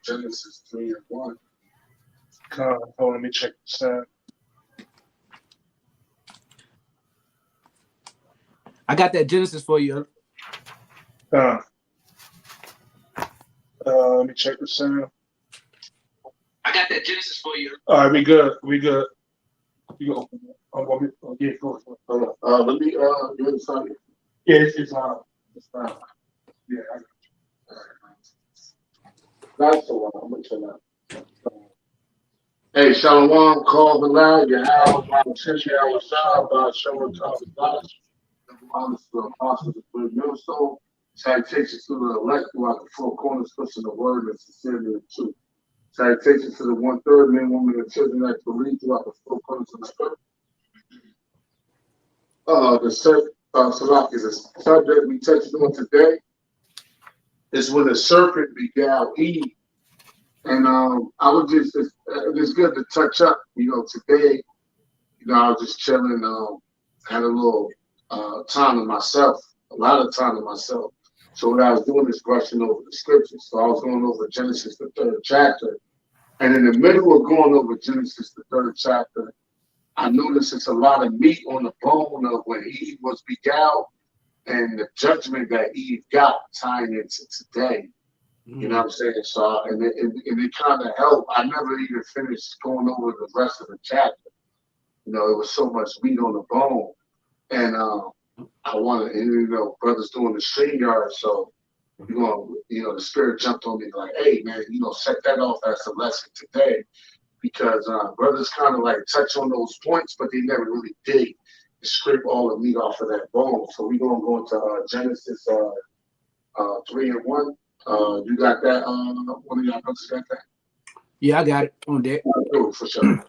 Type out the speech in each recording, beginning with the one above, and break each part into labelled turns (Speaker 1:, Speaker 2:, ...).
Speaker 1: Genesis 3 and 1. Hold on, let me check this out.
Speaker 2: I got that Genesis for you.
Speaker 1: Let me check this out.
Speaker 2: I got that Genesis for you.
Speaker 1: All right, we good. We good. You go. Yeah, go.
Speaker 3: Let me do it something.
Speaker 1: Yeah, it's fine. Yeah, I got you.
Speaker 3: That's the one. I'm gonna chill out. Hey, Shalom, call the loud, your house, my attention, our side, by showing top of God. Honest to the apostles of good millstone. Salutations to the elect throughout the four corners, pushing the word and sincerity and truth. Salutations to the 1/3 men, women, and children that believe throughout the four corners of the earth. The Salak is a subject we touched on today. Is when the serpent beguiled Eve. And I was it's good to touch up, today, I was just chilling, had a little time to myself, a lot of time to myself. So what I was doing is brushing over the scriptures. So I was going over Genesis, the 3rd chapter. And in the middle of going over Genesis, the 3rd chapter, I noticed it's a lot of meat on the bone of when Eve was beguiled and the judgment that Eve got tying into today. You know what I'm saying? So, and it kind of helped. I never even finished going over the rest of the chapter. It was so much meat on the bone. And I wanted, brothers doing the stream yard. So, the spirit jumped on me like, hey, man, set that off as a lesson today. Because brothers kind of like touch on those points, but they never really dig and scrape all the meat off of that bone. So we're going to go into Genesis 3 and 1. You got that? One of y'all brothers got that?
Speaker 2: Yeah, I got it on deck.
Speaker 3: For sure.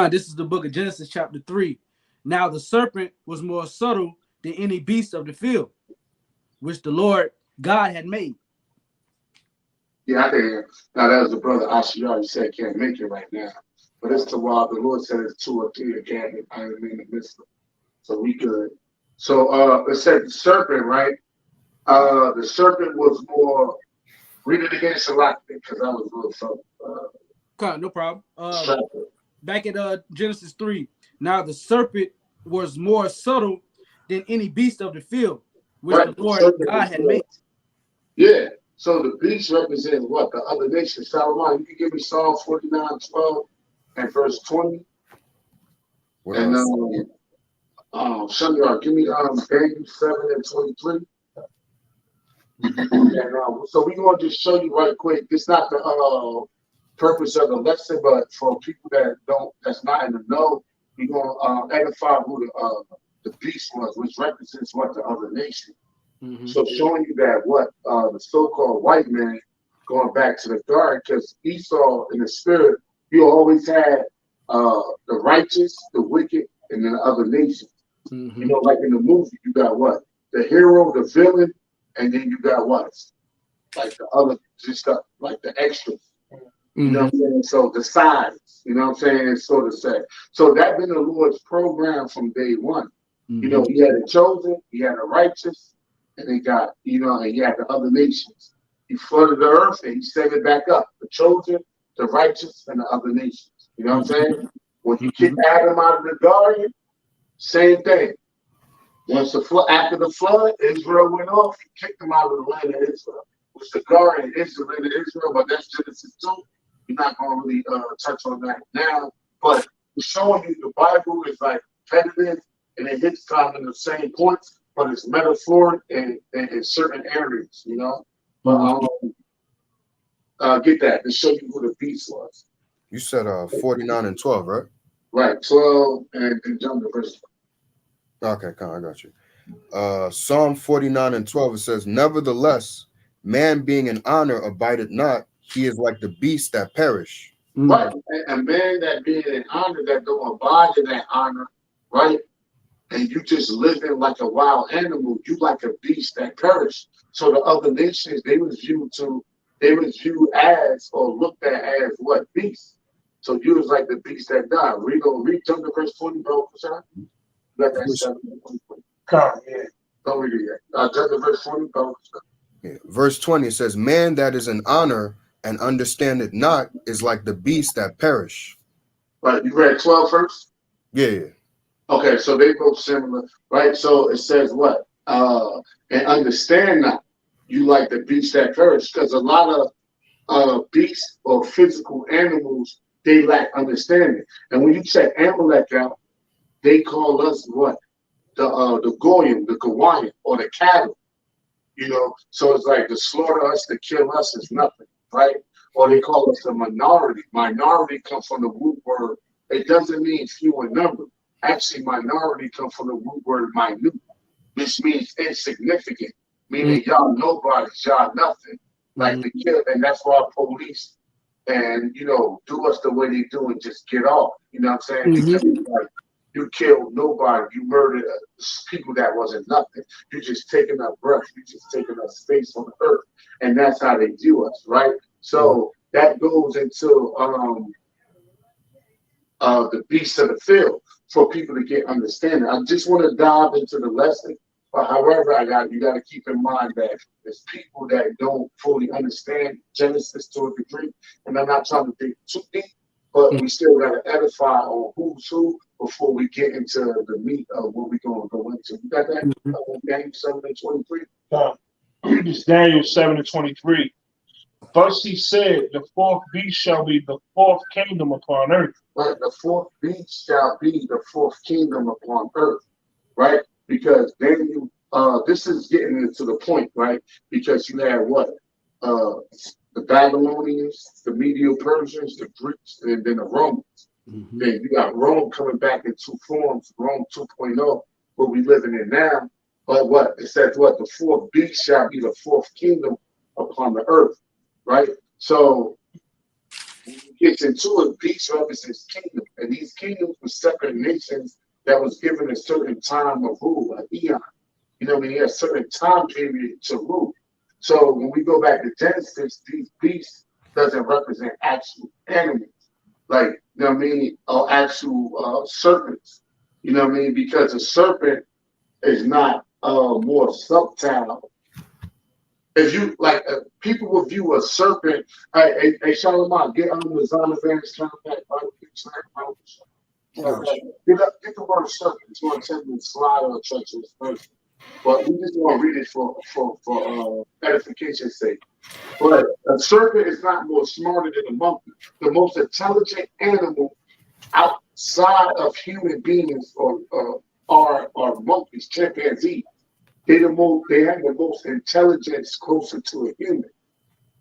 Speaker 2: This is the book of Genesis, chapter 3. Now the serpent was more subtle than any beast of the field, which the Lord God had made.
Speaker 3: Yeah, I think now that was the brother Ashiar. He said can't make it right now, but it's to while the Lord said it's 2 or 3 again. I am in the midst of it, so we good. So it said the serpent, right? The serpent was more. Read it again, Shalak, because I was a little something.
Speaker 2: No problem. Back at Genesis 3. Now the serpent was more subtle than any beast of the field, which the Lord God had made.
Speaker 3: Yeah. So the beast represents what? The other nations. Solomon, you can give me Psalm 49:12 and verse 20. What and Shandar, give me Daniel 7 and 23. And, so we're going to just show you right quick. It's not the purpose of the lesson, but for people that's not in the know, we're going to edify who the beast was, which represents what? The other nation. Mm-hmm. So showing you that what the so-called white man, going back to the garden, because Esau in the spirit, you always had the righteous, the wicked, and then the other nations. Mm-hmm. Like in the movie, you got what? The hero, the villain, and then you got what? Like the other, just like the extras. Mm-hmm. You know what I'm saying? So the sides, you know what I'm saying? So to say. So that been the Lord's program from day one. Mm-hmm. He had the chosen, he had the righteous, and they got, and you had the other nations. He flooded the earth and he set it back up. The chosen, the righteous, and the other nations. You know what I'm saying? When you kick Adam out of the garden, same thing. Once after the flood, Israel went off, he kicked them out of the land of Israel. It was the garden, Israel, land of Israel, but that's Genesis 2. We're not going to really touch on that now. But we're showing you the Bible is like repetitive and it hits kind of the same points. But it's metaphoric in certain areas, But get that to show you who the beast was.
Speaker 4: You said 49 and 12, right?
Speaker 3: Right, 12 and jump to verse
Speaker 4: 12. Okay, I got you. Psalm 49 and 12, it says, nevertheless, man being in honor abideth not, he is like the beasts that perish.
Speaker 3: Right, a man that being in honor that don't abide in that honor, right? And you just living like a wild animal, you like a beast that perished. So the other nations, they was viewed as or looked at as what? Beasts. So you was like the beast that died. Read jump to verse 20, bro. Let that 7. Yeah. Don't read it yet. Jump to verse 20, bro.
Speaker 4: Yeah. Verse 20 it says, man that is in honor and understand it not is like the beast that perish.
Speaker 3: Right, you read 12 first?
Speaker 4: Yeah.
Speaker 3: Okay, so they both similar, right? So it says what? And understand not, you like the beast that perish, because a lot of beasts or physical animals, they lack understanding. And when you check Amalek out, they call us what? The Goyim, the Gawaiim, or the cattle. You know, so it's like to slaughter us, to kill us is nothing, right? Or they call us a minority. Minority comes from the root word. It doesn't mean few in number. Actually, minority comes from the root word minute, which means insignificant, meaning y'all nobodies, y'all nothing. Like the kill, and that's why police and do us the way they do and just get off. You know what I'm saying? Because like you killed nobody, you murdered people that wasn't nothing. You just taking up breath, you just taking up space on the earth, and that's how they view us, right? So that goes into the beast of the field for people to get understanding. I just want to dive into the lesson, but however, you got to keep in mind that there's people that don't fully understand Genesis to a degree, and I'm not trying to dig too deep, but we still got to edify on who's who before we get into the meat of what we're going to go into. You got that? Daniel 7:23.
Speaker 1: It's Daniel 7:23. Thus he said, the fourth beast shall be the fourth kingdom upon earth.
Speaker 3: Right, the fourth beast shall be the fourth kingdom upon earth, right? Because Daniel, this is getting into the point, right? Because you have what? The Babylonians, the Medo-Persians, the Greeks, and then the Romans. Then you got Rome coming back in two forms, Rome 2.0, what we living in now. But what? It says what? The fourth beast shall be the fourth kingdom upon the earth, right? So when it gets into it, beast represents kingdom. And these kingdoms were separate nations that was given a certain time of rule, an eon. You know what I mean? A certain time period to rule. So when we go back to Genesis, these beasts doesn't represent actual animals, like, you know what I mean, or actual serpents. You know what I mean? Because a serpent is not more subtle. If you like, people will view a serpent. Hey, Shalom, get on the Zonavans contact. Get the word serpent. It's going to tell you to slide or treacherous person. But we just want to read it for edification's sake. But a serpent is not more smarter than a monkey. The most intelligent animal outside of human beings are monkeys, chimpanzees. They have the most intelligence closer to a human.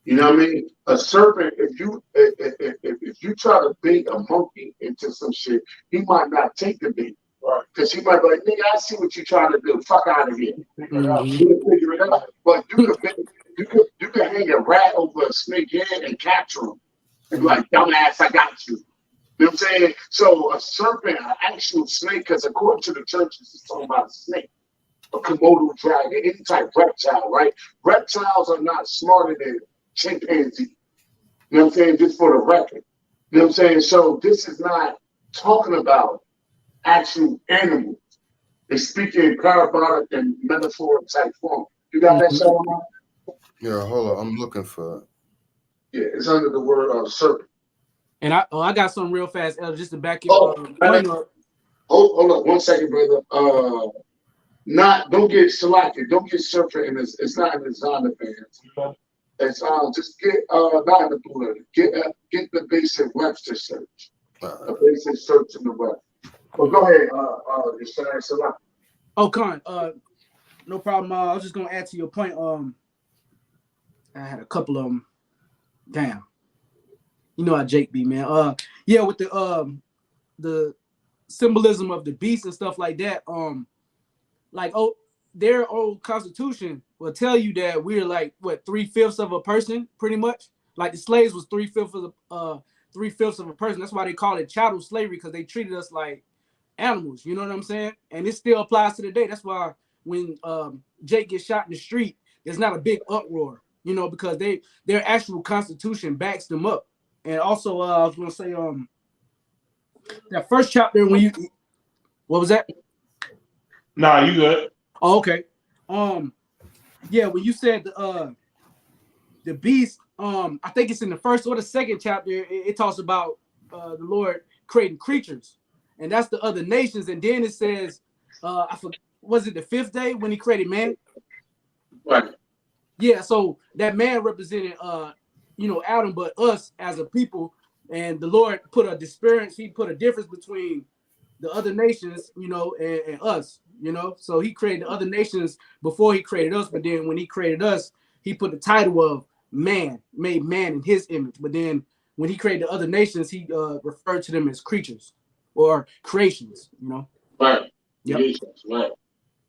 Speaker 3: You know what I mean? A serpent, if you try to bait a monkey into some shit, he might not take the bait. Right. Because he might be like, nigga, I see what you're trying to do. Fuck out of here. Figure it out. But you could hang a rat over a snake head and capture him. And be like, dumbass, I got you. You know what I'm saying? So a serpent, an actual snake, because according to the churches, it's talking about a snake, a Komodo dragon, any type of reptile, right? Reptiles are not smarter than chimpanzees. You know what I'm saying? Just for the record. You know what I'm saying? So this is not talking about actual animals. They speak in parabolic and metaphor type form. You got that, Solomon?
Speaker 4: Yeah, hold on. I'm looking for it.
Speaker 3: Yeah, it's under the word serpent.
Speaker 2: And I got something real fast, Elder, just to back your point up.
Speaker 3: Hold up 1 second, brother. Don't get selected. Don't get serpent, and it's not in the Zonda fans. It's just get not in the blue. Get the basic Webster search. The basic search in the web. Well, go ahead, Select.
Speaker 2: Oh, Con, no problem. I was just gonna add to your point. I had a couple of them. Damn, you know how Jake be, man. Yeah, with the symbolism of the beast and stuff like that. Their old constitution will tell you that we're like what 3/5 of a person, pretty much. Like the slaves was 3/5 of a person. That's why they call it chattel slavery, because they treated us like animals. You know what I'm saying? And it still applies to today. That's why when Jake gets shot in the street, there's not a big uproar. You know, because their actual constitution backs them up. And also, I was gonna say that first chapter when you, what was that?
Speaker 1: Nah, you good.
Speaker 2: Oh, okay. Yeah, when you said the beast, I think it's in the first or the second chapter. It talks about the Lord creating creatures, and that's the other nations. And then it says, was it the fifth day when He created man?
Speaker 3: Right.
Speaker 2: Yeah. So that man represented, Adam, but us as a people. And the Lord put a disparity. He put a difference between the other nations, and us. So He created the other nations before He created us. But then when He created us, He put the title of man, made man in His image. But then when He created the other nations, He referred to them as creatures or creations.
Speaker 3: Right.
Speaker 2: Yep.
Speaker 3: Creations, right.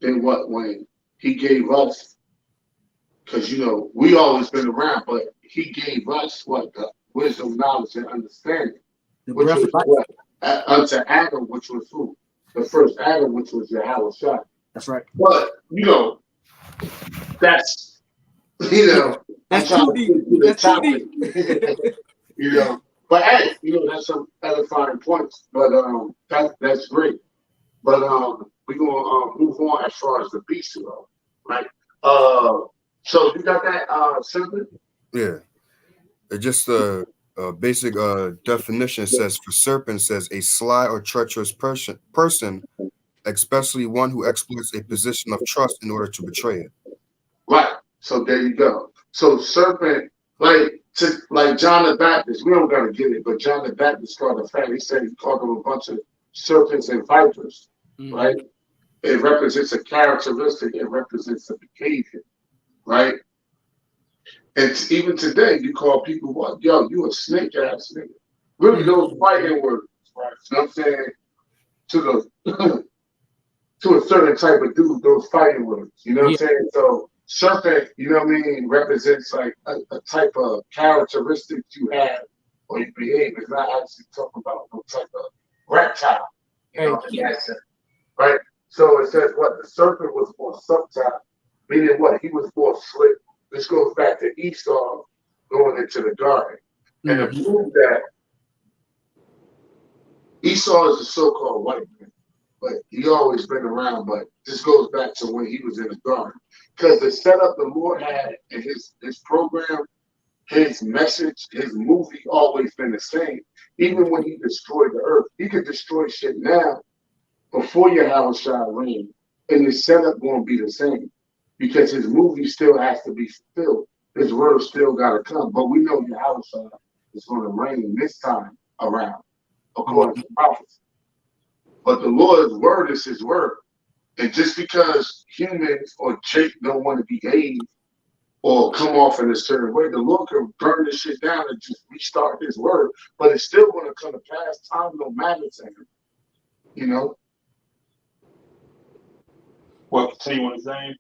Speaker 3: Then what? When He gave us, because we always been around, but He gave us what? The wisdom, knowledge, and understanding,
Speaker 2: The
Speaker 3: which
Speaker 2: breath
Speaker 3: was
Speaker 2: of life.
Speaker 3: what? Unto Adam, which was who? The first Adam, which was Yahweh Shai.
Speaker 2: That's right.
Speaker 3: But that's
Speaker 2: That's too deep. That's too deep.
Speaker 3: But hey, that's some edifying points. But that's great. But we're gonna move on as far as the beast go, right? So you got that Serpent?
Speaker 4: Yeah. It just a basic definition says for serpent says a sly or treacherous person, especially one who exploits a position of trust in order to betray it.
Speaker 3: Right. So there you go. So Serpent, like John the Baptist, we don't gotta get it, but John the Baptist called a fact. He said he called them a bunch of serpents and vipers, right? It represents a characteristic, it represents a behavior, right? And even today, you call people what? Yo, you a snake ass nigga. Really, those fighting words, right? You know what I'm saying? To the to a certain type of dude, those fighting words. You know what I'm saying? So serpent, represents like a type of characteristics you have or you behave. It's not actually talking about no type of reptile. Right? So it says what? The serpent was more subtle, meaning what? He was more slick. This goes back to Esau going into the garden. And to prove that Esau is a so-called white man, but he always been around, but this goes back to when he was in the garden. Because the setup the Lord had in his program, his message, his movie always been the same. Even when he destroyed the earth, he could destroy shit now before Yahweh Shai reign, and the setup won't be the same. Because his movie still has to be fulfilled. His word still got to come. But we know Yahweh Shai is going to reign this time around, according to prophecy. But the Lord's word is His word. And just because humans or Jake don't want to behave or come off in a certain way, the Lord can burn this shit down and just restart His word. But it's still going to come to pass. Time no matter to Him.
Speaker 1: What, continue on his name?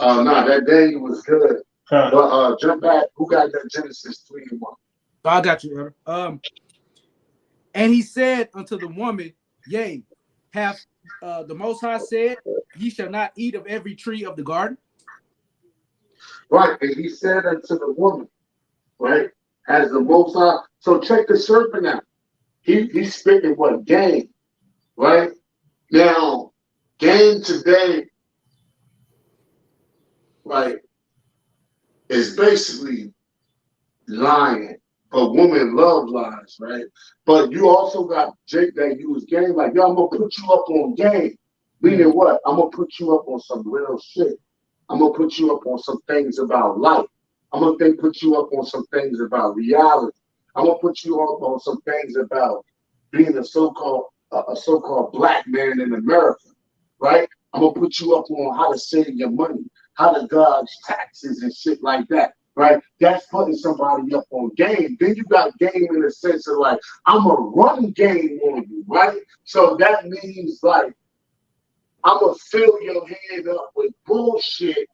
Speaker 3: No, that day was good. But jump back. Who got that Genesis 3:1?
Speaker 2: I got you, brother. And He said unto the woman, yea, hath the Most High said, ye shall not eat of every tree of the garden?
Speaker 3: Right, and He said unto the woman, right, as the Most High. So check the serpent out. He's speaking what? Game, right? Now, game today, right, is basically lying. But women love lies, right? But you also got Jake that use game like, yo, I'm gonna put you up on game. Meaning what? I'm gonna put you up on some real shit. I'm gonna put you up on some things about life. I'm gonna put you up on some things about reality. I'm gonna put you up on some things about being a so-called black man in America, right? I'm gonna put you up on how to save your money, how to dodge taxes and shit like that. Right, that's putting somebody up on game. Then you got game in the sense of like, I'm a run game on you, right? So that means like, I'm gonna fill your head up with bullshit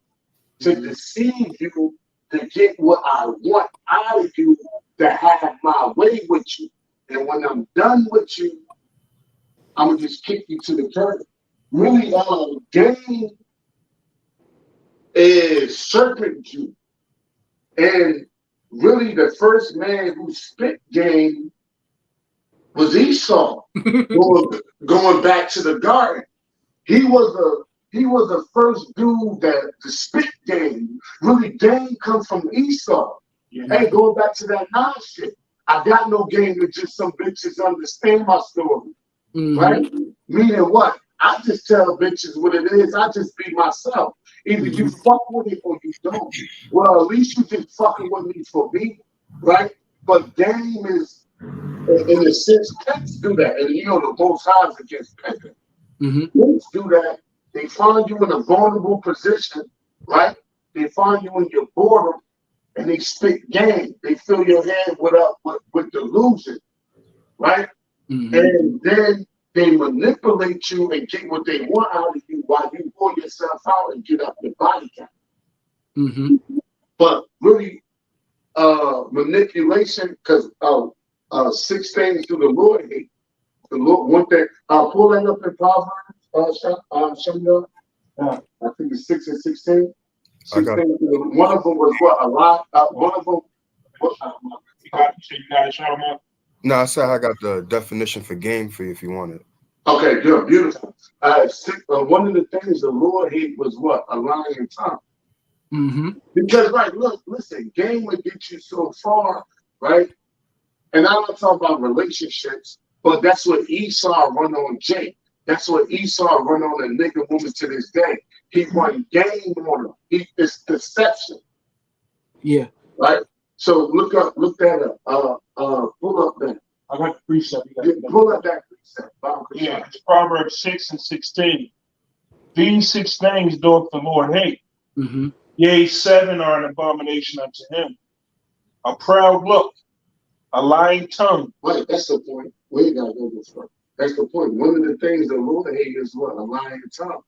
Speaker 3: to deceive you to get what I want out of you, to have my way with you. And when I'm done with you, I'm gonna just kick you to the curb. Really, game is serpent juice. And really, the first man who spit game was Esau, going back to the garden. He was He was the first dude that the spit game. Really, game comes from Esau.
Speaker 1: Yeah.
Speaker 3: Hey, going back to that nine shit. I got no game with just some bitches understand my story. Right? Meaning what? I just tell bitches what it is. I just be myself. Either you fuck with it or you don't. Well, at least you just fucking with me for me, right? But game is, in a sense, pets do that. And you know the Most High is against pets. Pets do that. They find you in a vulnerable position, right? They find you in your boredom and they spit game. They fill your head with delusion, right? And then they manipulate you and get what they want out of you while you pull yourself out and get up your body count. But really, manipulation, because 6 things do the Lord hate. The Lord, one thing, I'll pull that up in Proverbs, I think it's 6 and 16. 6 things, one of them was what? A lie? One of them,
Speaker 1: You got it, Charlamagne?
Speaker 4: No, I said I got the definition for game for you if you want it.
Speaker 3: Okay, good, beautiful. One of the things the Lord hated was what? A lying tongue. Because, right, look, listen, game would get you so far, right? And I'm not talking about relationships, but that's what Esau run on Jake. That's what Esau run on a nigga woman to this day. He run game on him. It's deception.
Speaker 2: Yeah.
Speaker 3: Right? So look that up. Pull up that.
Speaker 1: I got the precept.
Speaker 3: Pull up that precept.
Speaker 1: Yeah, it's Proverbs 6 and 16. These 6 things doth the Lord hate. Yea, 7 are an abomination unto him. A proud look, a lying tongue.
Speaker 3: Right, that's the point. We ain't gotta go this far. That's the point. One of the things the Lord hates is what? A lying tongue.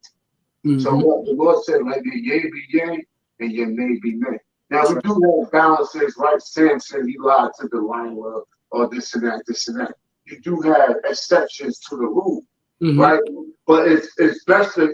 Speaker 3: So what the Lord said, like your yea be yea and your nay be nay. Now we do have balances, right? Samson, he lied to the lion or this and that, this and that. You do have exceptions to the rule, right? But it's especially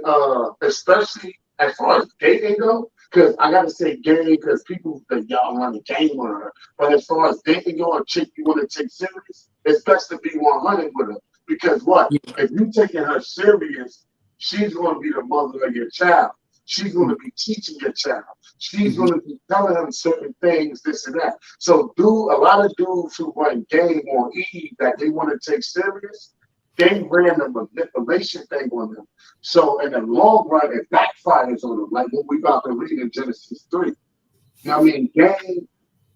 Speaker 3: as far as dating go, because I gotta say game because people think y'all run a game on her. But as far as dating go, a chick you want to take serious, it's best to be 100 with her. Because what? If you taking her serious, she's going to be the mother of your child. She's going to be teaching your child. She's going to be telling him certain things, this and that. So a lot of dudes who run game on Eve that they want to take serious, they ran the manipulation thing on them. So in the long run, it backfires on them, like what we about to read in Genesis 3. Now, I mean, game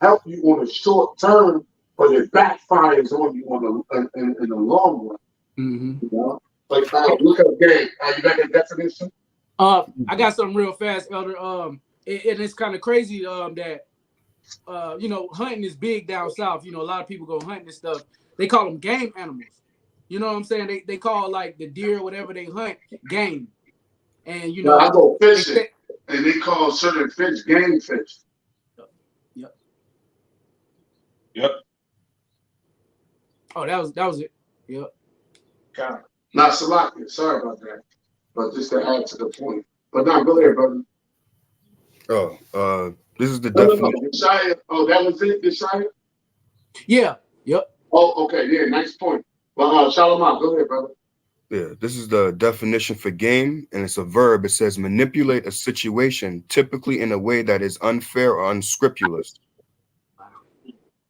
Speaker 3: help you on the short term, but it backfires on you in the long run. You know? Like, look up game. You got that definition?
Speaker 2: I got something real fast, Elder. And it's kind of crazy that hunting is big down south. You know, a lot of people go hunting and stuff. They call them game animals. You know what I'm saying? They call like the deer, whatever they hunt, game. And you know,
Speaker 3: I go fishing, and they call certain fish game fish.
Speaker 1: Yep.
Speaker 2: Oh, that was it. Yep.
Speaker 1: Got it.
Speaker 3: Not Salakia. Sorry about that. But just to add to the point. But now go ahead, brother.
Speaker 4: This is the definition.
Speaker 3: Shia. Oh, that was it, Shia?
Speaker 2: Yeah. Yep.
Speaker 3: Oh, okay. Yeah, nice point. Well, Shalom, go ahead, brother.
Speaker 4: Yeah, this is the definition for game, and it's a verb. It says manipulate a situation, typically in a way that is unfair or unscrupulous.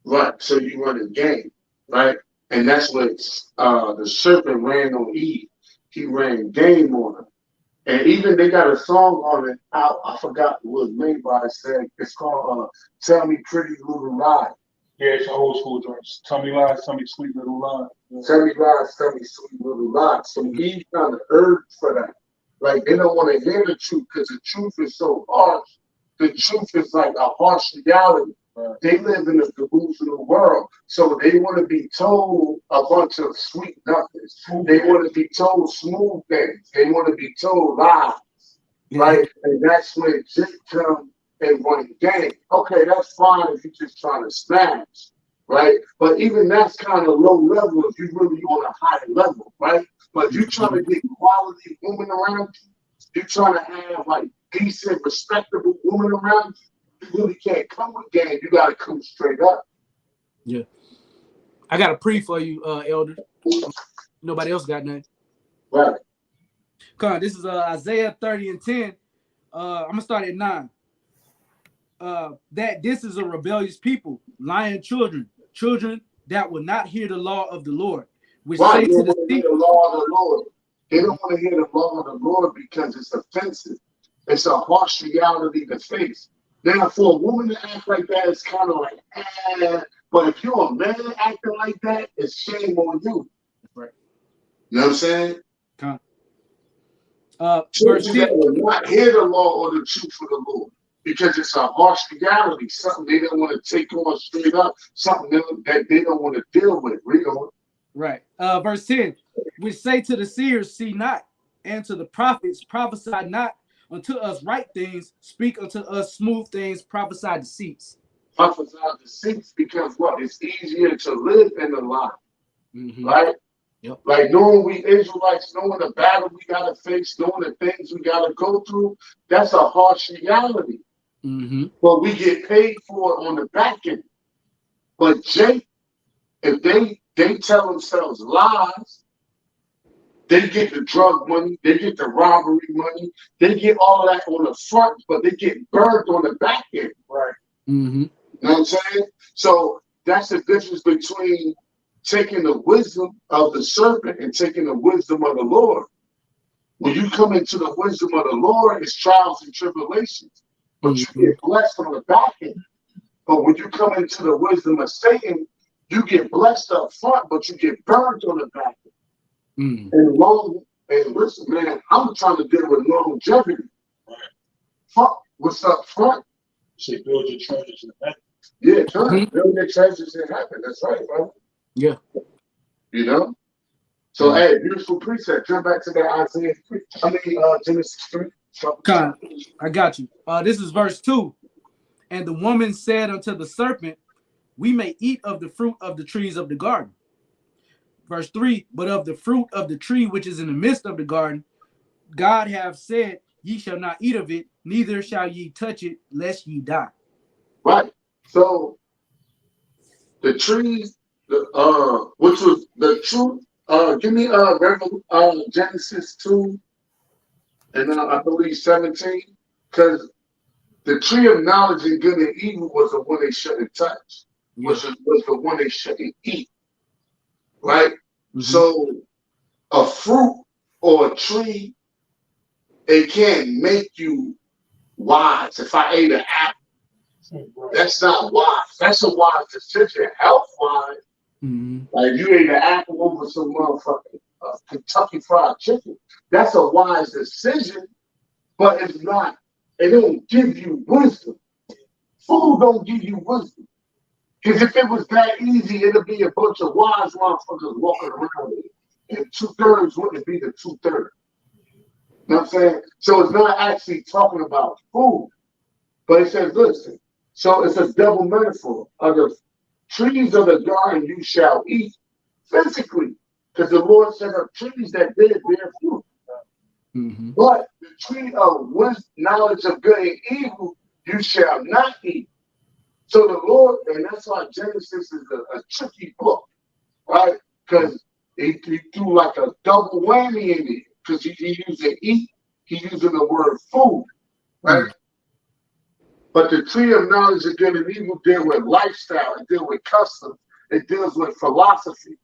Speaker 3: Right. So you run a game, right? And that's what the serpent ran on Eve. He ran game on her. And even they got a song on it. I forgot what made by it said. It's called Tell Me Pretty Little Lie.
Speaker 1: Yeah, it's an old school joint. Tell me lies, tell me sweet little lies. Yeah.
Speaker 3: Tell me lies, tell me sweet little lies. So Eve kind of urged for that. Like they don't want to hear the truth because the truth is so harsh. The truth is like a harsh reality. They live in a delusional world. So they want to be told a bunch of sweet nothings. They want to be told smooth things. They want to be told lies. Right? And that's when Jake comes and run the game. Okay, that's fine if you're just trying to smash. Right? But even that's kind of low level if you're really on a high level, right? But if you're trying to get quality women around you, you're trying to have like decent, respectable women around you, you really can't come with game. You got to come straight up.
Speaker 2: Yeah. I got a pre for you, Elder. Nobody else got nothing.
Speaker 3: Right.
Speaker 2: This is Isaiah 30 and 10. I'm gonna start at 9. That this is a rebellious people, lying children that will not hear the law of the Lord, which
Speaker 3: Right,
Speaker 2: say
Speaker 3: they
Speaker 2: to
Speaker 3: don't
Speaker 2: the
Speaker 3: want to hear
Speaker 2: thief.
Speaker 3: the law of the Lord. They don't want to hear the law of the Lord because it's offensive. It's a harsh reality to face. Now, for a woman to act like that, it's kind of like, but if you're a man acting like that, it's shame on you.
Speaker 2: Right.
Speaker 3: You know what I'm saying?
Speaker 2: Verse
Speaker 3: Children
Speaker 2: 10.
Speaker 3: that will not hear the law or the truth of the Lord because it's a harsh reality, something they don't want to take on straight up, something that they don't want to deal with. Read on.
Speaker 2: Right. Verse 10. Which say to the seers, see not, and to the prophets, prophesy not unto us right things, speak unto us smooth things, prophesy deceits.
Speaker 3: Prophesy deceits because what? It's easier to live in the lie. Right?
Speaker 2: Yep.
Speaker 3: Like knowing we Israelites, knowing the battle we gotta face, knowing the things we gotta go through, that's a harsh reality. But we get paid for it on the back end. But Jake, if they tell themselves lies, they get the drug money, they get the robbery money, they get all of that on the front, but they get burned on the back end. Right. You know what I'm saying? So that's the difference between taking the wisdom of the serpent and taking the wisdom of the Lord. When you come into the wisdom of the Lord, it's trials and tribulations, but you get blessed on the back end. But when you come into the wisdom of Satan, you get blessed up front, but you get burned on the back end. And listen, man, I'm trying to deal with longevity. Fuck what's up front.
Speaker 1: You build your treasures in heaven.
Speaker 3: Yeah, build your treasures in heaven. That's right, bro.
Speaker 2: Yeah.
Speaker 3: You know? So, hey, beautiful precept. Jump back to that Isaiah 3. Genesis 3.
Speaker 2: I got you. This is verse 2. And the woman said unto the serpent, we may eat of the fruit of the trees of the garden. Verse 3. But of the fruit of the tree which is in the midst of the garden, God hath said, ye shall not eat of it, neither shall ye touch it, lest ye die.
Speaker 3: Right. So the trees, which was the truth. Give me Genesis 2 and I believe 17, because the tree of knowledge and good and evil was the one they shouldn't touch, was the one they shouldn't eat. Right? So a fruit or a tree, it can't make you wise. If I ate an apple, that's not wise. That's a wise decision, health-wise. Like you ate an apple over some motherfucking Kentucky Fried Chicken. That's a wise decision, but it's not. It don't give you wisdom. Food don't give you wisdom. Because if it was that easy, it'd be a bunch of wise motherfuckers walking around it. And 2/3 wouldn't be the 2/3. You know what I'm saying? So it's not actually talking about food. But it says, listen, so it's a double metaphor. Of the trees of the garden you shall eat physically. Because the Lord said of trees that bear fruit. But the tree of wisdom, knowledge of good and evil, you shall not eat. So the Lord, and that's why Genesis is a tricky book, right? Because he threw like a double whammy in it. Because he using eat, he using the word food, right? But the tree of knowledge of good and evil deal with lifestyle, it deals with customs, it deals with philosophy,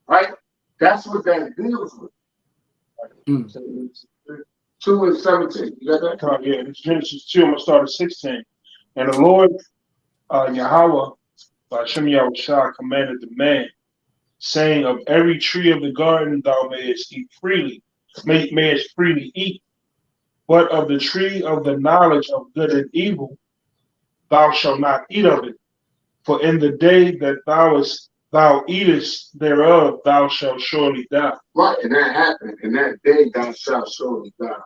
Speaker 3: right? That's what that deals with. 2 and 17. You got that?
Speaker 1: Yeah, it's Genesis 2. I'm going to start at 16. And the Lord Yahweh, Hashem Yahushua, commanded the man, saying, of every tree of the garden thou mayest eat freely, mayest freely eat, but of the tree of the knowledge of good and evil thou shalt not eat of it. For in the day that thou eatest thereof, thou shalt surely die.
Speaker 3: Right, and that happened. In that day thou shalt surely die.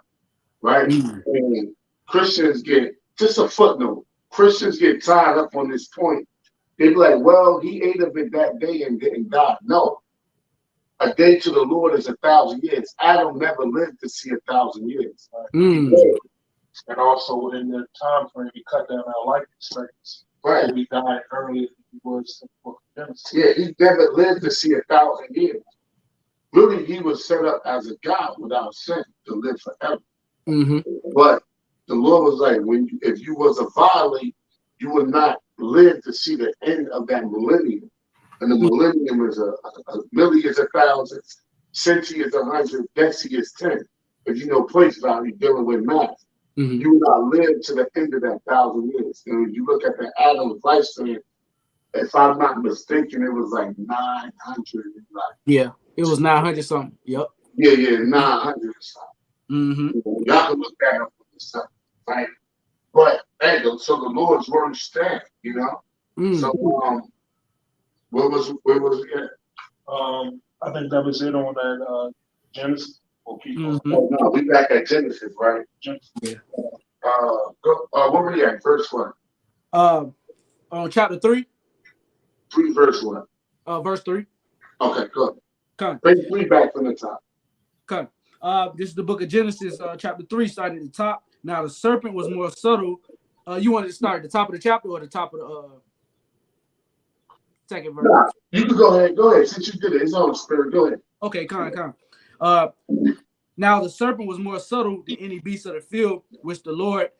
Speaker 3: Right? And Christians get, just a footnote, Christians get tied up on this point. They be like, well, he ate of it that day and didn't die. No. A day to the Lord is 1,000 years. Adam never lived to see 1,000 years.
Speaker 1: And also within the time frame, he cut down our life expectancy.
Speaker 3: Right.
Speaker 1: So he died earlier than he was in the book of Genesis.
Speaker 3: Yeah, he never lived to see 1,000 years. really he was set up as a God without sin to live forever.
Speaker 2: Mm-hmm.
Speaker 3: But the Lord was like, if you was a violate, you would not live to see the end of that millennium. And the millennium is a milli is 1,000, century is 100, deci is 10. If you know place value dealing with math, you will not live to the end of that 1,000 years. And if you look at the Adam's lifespan, if I'm not mistaken, it was like 900. Like,
Speaker 2: yeah, it was 900 something. Yep.
Speaker 3: Yeah, 900 something.
Speaker 2: Mm-hmm.
Speaker 3: Y'all can look that up with stuff, right? But hey, so the Lord's word stand, you know. So where was it at?
Speaker 1: I think that was it on that Genesis. Okay.
Speaker 3: Oh, no, we back at Genesis, right?
Speaker 1: Genesis.
Speaker 2: Yeah.
Speaker 3: What were we at? Verse 1.
Speaker 2: On chapter 3.
Speaker 3: 3 verse 1.
Speaker 2: Verse 3.
Speaker 3: Okay, good.
Speaker 2: Come.
Speaker 3: Bring 3 back from the top.
Speaker 2: Come. This is the book of Genesis, chapter 3, starting at the top. Now the serpent was more subtle. You wanted to start at the top of the chapter or the top of the second verse?
Speaker 3: Nah, you can go ahead. Go ahead. Since you did it, it's on the spirit. Go ahead.
Speaker 2: Okay, come. Now the serpent was more subtle than any beast of the field which the Lord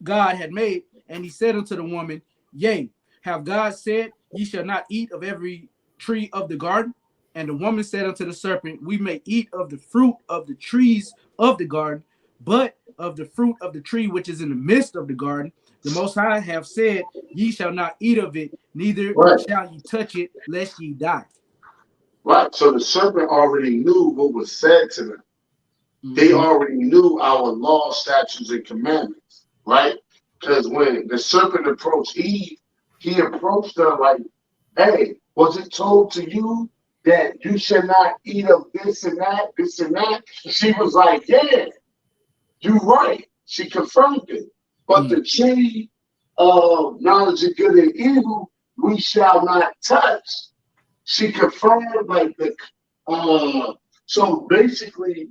Speaker 2: God had made, and he said unto the woman, Yea, have God said, Ye shall not eat of every tree of the garden? And the woman said unto the serpent, We may eat of the fruit of the trees of the garden, but of the fruit of the tree which is in the midst of the garden, the Most High have said, Ye shall not eat of it, neither shall ye touch it, lest ye die.
Speaker 3: Right. So the serpent already knew what was said to them. They already knew our law, statutes, and commandments, right? Because when the serpent approached Eve, he approached her like, hey, was it told to you that you should not eat of this and that, this and that? She was like, yeah, you're right. She confirmed it. But the tree of knowledge of good and evil, we shall not touch. She confirmed like so basically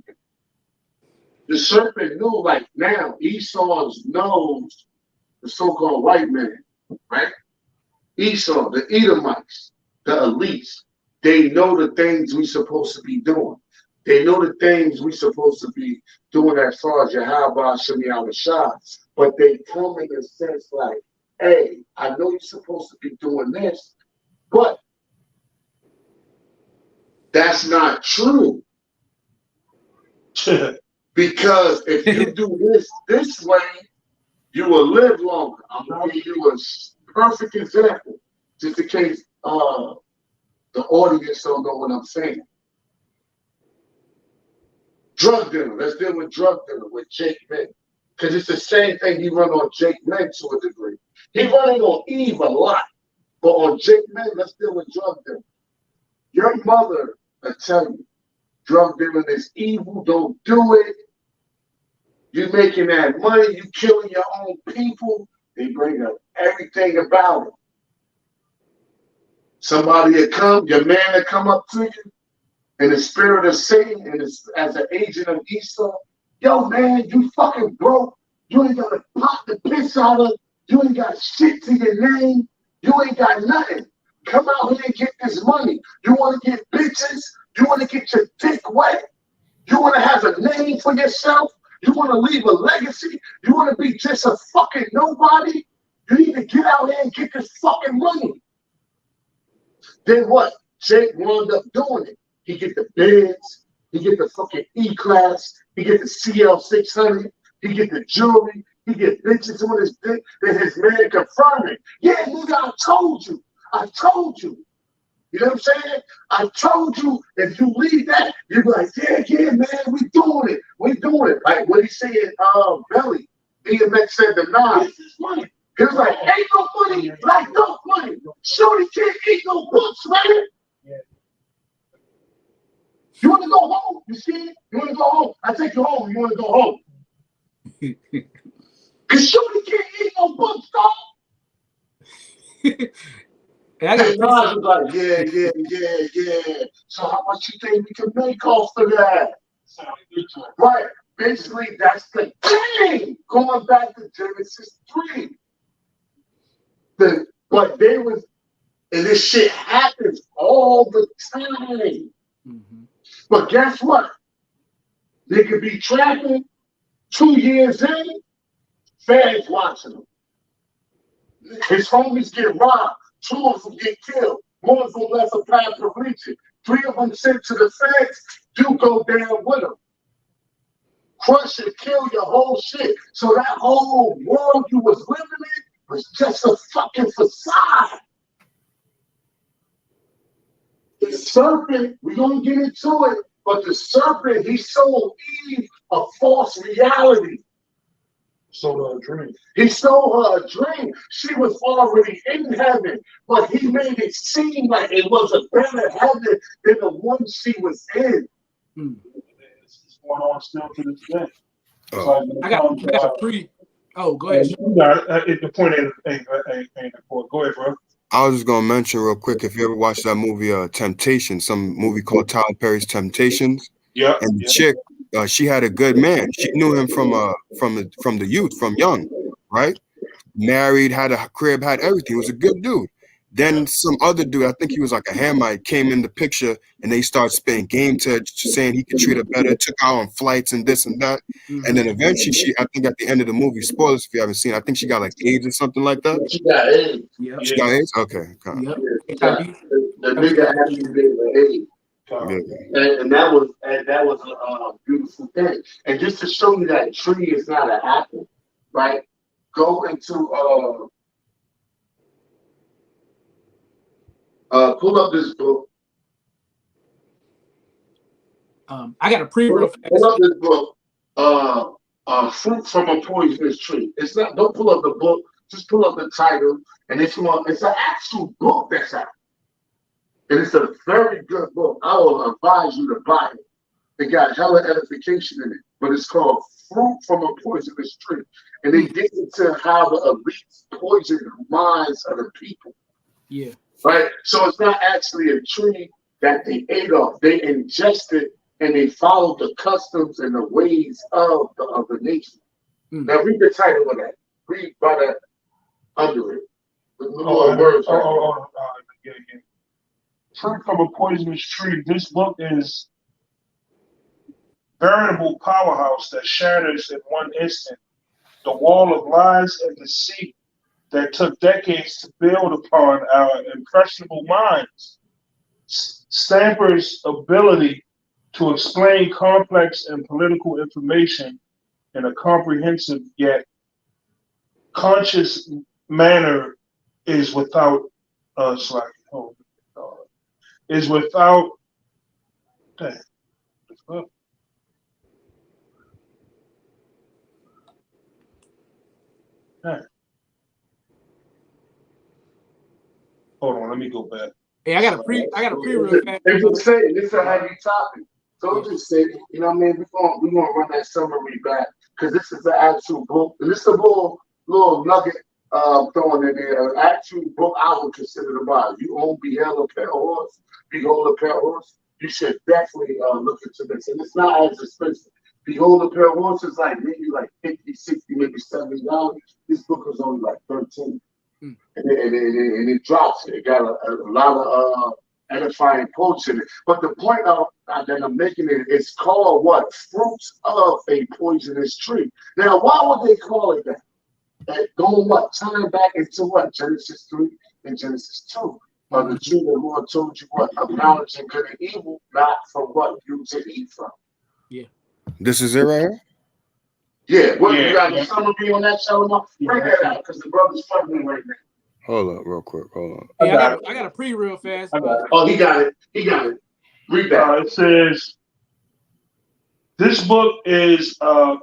Speaker 3: the serpent knew, like now Esau's knows the so-called white man, right? Esau, the Edomites, the elites, they know the things we supposed to be doing. They know the things we supposed to be doing as far as Yahweh Shemi Awashah, but they come in a sense like, hey, I know you're supposed to be doing this, but that's not true. Because if you do this way, you will live longer. I'm going to give you a perfect example, just in case the audience don't know what I'm saying. Drug dealer. Let's deal with drug dealer with Jake Mint. Because it's the same thing he run on Jake Mint to a degree. He running on Eve a lot. But on Jake Mint, let's deal with drug dealer. Your mother will tell you, drug dealing is evil, don't do it. You're making that money, you killing your own people. They bring up everything about it. Somebody will come, your man will come up to you in the spirit of Satan and as an agent of Esau. Yo, man, you fucking broke. You ain't got to pop the piss out of. You ain't got shit to your name. You ain't got nothing. Come out here and get this money. You want to get bitches? You want to get your dick wet? You want to have a name for yourself? You want to leave a legacy? You want to be just a fucking nobody? You need to get out here and get this fucking money. Then what? Jake wound up doing it. He get the Benz. He get the fucking E-Class. He get the CL600. He get the jewelry. He get bitches on his dick. Then his man confirming. Yeah, nigga, I told you. I told you. You know what I'm saying? I told you if you leave that, you're like, yeah, man, we doing it. We doing it. Like what he said, Belly. DMX said the nine. This is money. He was like, ain't no money, like no money. Shorty can't eat no books, man. Yeah. You want to go home? You see? You want to go home? I take you home. You want to go home? Because Shorty can't eat no books, dog.
Speaker 2: Hey, I got
Speaker 3: like, yeah. So how much you think we can make off of that? Right. Basically, that's the thing. Going back to Genesis 3. But they was, and this shit happens all the time. But guess what? They could be trapping 2 years in, fans watching them. His homies get robbed. 2 of them get killed. 1 of them left a path to reach it. 3 of them sent to the feds. You go down with them. Crush and kill your whole shit. So that whole world you was living in was just a fucking facade. The serpent, we gonna get into it, but the serpent, he sold Eve a false reality.
Speaker 1: Sold her a dream.
Speaker 3: He sold her a dream. She was already in heaven, but he made it seem like it was a better heaven than the one she was in.
Speaker 1: It's going on still to this day.
Speaker 2: I got a pre. Oh, go ahead.
Speaker 1: The point ain't important. Go ahead, bro.
Speaker 4: I was just gonna mention real quick, if you ever watched that movie Temptation, some movie called Tyler Perry's Temptations.
Speaker 1: Yeah.
Speaker 4: And the chick, she had a good man. She knew him from the youth, from young, right? Married, had a crib, had everything. He was a good dude. Then some other dude, I think he was like a Hamite, came in the picture and they started spitting game to her, saying he could treat her better, took her on flights and this and that. And then eventually I think at the end of the movie, spoilers if you haven't seen, I think she got like AIDS or something like that.
Speaker 3: She got AIDS.
Speaker 2: Yep.
Speaker 4: She got AIDS? Okay.
Speaker 2: Yep.
Speaker 3: The nigga actually gave her AIDS. And that was a beautiful thing. And just to show you that tree is not an apple, right? Go into pull up this book.
Speaker 2: I got a pre.
Speaker 3: Pull up this book. Fruit from a Poisonous Tree. It's not. Don't pull up the book. Just pull up the title, and it's an actual book that's out. And it's a very good book. I will advise you to buy it. It got hella edification in it, but it's called Fruit from a Poisonous Tree. And they get into how the elites poison the minds of the people.
Speaker 2: Yeah.
Speaker 3: Right? So it's not actually a tree that they ate off. They ingested and they followed the customs and the ways of the nation. Now read the title of that. Read by that under it.
Speaker 1: Fruit from a Poisonous Tree. This book is veritable powerhouse that shatters in one instant the wall of lies and deceit that took decades to build upon our impressionable minds. Stamper's ability to explain complex and political information in a comprehensive yet conscious manner is without Hold on, let me go back.
Speaker 2: Hey, I got a pre real fast.
Speaker 3: Just say it's a heavy topic. So just say, you know what I mean? We're gonna run that summary back because this is the actual book. And this is a little nugget throwing in there. An actual book I would consider to buy. You own Behold a Pale Horse, you should definitely look into this. And it's not as expensive. Behold a Pale Horse is maybe 50, 60, maybe $70. This book is only like 13. And it drops it. It got a lot of edifying quotes in it. But the point that I'm making is called what? Fruits of a Poisonous Tree. Now, why would they call it that? Going what? Turning back into what? Genesis 3 and Genesis 2. The tree the Lord told you what? Of knowledge and good and evil, not from what you to eat from.
Speaker 2: Yeah.
Speaker 4: This is it right here?
Speaker 3: Yeah, you got a summary on that, Shalom? Bring that out, because the brother's struggling right now.
Speaker 4: Hold up, real quick. Hold on.
Speaker 2: Hey, I got a pre real fast.
Speaker 3: Oh, he got it. Read that.
Speaker 1: It says, this book is a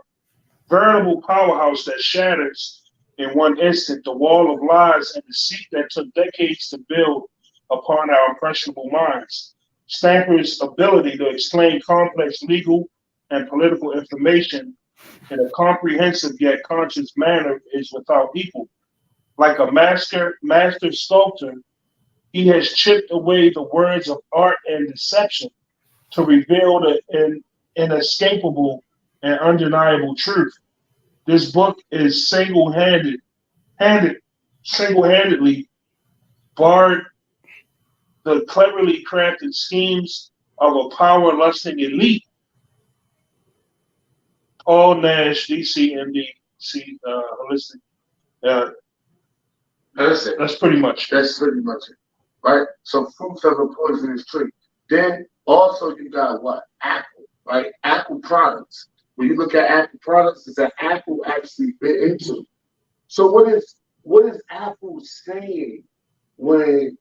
Speaker 1: veritable powerhouse that shatters in one instant the wall of lies and deceit that took decades to build upon our impressionable minds. Stamper's ability to explain complex legal and political information in a comprehensive yet conscious manner is without equal. Like a master sculptor, he has chipped away the words of art and deception to reveal the inescapable and undeniable truth. This book is single-handedly barred the cleverly crafted schemes of a power lusting elite. Paul Nash, DC, MD, holistic.
Speaker 3: That's it.
Speaker 1: That's pretty much.
Speaker 3: That's pretty much it, right? So fruits of a poisonous tree. Then also you got what? Apple, right? Apple products. When you look at Apple products, it's an apple actually bit into. So what is Apple saying when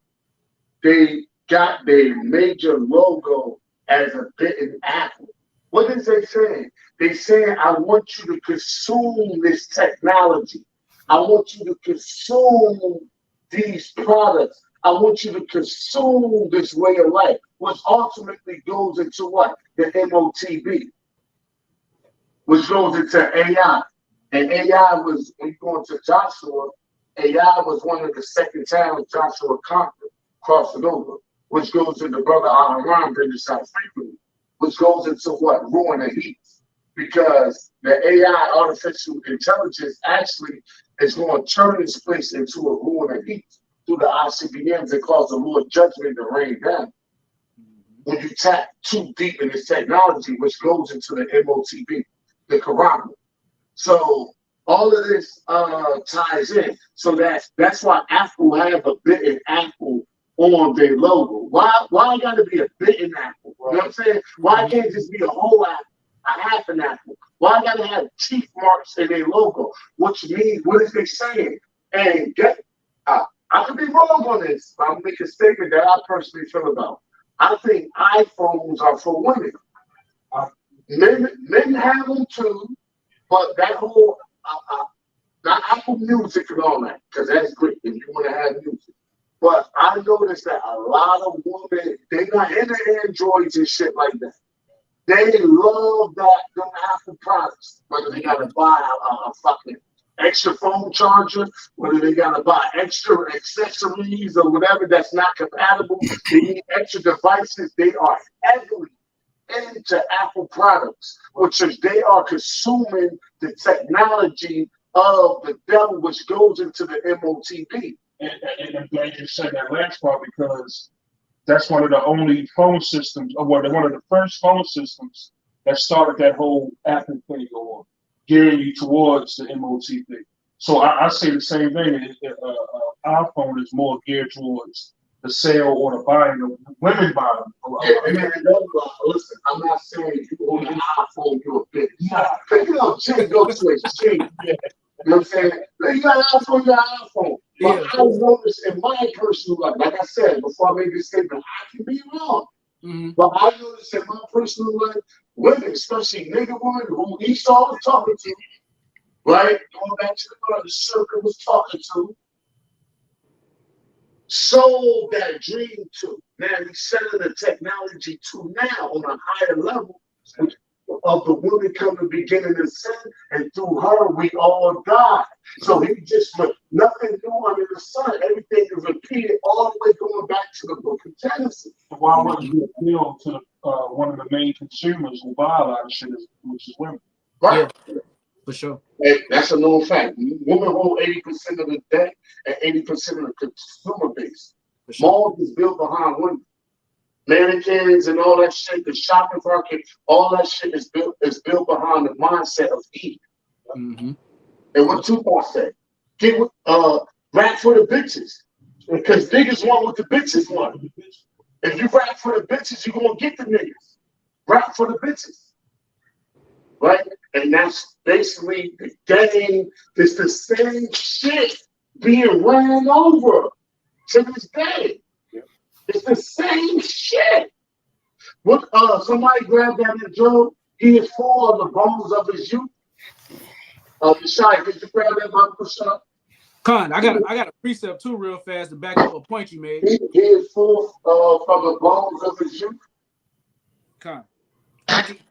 Speaker 3: they got their major logo as a bitten apple? What is they saying? They saying, I want you to consume this technology. I want you to consume these products. I want you to consume this way of life, which ultimately goes into what? The M.O.V, which goes into AI. And AI was, when you go into Joshua, AI was one of the second towns Joshua conquered, crossing over, which goes into Brother Aharon bringing this out frequently, which goes into what? Ruin and heat. Because the AI, artificial intelligence, actually is going to turn this place into a ruin and heat through the ICBMs and cause the Lord judgment to rain down. When you tap too deep in this technology, which goes into the M.O.V, the Quran. So all of this ties in. So that's why Apple have a bitten apple on their logo. Why it gotta be a bitten apple? You know what I'm saying? Why it can't just be a whole apple, a half an apple? Why gotta have teeth marks in their logo? Which means, what is they saying? And I could be wrong on this, but I'll make a statement that I personally feel about. I think iPhones are for women. Men have them too, but that whole not Apple Music and all that, because that's great if you want to have music. But I noticed that a lot of women, they're not into Androids and shit like that. They love them Apple products, whether they gotta buy a fucking extra phone charger, whether they gotta buy extra accessories or whatever that's not compatible. They need extra devices. They are heavily into Apple products, which is they are consuming the technology of the devil, which goes into the M.O.V.
Speaker 1: And I'm glad you said that last part, because that's one of the only phone systems, or one of the first phone systems that started that whole Apple thing, or gearing you towards the M.O.V. So I say the same thing. iPhone is more geared towards the sale or the buying of women buying.
Speaker 3: Listen, I'm not saying if you own an iPhone, you're a bitch. Nah, pick it up, change, go to it, change. Yeah. You know what I'm saying? You got an iPhone, you got an iPhone. But I noticed in my personal life, like I said before I made this statement, I can be wrong. But I noticed in my personal life, women, especially nigga women who Esau was talking to, right? Going back to the Serpent was talking to, sold that dream to. Now he's selling the technology to now on a higher level of the woman coming beginning to sin, and through her we all die. So he just nothing new under the sun. Everything is repeated all the way going back to the book of Genesis.
Speaker 1: Why wouldn't you appeal to one of the main consumers who buy a lot of shit, which is women?
Speaker 3: Right.
Speaker 2: Yeah, for sure.
Speaker 3: And that's a known fact. Women hold 80% of the debt and 80% of the consumer base. Sure. Malls is built behind women. Mannequins and all that shit, the shopping market, all that shit is built behind the mindset of Eve. And what Tupac said, get with rap for the bitches. Because niggas want what the bitches want. If you rap for the bitches, you're gonna get the niggas. Rap for the bitches. Right? And that's basically the game. It's the same shit being ran over to this day. It's the same shit. What somebody grabbed that in Job, he is full of the bones of his youth. Shai, did you grab that Bible shot?
Speaker 2: Con, I got a precept too real fast to back up a point you made.
Speaker 3: He is full from the bones of his youth.
Speaker 2: Con.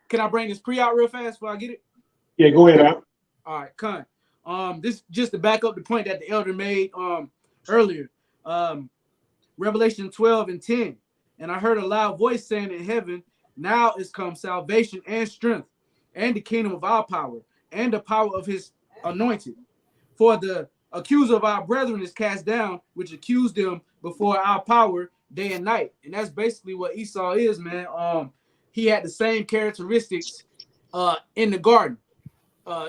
Speaker 2: Can I bring this pre out real fast before I get it?
Speaker 1: Yeah, go ahead, Al.
Speaker 2: All right, Con. This just to back up the point that the elder made earlier. Revelation 12:10. And I heard a loud voice saying in heaven, now is come salvation and strength, and the kingdom of our power, and the power of his anointed. For the accuser of our brethren is cast down, which accused them before our power day and night. And that's basically what Esau is, man. He had the same characteristics in the garden.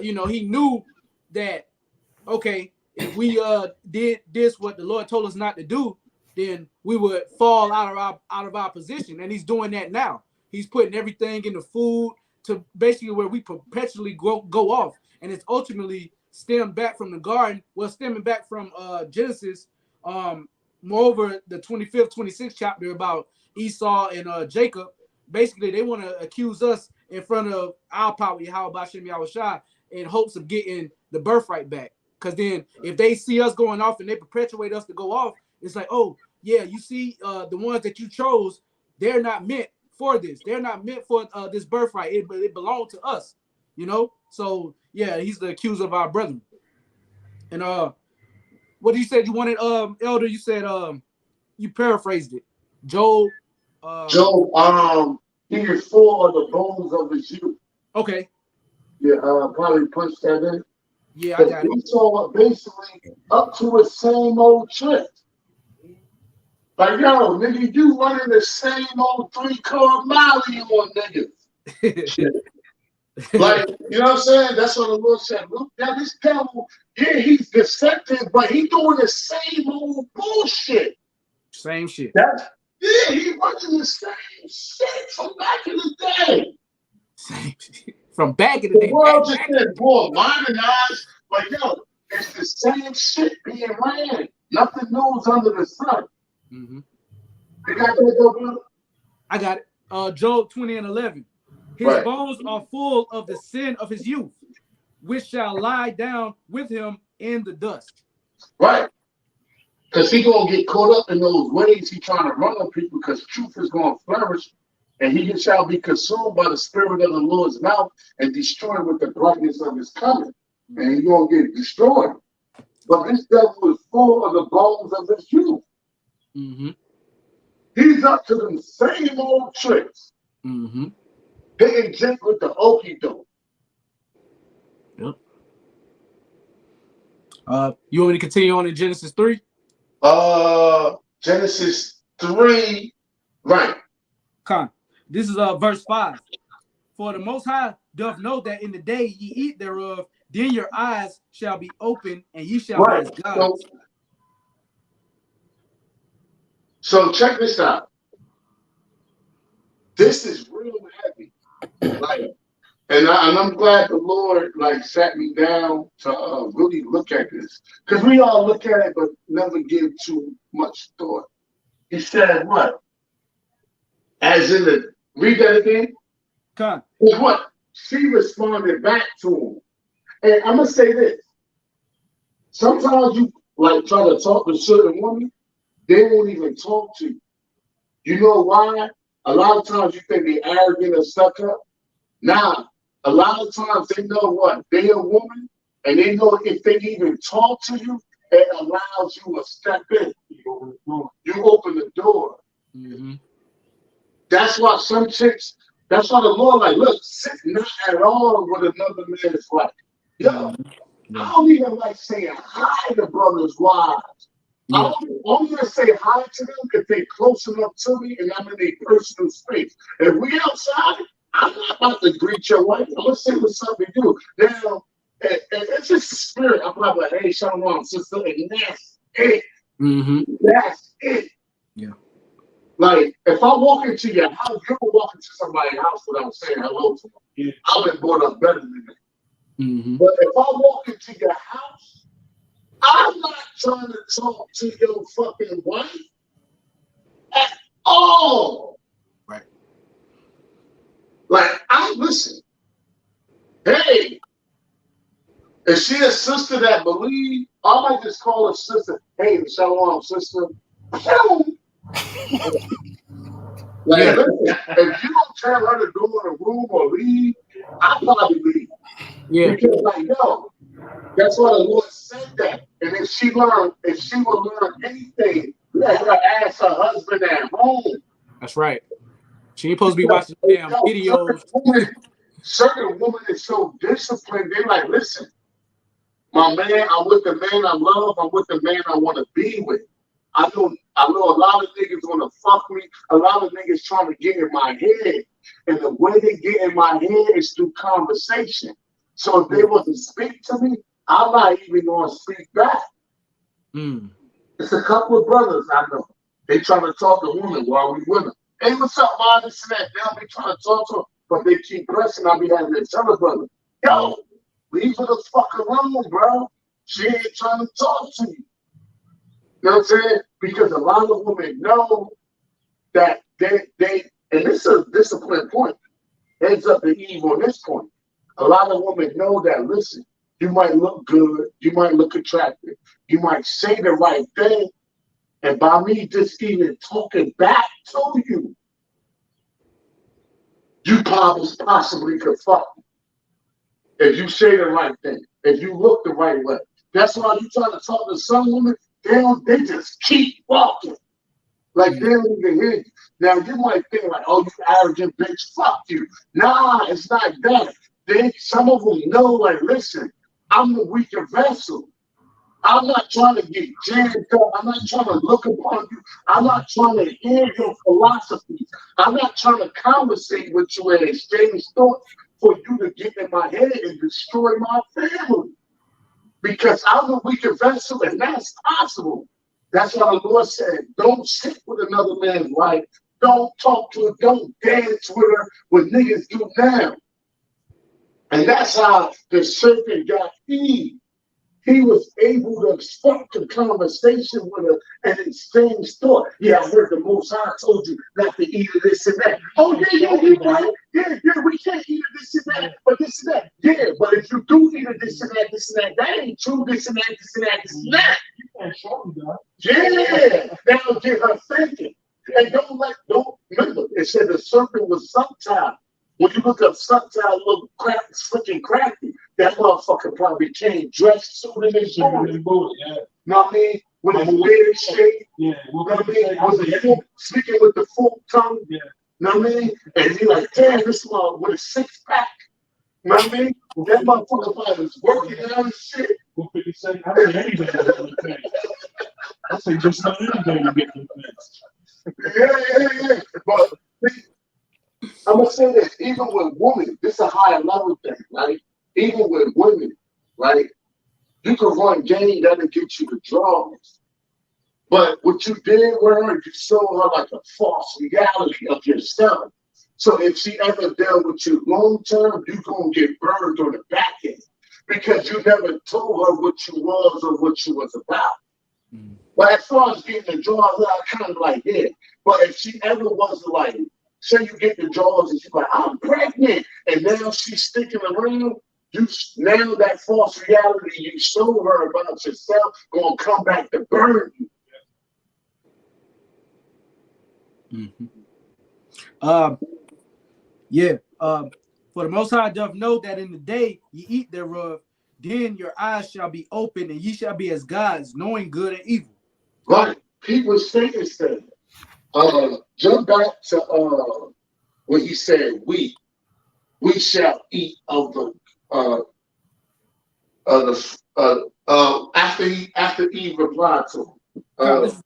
Speaker 2: You know, he knew that, okay, if we did this what the Lord told us not to do, then we would fall out of our position. And he's doing that now. He's putting everything in the food to basically where we perpetually go off. And it's ultimately stemmed back from the garden, well, stemming back from Genesis. Moreover, the 25th, 26th chapter about Esau and Jacob. Basically, they want to accuse us in front of our power, Yahweh Bashem Yahushua, in hopes of getting the birthright back. Because then if they see us going off and they perpetuate us to go off, it's like, oh, yeah, you see the ones that you chose, they're not meant for this. They're not meant for this birthright. It belonged to us, you know? So, yeah, he's the accuser of our brethren. And what you said you wanted, Elder? You said you paraphrased it. Job.
Speaker 3: He is full of the bones of his youth.
Speaker 2: Okay.
Speaker 3: Yeah, probably punch that in.
Speaker 2: Yeah, I got it.
Speaker 3: We saw basically up to his same old trick. Like, yo, nigga, you running the same old 3-car mile you on niggas. Like, you know what I'm saying? That's what the Lord said. Look, now this devil, yeah, he's deceptive, but he doing the same old bullshit.
Speaker 2: Same shit.
Speaker 3: Yeah, he running the same shit from back in the day.
Speaker 2: Same shit. From back in the day.
Speaker 3: The world just said, boy, modernized, but yo, it's the same shit being ran. Nothing new is under the sun.
Speaker 2: Mm-hmm.
Speaker 3: You got that, though, brother?
Speaker 2: I got it. Job 20:11. His bones are full of the sin of his youth, which shall lie down with him in the dust.
Speaker 3: Right. Because he going to get caught up in those ways he trying to run on people, because truth is going to flourish, and he shall be consumed by the spirit of the Lord's mouth and destroyed with the brightness of his coming. And he's going to get destroyed. But this devil is full of the bones of his youth.
Speaker 2: Mm-hmm.
Speaker 3: He's up to them same old tricks.
Speaker 2: Mm-hmm.
Speaker 3: Hitting Jake with the okie doke.
Speaker 2: Yep. You want me to continue on in Genesis 3?
Speaker 3: Genesis 3, right.
Speaker 2: Come. This is verse 5. For the Most High doth know that in the day ye eat thereof, then your eyes shall be open, and ye shall be as gods.
Speaker 3: So check this out. This is real heavy. Like, and I'm glad the Lord sat me down to really look at this, because we all look at it but never give too much thought. He said what? As in the read that again.
Speaker 2: Come.
Speaker 3: What? She responded back to him, and I'm gonna say this. Sometimes you try to talk to certain women, they won't even talk to you. You know why? A lot of times you think they're arrogant or stuck up. Nah, a lot of times they know what? They're a woman, and they know if they even talk to you, it allows you to step in. You open the door.
Speaker 2: Mm-hmm.
Speaker 3: That's why some chicks, that's why the Lord look, sit not at all with another man's wife. Yo,
Speaker 2: mm-hmm.
Speaker 3: I don't even saying hi to brothers' wives. Yeah. I'm only gonna say hi to them if they're close enough to me and I'm in a personal space. If we outside, I'm not about to greet your wife. I'm gonna say what's up to you. Now, it's just a spirit. I'm probably like, hey, shalom, sister, and that's it.
Speaker 2: Mm-hmm.
Speaker 3: That's it.
Speaker 2: Yeah.
Speaker 3: Like, if I walk into your house, you ever walk into somebody's house without saying hello to them? Yeah. I've been brought up better than that.
Speaker 2: Mm-hmm.
Speaker 3: But if I walk into your house, I'm not trying to talk to your fucking wife at all.
Speaker 2: Right.
Speaker 3: Listen. Hey, is she a sister that believes? I might just call her sister. Hey, shalom, sister. Listen, if you don't tell her to go in the room or leave, I'll probably leave.
Speaker 2: Yeah.
Speaker 3: Because yo, that's why the Lord said that. And if she will learn anything, let her ask her husband at home.
Speaker 2: That's right. She ain't supposed to be watching damn videos.
Speaker 3: Certain women is so disciplined, they're listen, my man, I'm with the man I love, I'm with the man I want to be with. I know a lot of niggas wanna fuck me. A lot of niggas trying to get in my head. And the way they get in my head is through conversation. So if they want to speak to me, I'm not even gonna speak back. It's a couple of brothers I know. They trying to talk to women while we with them. Hey, what's up, man? This and that. They'll be trying to talk to them, but they keep pressing. I'll be having to tell a brother, yo, leave her the fuck alone, bro. She ain't trying to talk to you. You know what I'm saying? Because a lot of women know that they and this is a disciplined point. Heads up to Eve on this point. A lot of women know that, listen, you might look good, you might look attractive, you might say the right thing, and by me just even talking back to you, you possibly could fuck me. If you say the right thing, if you look the right way. That's why you try to talk to some women, they just keep walking. Like they don't even hear you. Now you might think like, oh, you arrogant bitch, fuck you. Nah, it's not that. Some of them know, like, listen, I'm the weaker vessel. I'm not trying to get jammed up. I'm not trying to look upon you. I'm not trying to hear your philosophies. I'm not trying to conversate with you and exchange thoughts for you to get in my head and destroy my family. Because I'm the weaker vessel, and that's possible. That's why the Lord said, don't sit with another man's wife. Don't talk to her. Don't dance with her what niggas do now. And that's how the serpent got Eve. He was able to start the conversation with her and exchange thought. Yeah, I heard the Most High told you not to eat of this and that. Oh, yeah, right. Yeah, we can't eat of this and that, but this and that. Yeah, but if you do eat of this and that, that ain't true, this and that, this and that, this and that. You can't show me that. Yeah, that'll get her thinking. And don't remember, it said the serpent was sometime. When you look up sometime, look freaking crafty. That motherfucker probably came dressed sooner than his booty. Yeah. Know what I mean? With his beard shaved. Yeah. Know what I mean? Was a speaking with the full tongue. Yeah. Know what I mean? And he like, damn, this mother with a 6-pack. Know what I mean? That motherfucker probably was working out and shit. What could you say? I say anything. I say just not anything to get the things. Yeah. But I'm gonna say this, even with women, this is a higher level thing, right? Even with women, right? You can run game that'll get you the draws. But what you did with her, you showed her like a false reality of yourself. So if she ever dealt with you long term, you're gonna get burned on the back end because you never told her what you was or what you was about. But as far as getting the draws, I kind of like, yeah. But if she ever was like, say you get the draws and she's like, I'm pregnant, and now she's sticking around, now that false reality you showed her about yourself gonna come back to burn you.
Speaker 2: For the Most High doth know that in the day ye eat thereof, then your eyes shall be open, and ye shall be as gods, knowing good and evil.
Speaker 3: Right. People say this thing. Jump back to when he said, we shall eat of the after Eve replied to him.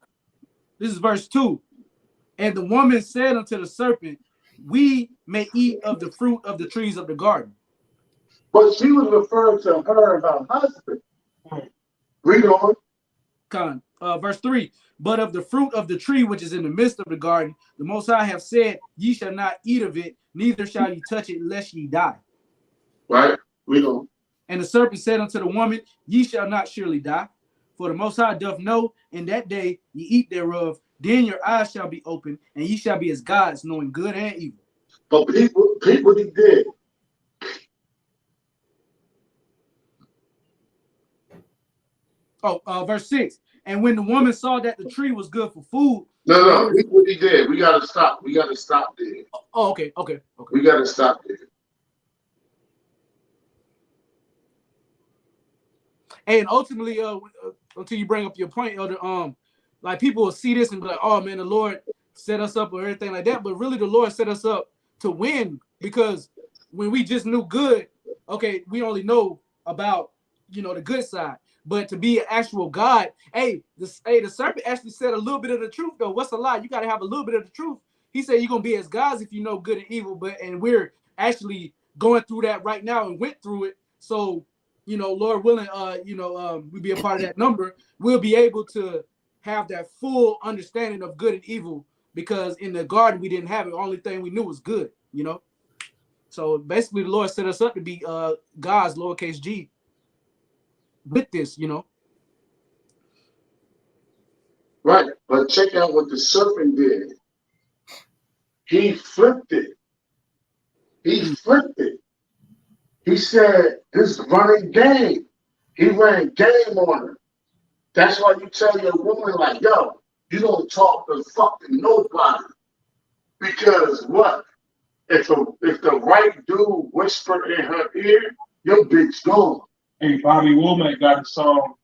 Speaker 2: This is verse 2. And the woman said unto the serpent, we may eat of the fruit of the trees of the garden.
Speaker 3: But she was referring to her and her husband. Read on.
Speaker 2: Verse 3. But of the fruit of the tree which is in the midst of the garden, the Most High have said, ye shall not eat of it, neither shall ye touch it, lest ye die.
Speaker 3: Right. Read on.
Speaker 2: And the serpent said unto the woman, ye shall not surely die. For the Most High doth know in that day ye eat thereof, then your eyes shall be open, and ye shall be as gods, knowing good and evil.
Speaker 3: But people he did.
Speaker 2: Verse 6. And when the woman saw that the tree was good for food.
Speaker 3: No, look what he did. We gotta stop. We gotta stop there.
Speaker 2: Oh, okay.
Speaker 3: We gotta stop there.
Speaker 2: And ultimately, until you bring up your point, Elder, like people will see this and be like, oh man, the Lord set us up or everything like that. But really the Lord set us up to win, because when we just knew good, okay, we only know about, the good side. But to be an actual God, the serpent actually said a little bit of the truth though. What's a lie? You got to have a little bit of the truth. He said you're gonna be as gods if you know good and evil. And we're actually going through that right now and went through it. So, Lord willing, we be a part of that number. We'll be able to have that full understanding of good and evil, because in the garden we didn't have it. The only thing we knew was good. So basically, the Lord set us up to be gods, lowercase g. With this,
Speaker 3: Right, but check out what the serpent did. He flipped it. He said, this is running game. He ran game on her. That's why you tell your woman, like, yo, you don't talk to fucking nobody. Because what? If the right dude whisper in her ear, your bitch gone.
Speaker 1: Hey, Bobby Womack got a song.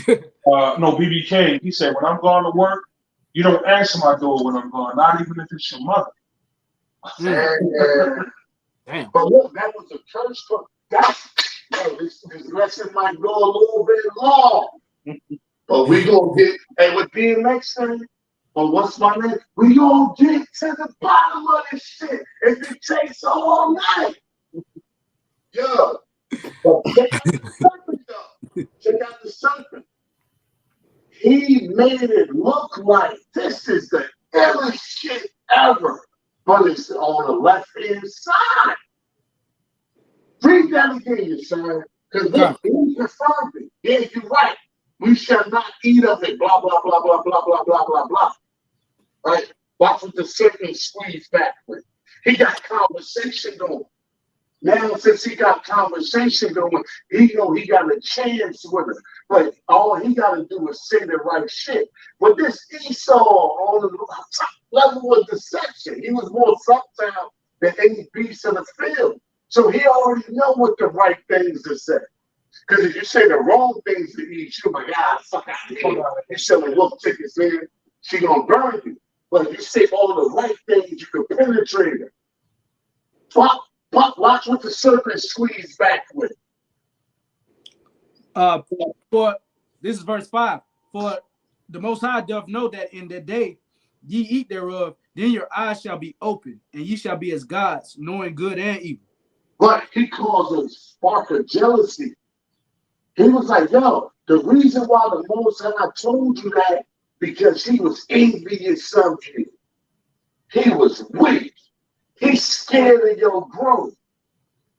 Speaker 1: BB King. He said, when I'm going to work, you don't answer my door when I'm gone, not even if it's your mother.
Speaker 2: Damn.
Speaker 3: But look, that was a curse for that. This lesson might go a little bit long. But we gonna get, and with DMX thing, but what's my name? We gonna get to the bottom of this shit if it takes all night. Yeah. But check out the serpent though. Check out the serpent. He made it look like this is the illest shit ever. But it's on the left-hand side. Read that again, son. Because look, he confirmed it. Yeah, you're right. We shall not eat of it, blah, blah, blah, blah, blah, blah, blah, blah, blah. Right? Watch what the serpent squeeze back with. He got conversation going. Now, since he got conversation going, he know he got a chance with it. But all he got to do is say the right shit. But this Esau on the top level of deception, he was more subtle than any beast in the field. So he already know what the right things to say. Because if you say the wrong things to eat, you're like, fuck out of here. You selling wolf tickets, man. She gonna burn you. But if you say all the right things, you can penetrate her. Watch what the serpent squeeze back with.
Speaker 2: For this is verse 5. For the Most High doth know that in the day ye eat thereof, then your eyes shall be open, and ye shall be as gods, knowing good and evil.
Speaker 3: But he caused a spark of jealousy. He was like, yo, the reason why the Most High told you that, because he was envious of you. He was weak. He's scared of your growth.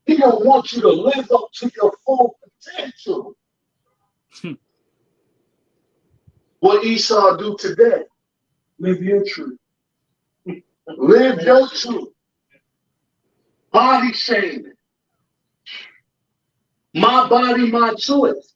Speaker 3: He don't want you to live up to your full potential. What Esau do today?
Speaker 1: Live your truth.
Speaker 3: Live your truth. Body shaming. My body, my choice.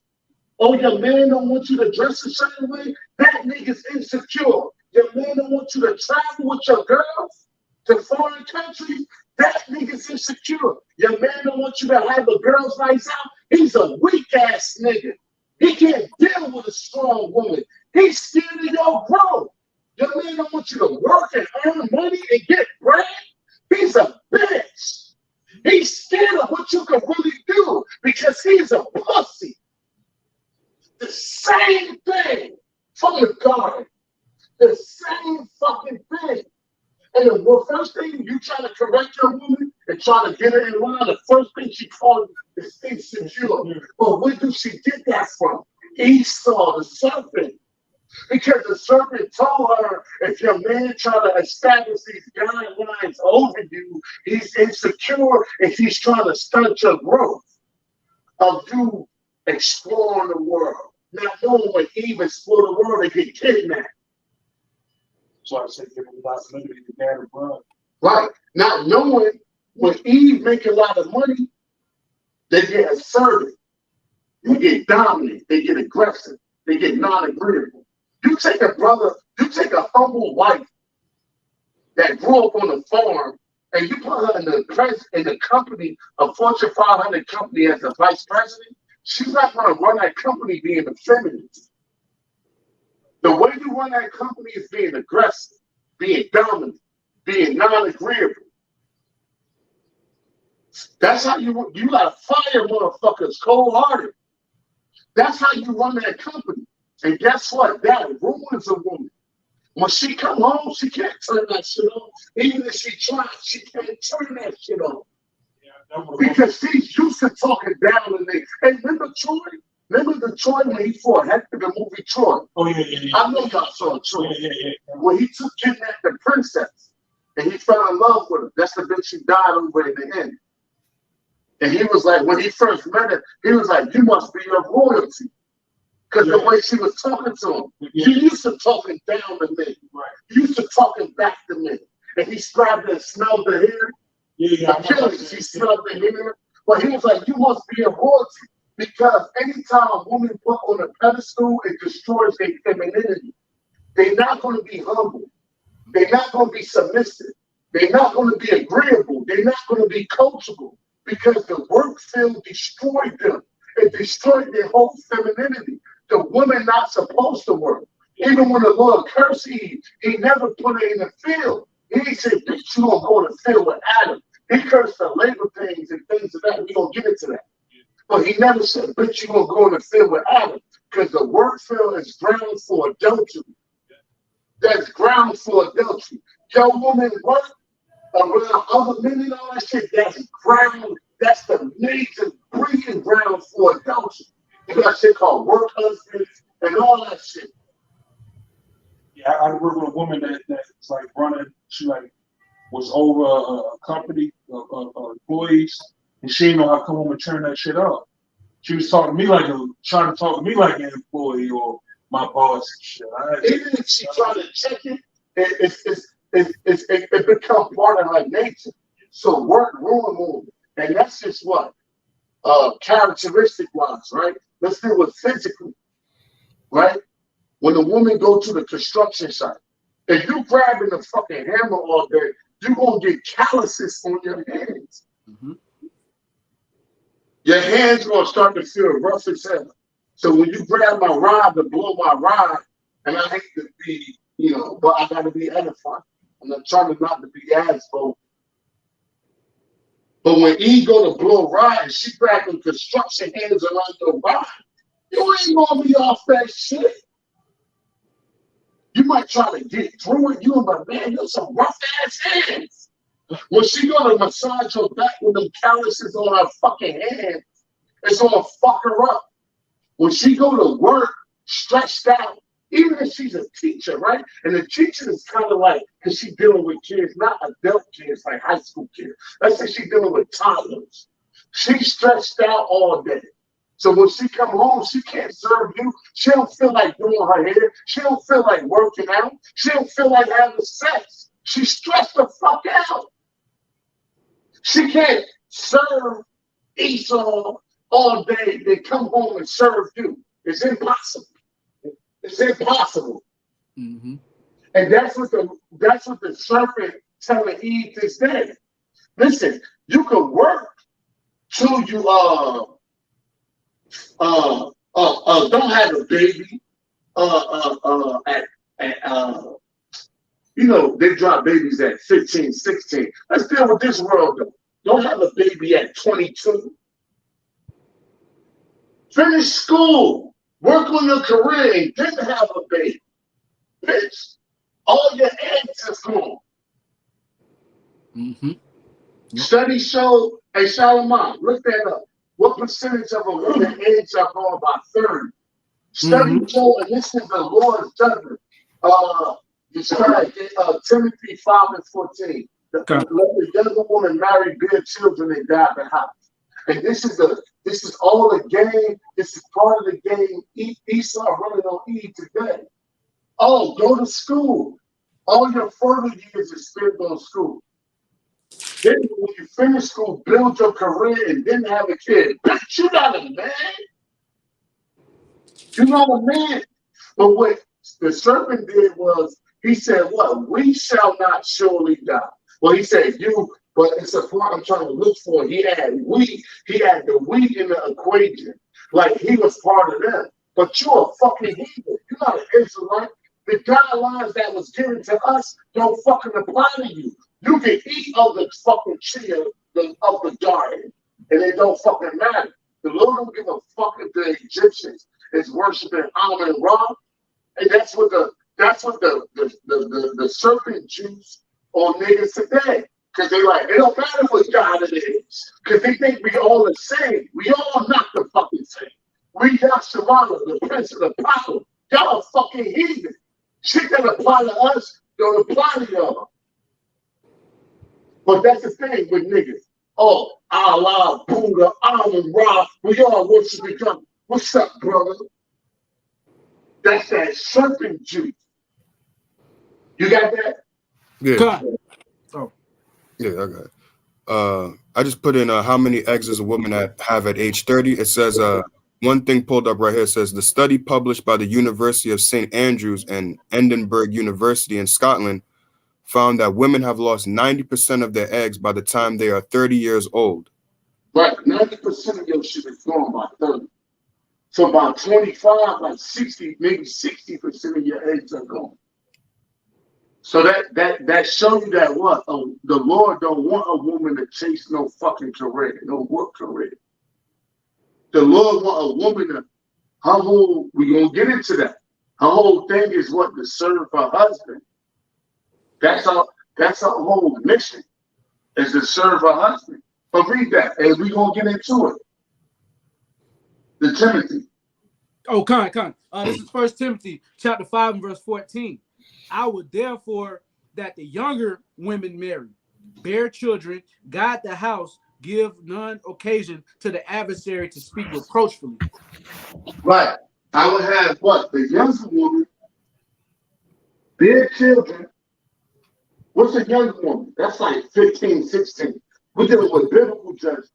Speaker 3: Oh, your man don't want you to dress a certain way? That nigga's insecure. Your man don't want you to travel with your girls to foreign countries? That nigga's insecure. Your man don't want you to have a girls' night out? He's a weak-ass nigga. He can't deal with a strong woman. He's scared of your growth. Your man don't want you to work and earn money and get bread. He's a bitch. He's scared of what you can really do because he's a pussy. The same thing from the garden. The same fucking thing. And the first thing you try to correct your woman and try to get her in line, the first thing she called you is insecure. But where do she get that from? Esau, the serpent. Because the serpent told her, if your man try to establish these guidelines over you, he's insecure and he's trying to stunt your growth of you exploring the world. Not knowing when Eve explored the world and get kidnapped.
Speaker 1: So I said, give him a lot of liberty to gather blood.
Speaker 3: Right. Not knowing when Eve make a lot of money, they get assertive. They get dominant. They get aggressive. They get non-agreeable. You take a humble wife that grew up on a farm and you put her in the company, a Fortune 500 company as a vice president, she's not going to run that company being effeminate. The way you run that company is being aggressive, being dominant, being non-agreeable. That's how you got to fire motherfuckers cold-hearted. That's how you run that company. And guess what? That ruins a woman. When she come home, she can't turn that shit off. Even if she tries, she can't turn that shit off. Because she's used to talking down to me. Hey, remember Troy? Remember the Troy when he fought Hector, the movie Troy?
Speaker 1: Oh, yeah.
Speaker 3: I know y'all saw Troy.
Speaker 1: Yeah.
Speaker 3: When he kidnapped the princess and he fell in love with her. That's the bitch she died over in the end. And he was like, when he first met her, he was like, you must be of royalty. Because the way she was talking to him, he used to talking down to me. Right. He used to talking back to me. And he grabbed her and smelled the hair. Yeah. Achilles, he smelled the hair. But he was like, you must be of royalty. Because anytime a woman put on a pedestal, it destroys their femininity. They're not going to be humble. They're not going to be submissive. They're not going to be agreeable. They're not going to be coachable. Because the work field destroyed them. It destroyed their whole femininity. The woman not supposed to work. Even when the Lord cursed Eve, he never put her in the field. He said, bitch, you gonna go in the field with Adam. He cursed the labor pains and things of that. We're gonna get into that. But he never said, bitch, you gonna go in the field with Adam. Because the work field is ground for adultery. That's ground for adultery. Your woman work around other men and all that shit. That's ground. That's the major breeding ground for adultery. You got shit called work husbands and all that shit.
Speaker 1: Yeah, I work with a woman that's like running. She like was over a company of employees, and she didn't know how to come home and turn that shit up. She was talking to me trying to talk to me like an employee or my boss and shit.
Speaker 3: Even if she trying to check it becomes part of her nature. So work ruin woman, and that's just what characteristic wise, right? Let's deal with physically, right? When a woman go to the construction site, if you grabbing the fucking hammer all day, you're gonna get calluses on your hands. Mm-hmm. Your hands gonna start to feel rough as hell. So when you grab my rod to blow my rod, and I hate to be, but I gotta be edifying. And I'm trying not to be asshole. But when E go to blow rod and she grabbing construction hands around your rod, you ain't gonna be off that shit. You might try to get through it, but man, you're some rough ass hands. When she gonna massage your back with them calluses on her fucking hands, it's gonna fuck her up. When she go to work stressed out, even if she's a teacher, right? And the teacher is kind of like, because she's dealing with kids, not adult kids, like high school kids. Let's say she's dealing with toddlers. She's stressed out all day. So when she come home, she can't serve you. She don't feel like doing her hair. She don't feel like working out. She don't feel like having sex. She's stressed the fuck out. She can't serve Esau all day, then come home and serve you. It's impossible. It's impossible. Mm-hmm. And that's what the serpent telling Eve this day. Listen, you can work till you don't have a baby. They drop babies at 15, 16. Let's deal with this world though. Don't have a baby at 22. Finish school. Work on your career and then have a baby. Bitch, all your eggs is gone. Mm-hmm. Yep. Studies show, hey, Solomon, look that up. What percentage of a woman's eggs are gone by 30? Studies show, and this is the Lord's judgment. Timothy 5 and 14. Let the younger woman marry, bear children, and die the house. And this is all a game. This is part of the game. Esau running on Eve today. Oh, go to school. All your further years is spent on school. Then when you finish school, build your career and then have a kid. Bitch, you're not a man. You're not a man. But what the serpent did was, he said, what? We shall not surely die. Well, he said, but it's a part I'm trying to look for. He had the we in the equation. Like he was part of them. But you're a fucking heathen. You're not an Israelite. The guidelines that was given to us don't fucking apply to you. You can eat of the fucking tree of the garden, and it don't fucking matter. The Lord don't give a fuck if the Egyptians is worshiping Amun-Ra, and that's what the serpent juice on niggas today. Because they like, it don't matter what God it is. Because they think we all the same. We all not the fucking same. We Yasharala, the prince of the power. Y'all are fucking heathen. Shit that apply to us don't apply to y'all. But that's the thing with niggas. Oh, Allah, Buddha, Amun-Ra, we all worship each other. What's up, brother? That's that serpent juice. You got that?
Speaker 4: Yeah.
Speaker 2: God. Oh.
Speaker 4: Yeah, I got it. I just put in how many eggs does a woman have at age 30? It says one thing pulled up right here says the study published by the University of St. Andrews and Edinburgh University in Scotland found that women have lost 90% of their eggs by the time they are 30 years old.
Speaker 3: Right, 90% of your shit is gone by 30. So by 25, like 60, maybe 60% of your eggs are gone. So that shows you that what? The Lord don't want a woman to chase no fucking career, no work career. The Lord want a woman to, her whole, we gonna get into that. Her whole thing is what? To serve her husband. That's her whole mission, is to serve her husband. But read that, and we gonna get into it. The Timothy.
Speaker 2: Oh, Con. This is 1 Timothy chapter 5 and verse 14. I would therefore that the younger women marry, bear children, guide the house, give none occasion to the adversary to speak reproachfully.
Speaker 3: Right. I would have what? The younger woman, bear children. What's a young woman? That's like 15, 16. We're dealing with biblical judgment.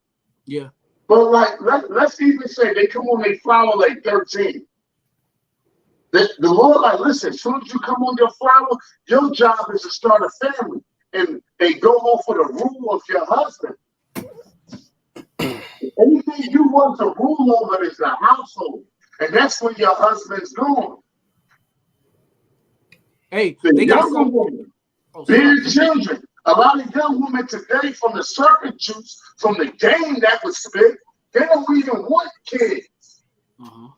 Speaker 2: Yeah.
Speaker 3: But like, let's even say they come on, they flower like 13. The Lord, like, listen, as soon as you come on your flower, your job is to start a family and go off for the rule of your husband. Anything you want to rule over is the household. And that's when your husband's gone.
Speaker 2: Hey,
Speaker 3: The
Speaker 2: they got
Speaker 3: younger
Speaker 2: some
Speaker 3: woman, bear children. A lot of young women today from the serpent juice, from the game that was spit, they don't even want kids.
Speaker 2: Uh-huh.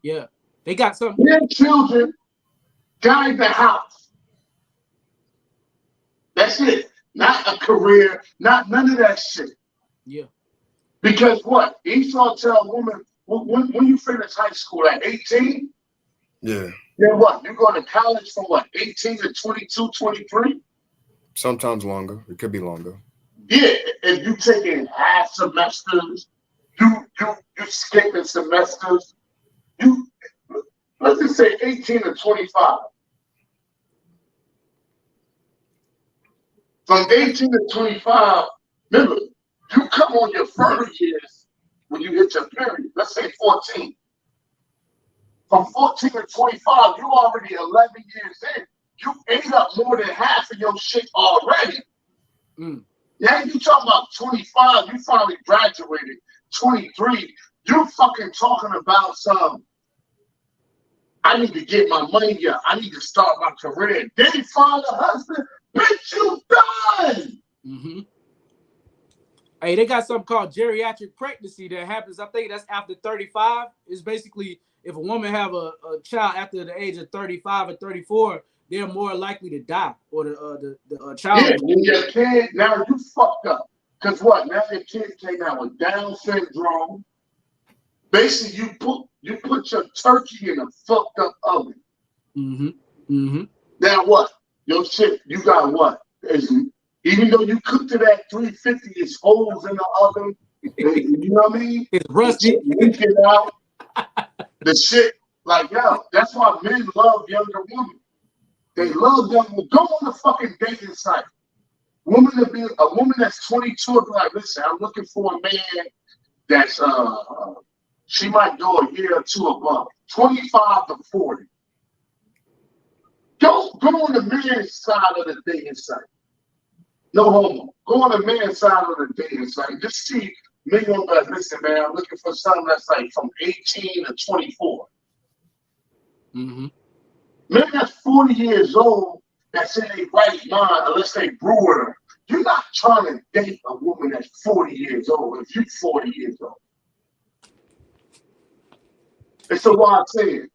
Speaker 2: Yeah, they got some.
Speaker 3: Their children guide the house. That's it. Not a career, not none of that shit.
Speaker 2: Yeah.
Speaker 3: Because what? Esau tell a woman, when you finish high school at 18,
Speaker 4: Yeah.
Speaker 3: then what? You go to college from what? 18 to 22, 23?
Speaker 4: Sometimes longer. It could be longer.
Speaker 3: Yeah, if you taking half semesters, you skipping semesters, let's just say 18 to 25. From 18 to 25, remember, you come on your fertile years when you hit your period. Let's say 14. From 14 to 25, you already 11 years in. You ate up more than half of your shit already. Now you talking about 25, you finally graduated. 23, you fucking talking about some, I need to get my money here. I need to start my career. Then you find a husband, bitch, you done.
Speaker 2: Mm-hmm. Hey, they got something called geriatric pregnancy that happens. I think that's after 35. It's basically if a woman have a child after the age of 35 or 34, they're more likely to die, or the child.
Speaker 3: Yeah, when your kid, now you fucked up. Because what? Now your kid came out with Down syndrome. Basically, you put your turkey in a fucked up oven.
Speaker 2: Mm-hmm. Mm-hmm.
Speaker 3: Now what? Your shit, you got what? Even though you cooked it at 350, it's holes in the oven. You know what I mean?
Speaker 2: It's rusty.
Speaker 3: Leaking out. The shit, like, yo, that's why men love younger women. They love them. Go on the fucking dating site. A woman that's 22 will be like, listen, I'm looking for a man that's she might go a year or two above. 25 to 40. Go on the man's side of the dating site. No homo. Go on the man's side of the dating site. Just see men on that. Listen, man, I'm looking for something that's like from 18 to 24.
Speaker 2: Mm-hmm.
Speaker 3: Men that's 40 years old that's in their right mind, unless they brewer You're not trying to date a woman that's 40 years old if you're 40 years old. And so why I'm saying,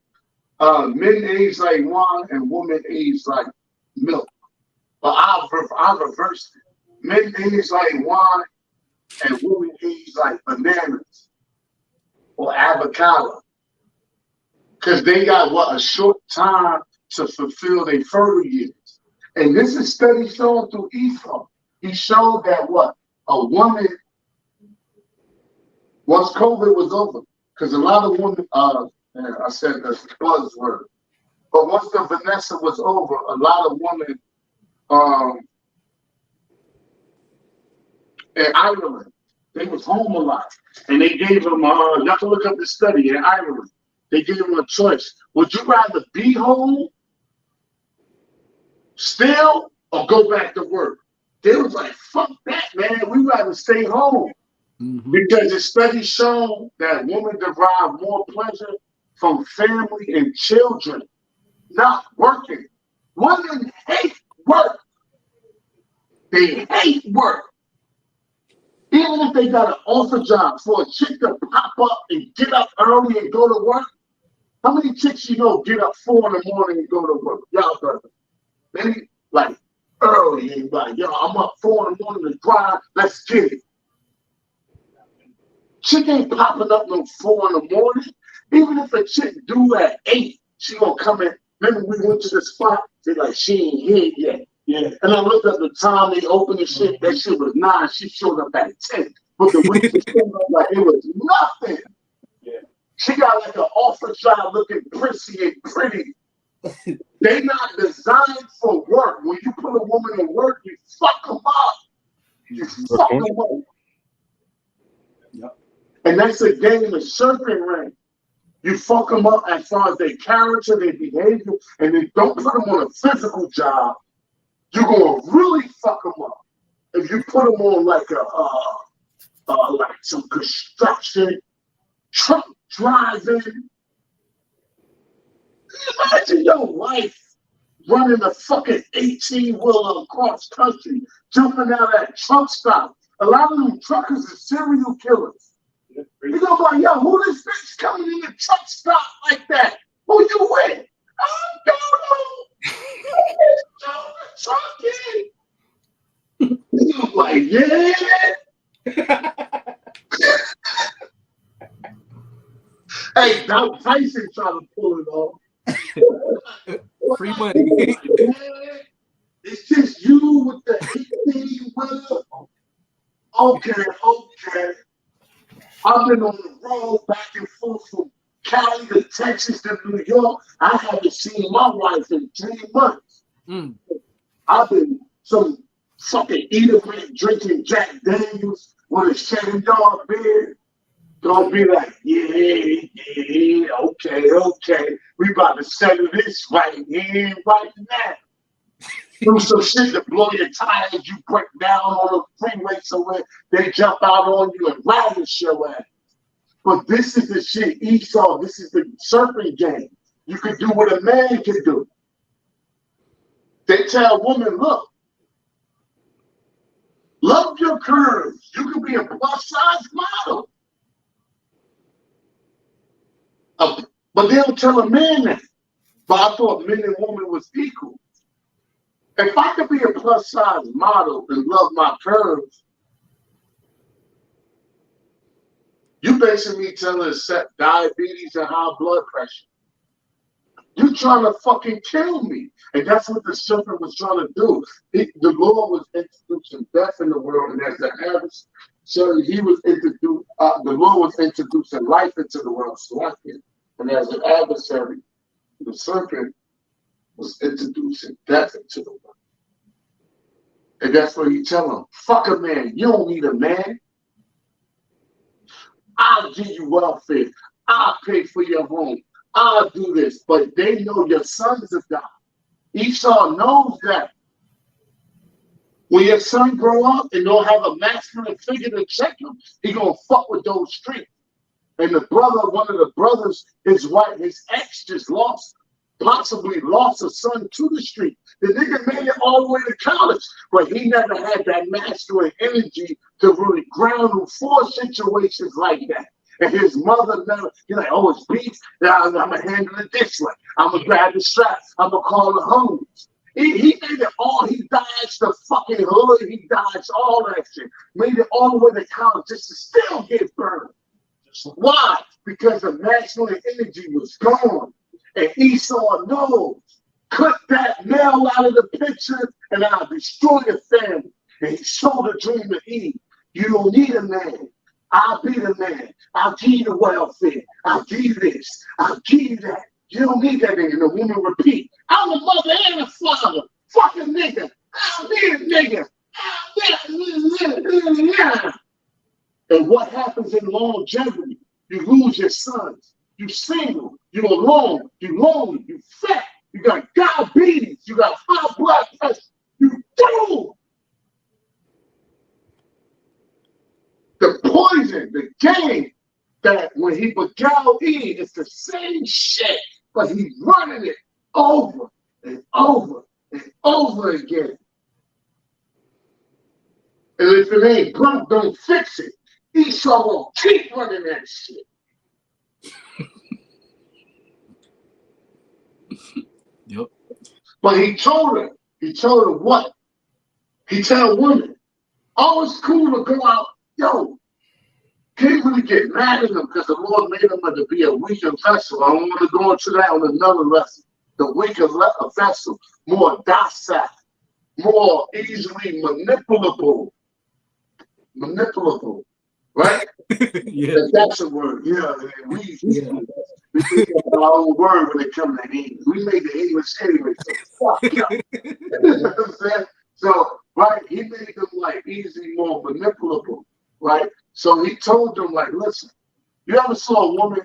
Speaker 3: men age like wine and women age like milk. But I reversed it. Men age like wine and women age like bananas or avocado. Because they got, what, a short time to fulfill their fertile years. And this is study shown through Esau. He showed that, what, a woman, once COVID was over, because a lot of women, I said the buzzword, but once the Vanessa was over, a lot of women in Ireland, they was home a lot. And they gave them, you have to look up the study in Ireland. They gave them a choice. Would you rather be home still or go back to work? They was like, fuck that, man. We'd rather stay home. Mm-hmm. Because the study shown that women derive more pleasure from family and children, not working. Women hate work. They hate work. Even if they got an offer job for a chick to pop up and get up early and go to work. How many chicks you know get up 4 in the morning and go to work? Y'all brother. Maybe like early and like, yo, I'm up 4 in the morning to drive. Let's get it. Chick ain't popping up no 4 in the morning. Even if a chick do at 8, she gonna come in. Remember we went to the spot? They like, she ain't here yet. Yeah. And I looked at the time they opened the shit. That shit was 9. She showed up at 10. But the way she showed up, like it was nothing. Yeah. She got like an offer job looking prissy and pretty. They not designed for work. When you put a woman in work, you fuck them up. You fuck them up. Yep. And that's a game of serpent ring. You fuck them up as far as their character, their behavior, and then don't put them on a physical job. You're gonna really fuck them up. If you put them on like like some construction, truck driving. Imagine your wife running a fucking 18-wheeler across country, jumping out at truck stop. A lot of them truckers are serial killers. You go like, yo, who this bitch coming in the truck stop like that? Who you with? I don't know. Trucking. I'm like, yeah. Hey, Doug Tyson trying to pull it off.
Speaker 2: Free money.
Speaker 3: It's just you with the 18-wheeler. Okay. I've been on the road back and forth from Cali to Texas to New York. I haven't seen my wife in 3 months. I've been some fucking eater drinking Jack Daniels with a $7 beer. Don't be like, yeah, okay. We about to settle this right here, right now. Do some shit to blow your tires, you break down on the freeway somewhere, they jump out on you and ravish your ass. But this is the shit Esau, this is the serpent game. You can do what a man can do. They tell women, look, love your curves. You can be a plus-size model. But they don't tell a man that. But I thought men and women was equal. If I could be a plus-size model and love my curves, you basically telling us set diabetes and high blood pressure. You trying to fucking kill me. And that's what the serpent was trying to do. The Lord was introducing death in the world, and as the adversary, he was introduced, the Lord was introducing life into the world. And as an adversary, the serpent was introducing death into the world. And that's what he tell them, fuck a man, you don't need a man. I'll give you welfare. I'll pay for your home. I'll do this. But they know your sons of God. Esau knows that. When your son grow up and don't have a masculine figure to check him, he gonna fuck with those streets. And the brother, one of the brothers, his wife, his ex just lost possibly lost a son to the street. The nigga made it all the way to college, but he never had that masculine energy to really ground him for situations like that. And his mother never, he's like, oh, it's beef. Now I'm gonna handle it this way. I'm gonna grab the strap. I'm gonna call the homies. He made it all. He dodged the fucking hood. He dodged all that shit. Made it all the way to college just to still get burned. Why? Because the masculine energy was gone. And Esau knows, cut that male out of the picture and I'll destroy the family. And he showed a dream to Eve. You don't need a man. I'll be the man. I'll give you the welfare. I'll give you this. I'll give you that. You don't need that nigga. And the woman repeat, I'm a mother and a father. Fucking nigga. I'll be a nigga. And what happens in longevity? You lose your sons. You single. You alone. You lonely. You fat. You got diabetes. You got high blood pressure. You do. The poison, the game, that when he beguiled Eve, it's the same shit, but he's running it over and over and over again. And if it ain't broke, don't fix it. Esau will keep running that shit.
Speaker 2: Yep.
Speaker 3: But he told her what? He told women, oh, it's cool to go out. Yo, can't really get mad at him because the Lord made him to be a weaker vessel. I don't want to go into that on another lesson. The weaker vessel, more docile, more easily manipulable, right?
Speaker 2: Yeah.
Speaker 3: That's a word. Yeah, we think of our own word when it comes to English. We made the English anyway. So fuck you. You know what I'm saying? So, right, he made them like easily more manipulable, right? So he told them, like, listen, you ever saw a woman?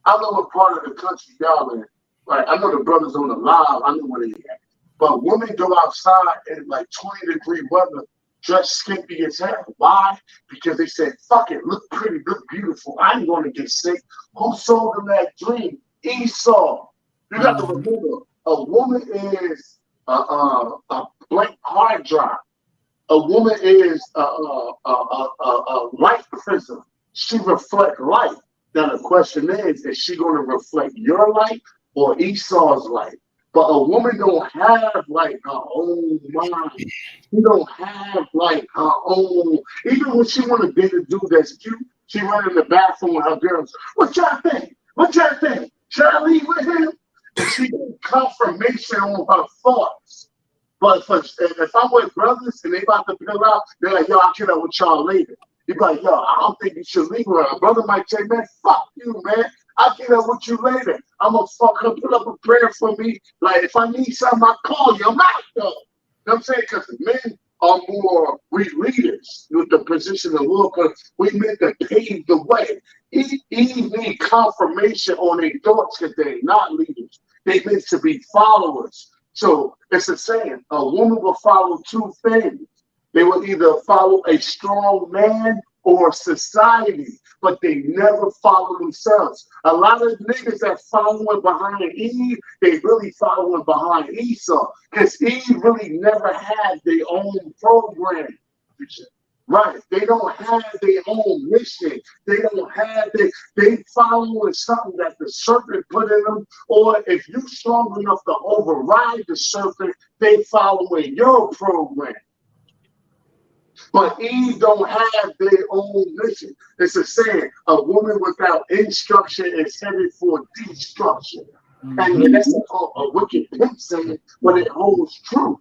Speaker 3: I know what part of the country y'all in, right? I know the brothers on the live, I know where they at. But women go outside in like 20-degree weather, dressed skimpy as hell. Why? Because they said, fuck it, look pretty, look beautiful. I ain't gonna get sick. Who sold them that dream? Esau. You got to remember, a woman is a blank hard drive. A woman is a light prism. She reflects light. Now the question is she going to reflect your light or Esau's light? But a woman don't have like her own mind. She don't have like her own. Even when she want to date a dude that's cute, she run in the bathroom with her girls. What y'all think? What y'all think? Should I leave with him? And she get confirmation on her thoughts. But if I'm with brothers and they about to pill out, they're like, yo, I'll kill up with y'all later. You're like, yo, I don't think you should leave her. A brother might say, man, fuck you, man. I'll get up with you later. I'm going to fuck her, put up a prayer for me. Like, if I need something, I'll call you. I'm out, though. You know what I'm saying? Because men are more, we leaders with the position of look. We meant to pave the way. Eve need confirmation on their thoughts because they're not leaders. They meant to be followers. So it's a saying, a woman will follow two things. They will either follow a strong man or society, but they never follow themselves. A lot of niggas that following behind Eve, they really following behind Esau, because Eve really never had their own program. Right? They don't have their own mission. They don't have they following something that the serpent put in them, or if you're strong enough to override the serpent, they following your program. But Eve don't have their own mission. It's a saying, a woman without instruction is headed for destruction. And that's a wicked pimp saying, but it holds true.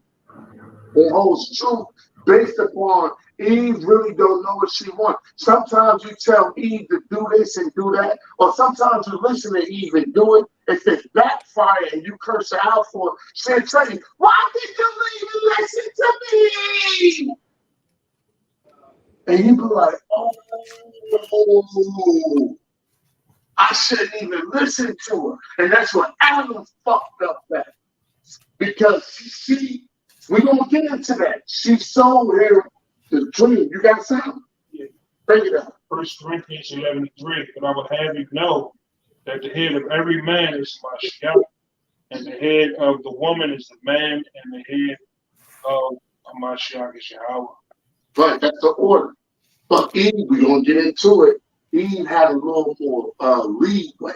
Speaker 3: It holds true based upon Eve really don't know what she wants. Sometimes you tell Eve to do this and do that, or sometimes you listen to Eve and do it. If it backfire and you curse her out for it, she'll tell you, why did you even listen to me? And you be like, oh, I shouldn't even listen to her. And that's what Adam fucked up at. Because we're going to get into that. She sold him the dream. You got something?
Speaker 1: Yeah.
Speaker 3: Bring it up.
Speaker 1: 1 Corinthians 11:3. But I would have you know that the head of every man is my scalp, and the head of the woman is the man, and the head of Hamashiach is Yahweh.
Speaker 3: Right, that's the order. But Eve, we're gonna get into it. Eve had a little more leeway,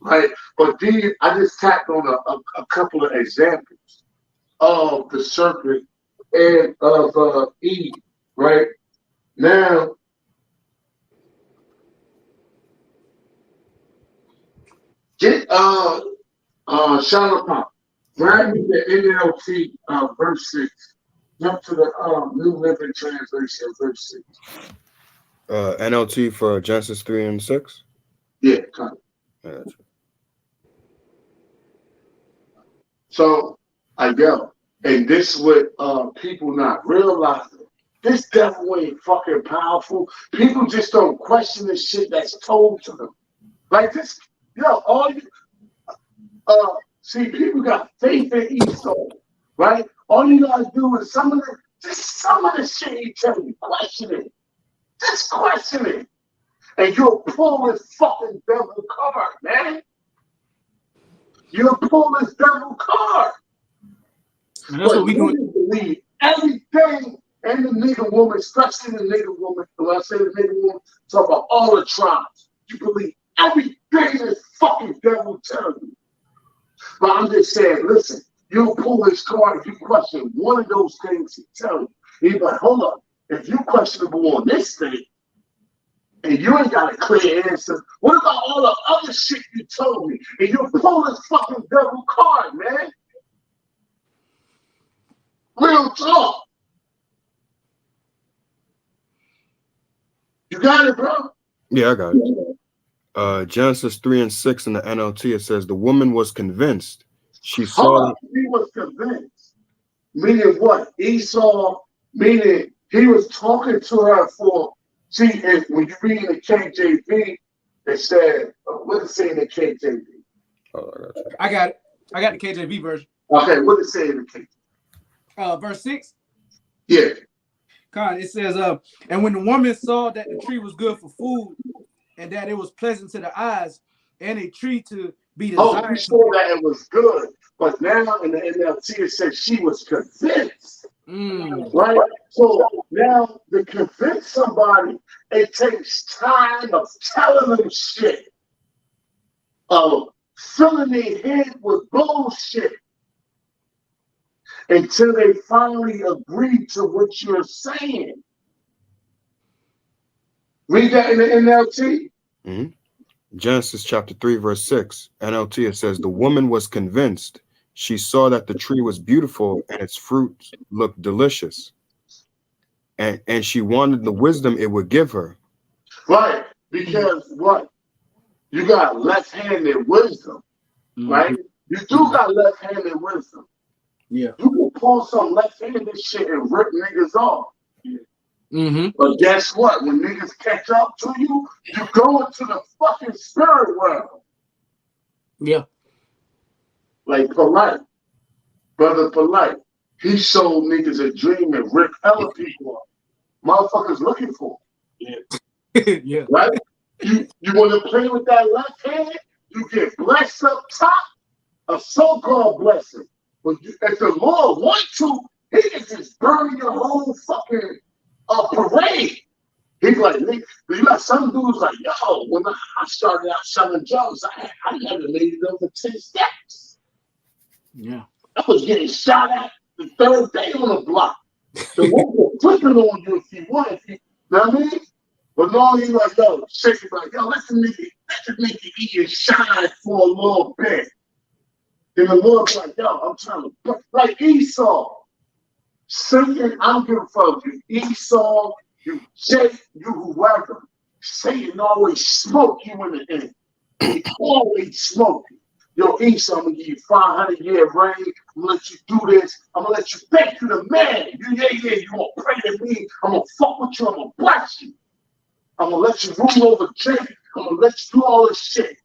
Speaker 3: right? But then I just tapped on a couple of examples of the serpent and of Eve, right? Now, get Shalom. Grab me the NLT verse 6. Jump to the New Living Translation, verse 6.
Speaker 4: NLT for Genesis 3 and 6?
Speaker 3: Yeah, kind of.
Speaker 4: Gotcha.
Speaker 3: So I go, and this what people not realizing. This devil ain't fucking powerful. People just don't question the shit that's told to them. Like this, all you see, people got faith in Esau, right? All you gotta do is some of the shit he tell you, question it. Just question it. And you'll pull this fucking devil card, man. You'll pull this devil card.
Speaker 2: And that's what we doing.
Speaker 3: Believe everything and the nigga woman, especially the nigga woman. When I say the nigga woman, talk about all the tribes. You believe everything this fucking devil tells you. But I'm just saying, listen, you'll pull his card if you question one of those things he tells you. He's like, hold up, if you questionable on this thing, and you ain't got a clear answer, what about all the other shit you told me? And you'll pull this fucking devil card, man. Real talk. You got it, bro?
Speaker 4: Yeah, I got it. Genesis 3 and 6 in the NLT, it says, the woman was convinced. She saw.
Speaker 3: He was convinced. Meaning what? Esau, meaning he was talking to her for. See, when you read in the KJV, it said, what does it say in the KJV?
Speaker 4: Oh,
Speaker 2: I got it. I got the KJV version.
Speaker 3: Okay, what does it say in the KJV?
Speaker 2: Verse 6.
Speaker 3: Yeah.
Speaker 2: God, it says, and when the woman saw that the tree was good for food, and that it was pleasant to the eyes, and a tree to be desired.
Speaker 3: Oh, you saw that it was good, but now in the NLT it says she was convinced. Right? So now to convince somebody, it takes time of telling them shit, of filling their head with bullshit until they finally agree to what you're saying. Read that in the NLT.
Speaker 4: Mm-hmm. Genesis chapter 3, verse 6. NLT, it says, the woman was convinced. She saw that the tree was beautiful and its fruit looked delicious. And she wanted the wisdom it would give her.
Speaker 3: Right. Because what? You got left-handed wisdom, right? You do got left-handed wisdom.
Speaker 2: Yeah.
Speaker 3: You can pull some left-handed shit and rip niggas off.
Speaker 2: Mm-hmm.
Speaker 3: But guess what? When niggas catch up to you, you go into the fucking spirit realm.
Speaker 2: Yeah.
Speaker 3: Like Polite. Brother Polite. He showed niggas a dream and ripped other people up. Motherfuckers looking for him.
Speaker 2: Yeah. Yeah.
Speaker 3: Right? You want to play with that left hand, you get blessed up top, a so-called blessing. But if the Lord wants to, he can just burn your whole fucking parade. He's like, you got some dudes like, yo, when I started out selling drugs, I never made it over 10 steps.
Speaker 2: Yeah.
Speaker 3: I was getting shot at the third day on the block. The one was flipping on you if you want, you know what I mean? But no, he's like, yo, shit, like, yo, let the nigga eat and shine for a little bit. Then the Lord's like, yo, I'm trying to, like Esau. Satan, I don't give a fuck. You Esau, you Jake, you whoever. Satan always smoke you in the end. He always smoke you. Yo, Esau, I'm gonna give you 500-year reign. I'm gonna let you do this. I'm gonna let you think you the man. You gonna pray to me. I'm gonna fuck with you. I'm gonna bless you. I'm gonna let you rule over Jake. I'm gonna let you do all this shit.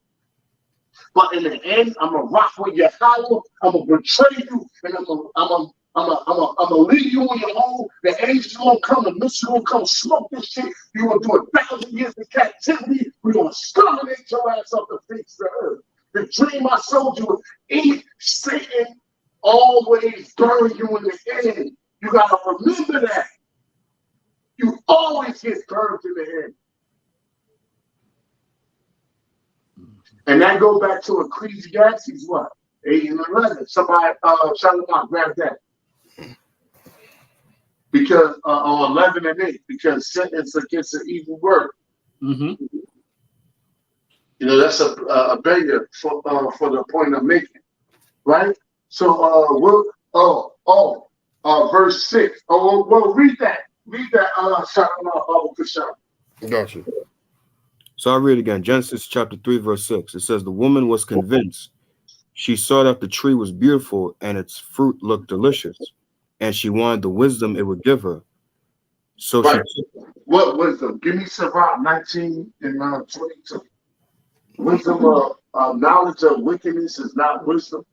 Speaker 3: But in the end, I'm gonna rock with your power. I'm gonna betray you, and I'm gonna leave you on your own. The angels gonna come, the mission gonna come smoke this shit. You gonna do 1,000 years of captivity. We're gonna exterminate your ass off the face of the earth. The dream I sold you, eat Satan always burn you in the end. You gotta remember that. You always get burned in the end. And that go back to Ecclesiastes, what? 8 and 11. Somebody, Shalom, grab that. Because, or 11 and 8, because sentence against an evil word.
Speaker 2: Mm-hmm.
Speaker 3: You know, that's a barrier for the point I'm making, right? So, verse 6. Well, read that. Read that, Shalom,
Speaker 4: Gotcha. So I'll read again. Genesis chapter 3, verse 6. It says, the woman was convinced. She saw that the tree was beautiful and its fruit looked delicious, and she wanted the wisdom it would give her. So
Speaker 3: right.
Speaker 4: she took.
Speaker 3: What wisdom? Give me Sirach 19 and 22. Wisdom of knowledge of wickedness is not wisdom.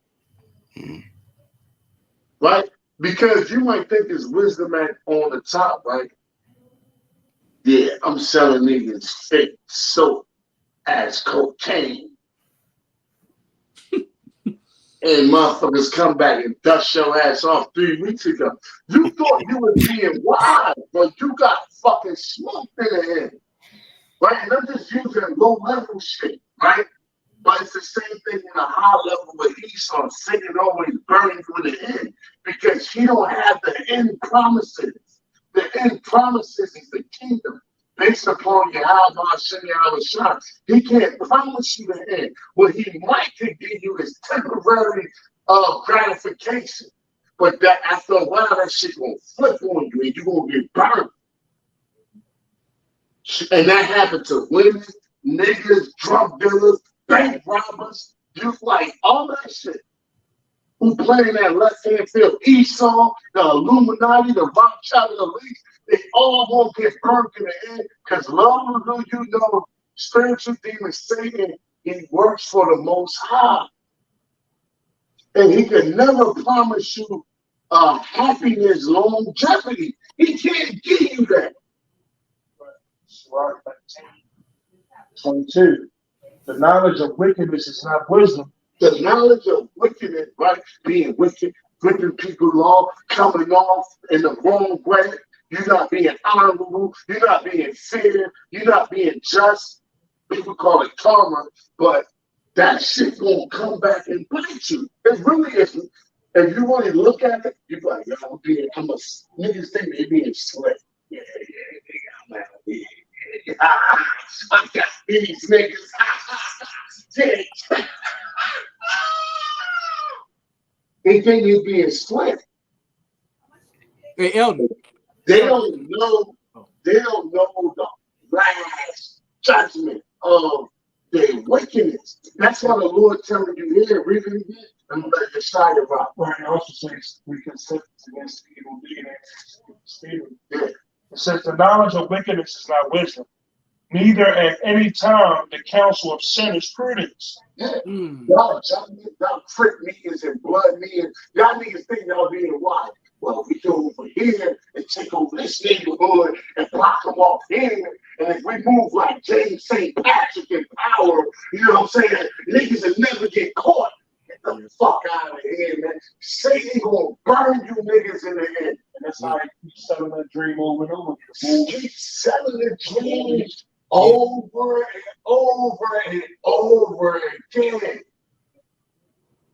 Speaker 3: Right? Because you might think it's wisdom on the top, right? Yeah, I'm selling niggas fake soap as cocaine. And motherfuckers come back and dust your ass off 3 weeks ago. You thought you were being wise, but you got fucking smoked in the head. Right? And I'm just using low level shit, right? But it's the same thing in a high level with Esau. Satan always burning you in the end because he don't have the end promises. The end promises is the kingdom. Based upon Yahweh, he can't promise you the end. What he might could give you is temporary gratification. But that after a while, that shit gonna flip on you and you're gonna get burned. And that happened to women, niggas, drug dealers, bank robbers, just like all that shit. Who play in that left-hand field? Esau, the Illuminati, the Rothschild elites, they all won't get burned in the end because long as you know, spiritual demon Satan, he works for the Most High. And he can never promise you happiness, longevity. He can't give you that.
Speaker 1: Right, 22. The knowledge of wickedness is not wisdom.
Speaker 3: The knowledge of wickedness, right? Being wicked, ripping people off, coming off in the wrong way. You're not being honorable. You're not being fair. You're not being just. People call it karma, but that shit gonna come back and bite you. It really isn't. If you really look at it, you're like, yo, niggas think they being slick. Yeah, I'm out here. I got these niggas. They think you're being slick.
Speaker 2: Hey, Elder.
Speaker 3: They don't know the last judgment of their wickedness. That's why the Lord telling you here, read it again, and let the side of rock.
Speaker 1: Right, it also says we can sentence against evil being and stealing. Yeah. It says the knowledge of wickedness is not wisdom. Neither at any time the counsel of sin is prudence.
Speaker 3: Yeah. Y'all trick meetings and blood meetings. Y'all niggas think y'all being wise. Well, we go over here and take over this neighborhood and block them off here. And if we move like James St. Patrick in power, you know what I'm saying? Niggas will never get caught. Get the fuck out of here, man. Satan gonna burn you niggas in the head.
Speaker 1: And that's how he keeps selling that dream over and over.
Speaker 3: Keep selling the dream over and over and over again.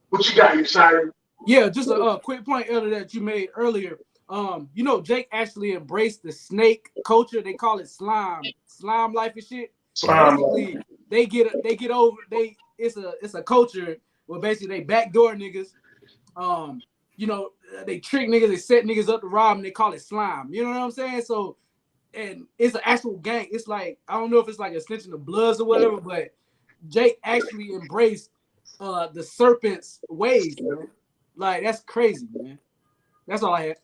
Speaker 3: What you got, you excited?
Speaker 2: Yeah, just a quick point, Elder, that you made earlier. You know, Jake actually embraced the snake culture. They call it slime life and shit. Basically, they get over. It's a culture where basically they backdoor niggas. You know, they trick niggas, they set niggas up to rob, and they call it slime. You know what I'm saying? So, and it's an actual gang. It's like, I don't know if it's like an extension of Bloods or whatever, but Jake actually embraced the Serpent's ways, man. Like, that's crazy, man. That's all I had.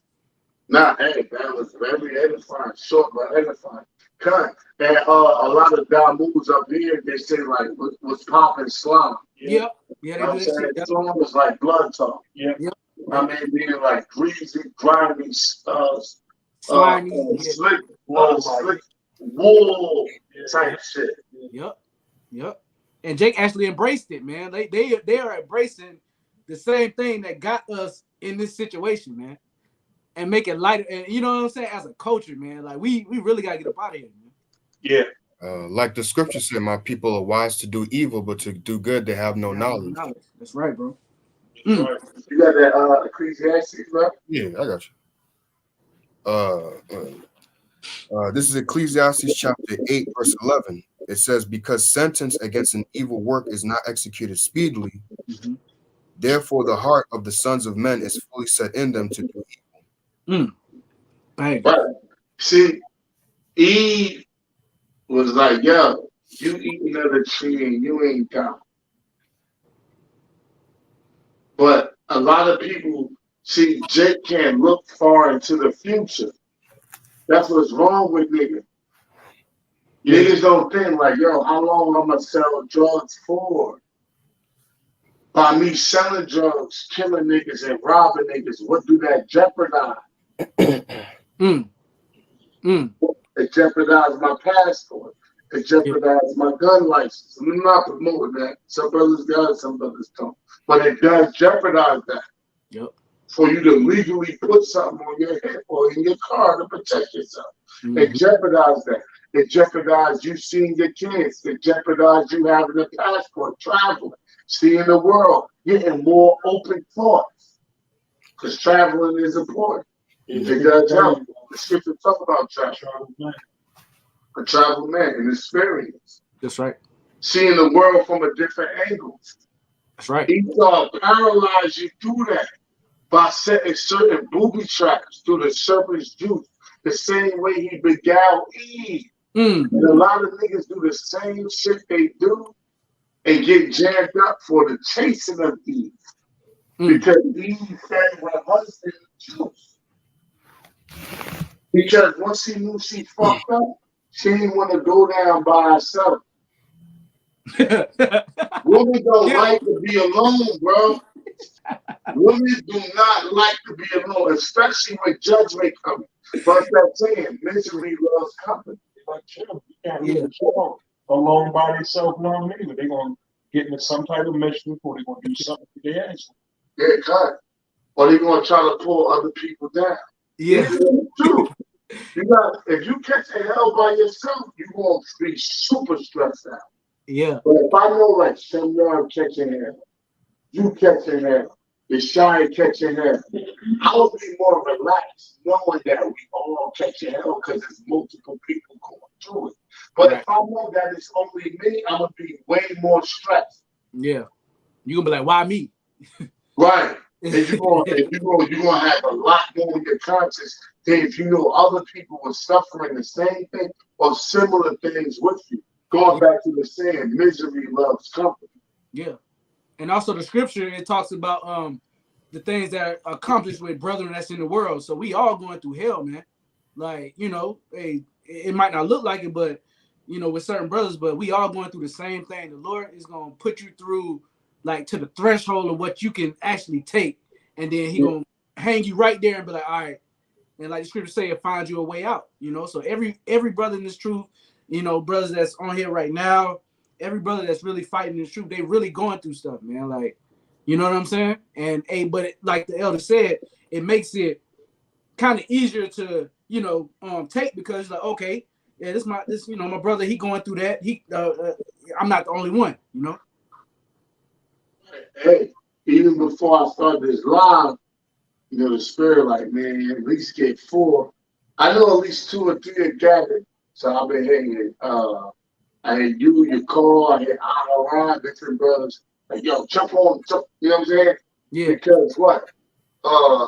Speaker 3: Nah, hey, that was very edifying, short but edifying. Cut. And a lot of down moves up here, they say like, what's popping slime?
Speaker 2: Yeah, they
Speaker 3: you know
Speaker 2: do that shit.
Speaker 3: Slime was like blood talk.
Speaker 1: Yeah.
Speaker 3: I mean, being like greasy, grimy,
Speaker 2: slimy,
Speaker 3: slick wool type shit.
Speaker 2: Yep. And Jake actually embraced it, man. They are embracing the same thing that got us in this situation, man, and make it lighter. And you know what I'm saying? As a culture, man, like we really gotta get up out of here, man.
Speaker 1: Yeah.
Speaker 4: Like the scripture said, my people are wise to do evil, but to do good they have no knowledge.
Speaker 2: That's right, bro.
Speaker 1: Right.
Speaker 3: You got that Ecclesiastes, right?
Speaker 4: Yeah, I got you. This is Ecclesiastes chapter 8, verse 11. It says, because sentence against an evil work is not executed speedily, therefore the heart of the sons of men is fully set in them to do evil.
Speaker 3: Right. See, Eve was like, yo, you eating of the tree and you ain't God. But a lot of people, see, Jake can't look far into the future. That's what's wrong with niggas. Yeah. Niggas don't think like, yo, how long I'm gonna sell drugs for? By me selling drugs, killing niggas, and robbing niggas, what do that jeopardize? It jeopardized my passport. It jeopardized my gun license. I'm not promoting that. Some brothers got it, some brothers don't. But it does jeopardize that.
Speaker 2: Yep.
Speaker 3: For you to legally put something on your head or in your car to protect yourself. It jeopardizes that. It jeopardizes you seeing your kids. It jeopardizes you having a passport, traveling, seeing the world, getting more open thoughts. Because traveling is important. It does help. The scripture talk about travel. A travel man, an experience.
Speaker 2: That's right.
Speaker 3: Seeing the world from a different angle.
Speaker 2: That's right.
Speaker 3: Esau paralyzed you through that by setting certain booby traps through the serpent's juice, the same way he beguiled Eve. And a lot of niggas do the same shit they do and get jammed up for the chasing of Eve. Because Eve fed her husband juice. Because once she knew she fucked up, she didn't want to go down by herself. Women don't like to be alone, bro. Women do not like to be alone, especially when judgment comes. But that's saying misery loves company.
Speaker 1: Like, chill. You can't leave the alone by themselves long anyway. They're going to get into some type of mischief or they're going to do something to their ass.
Speaker 3: Yeah, cut. Or they're going to try to pull other people down.
Speaker 2: Yeah.
Speaker 3: True. If you catch a hell by yourself, you're going to be super stressed out.
Speaker 2: Yeah.
Speaker 3: But if I know like someone catching hell, you catching hell, the shy catching hell, I will be more relaxed knowing that we all catching hell because there's multiple people going through it. But if I know that it's only me, I'm going to be way more stressed.
Speaker 2: Yeah. You're going to be like, why me?
Speaker 3: Right. And you're going to have a lot more in your conscience than if you know other people were suffering the same thing or similar things with you. Going back to the saying, misery loves company.
Speaker 2: Yeah. And also the scripture, it talks about the things that are accomplished with brethren that's in the world. So we all going through hell, man. Like, you know, it might not look like it, but, you know, with certain brothers, but we all going through the same thing. The Lord is going to put you through, like, to the threshold of what you can actually take. And then he going to hang you right there and be like, all right. And like the scripture say, it finds you a way out, you know. So every brother in this truth, you know, brothers that's on here right now, every brother that's really fighting this truth, they really going through stuff, man. Like, you know what I'm saying? And like the elder said, it makes it kind of easier to, you know, take because it's like, okay, yeah, my brother, he going through that. I'm not the only one, you know.
Speaker 3: Hey, even before I started this live, you know, the spirit, like, man, at least get 4. I know at least 2 or 3 are gathered. So I've been hanging. I had you, your call, I had Ron, different brothers. Like, yo, jump, you know what I'm saying?
Speaker 2: Yeah.
Speaker 3: Because what?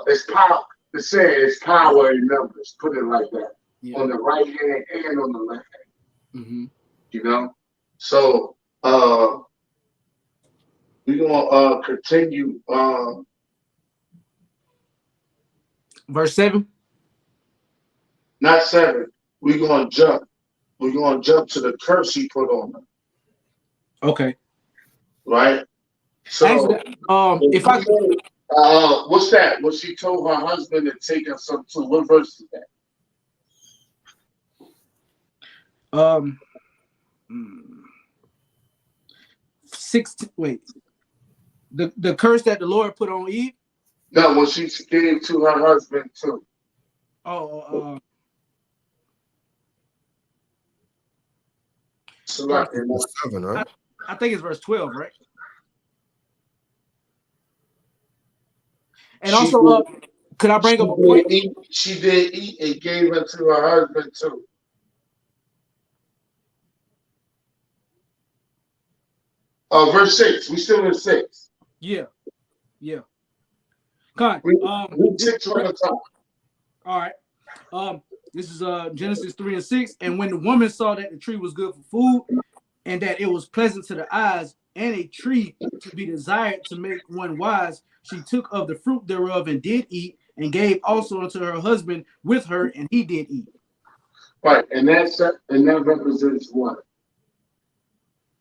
Speaker 3: It's power. The saying it's power in numbers. Put it like that. Yeah. On the right hand and on the left hand. You know? So we're gonna continue
Speaker 2: verse 7.
Speaker 3: Not 7. We're gonna jump. We're gonna jump to the curse he put on them.
Speaker 2: Okay.
Speaker 3: Right? So
Speaker 2: if I
Speaker 3: what's that? What she told her husband to take us up to, what verse is that?
Speaker 2: 16. Wait, the curse that the Lord put on Eve.
Speaker 3: No, when she gave to her husband too.
Speaker 2: Oh,
Speaker 3: Select
Speaker 4: 7, right?
Speaker 2: I think it's verse 12, right? And also, could I bring up a point?
Speaker 3: She did eat and gave her to her husband too. Verse 6. We still in 6.
Speaker 2: Yeah. Con,
Speaker 3: Read 6 from the top.
Speaker 2: all right. This is Genesis 3 and 6. And when the woman saw that the tree was good for food, and that it was pleasant to the eyes, and a tree to be desired to make one wise, she took of the fruit thereof and did eat, and gave also unto her husband with her, and he did eat.
Speaker 3: Right, and that represents what?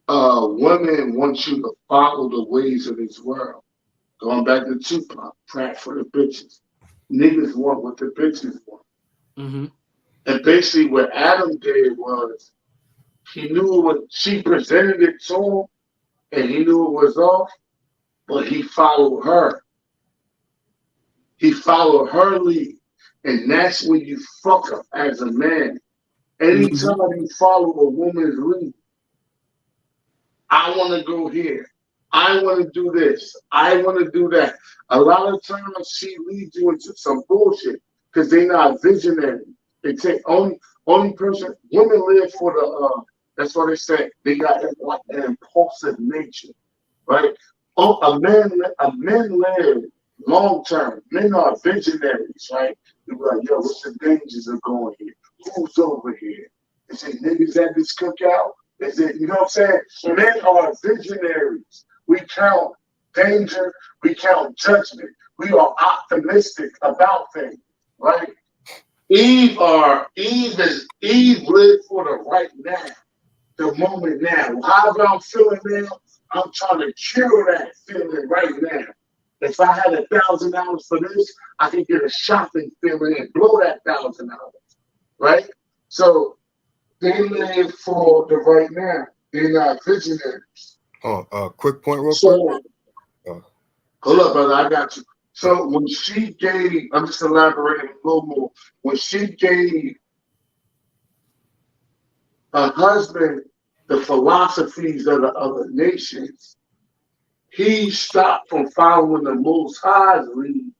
Speaker 3: Women want you to follow the ways of this world. Going back to Tupac, prat for the bitches. Niggas want what the bitches want.
Speaker 2: Mm-hmm.
Speaker 3: And basically what Adam did was, he knew what she presented it to him, and he knew it was off, but he followed her. He followed her lead. And that's when you fuck up as a man. Anytime you follow a woman's lead, I want to go here. I want to do this. I want to do that. A lot of times she leads you into some bullshit because they're not visionary. They take only person. Women live for the. That's what they say. They got an impulsive nature, right? Oh, a men live long term. Men are visionaries, right? They're like, yo, what's the dangers of going here? Who's over here? They say niggas at this cookout. Is it, you know what I'm saying? Men are visionaries. We count danger, we count judgment. We are optimistic about things, right? Eve lived for the right now, the moment now. However I'm feeling now, I'm trying to cure that feeling right now. If I had $1,000 for this, I could get a shopping feeling and blow that $1,000, right? So they live for the right now. They're not visionaries.
Speaker 4: Quick point real
Speaker 3: quick.
Speaker 4: Hold
Speaker 3: up, brother, I got you. So when she gave, I'm just elaborating a little more. When she gave her husband the philosophies of the other nations, he stopped from following the Most High's lead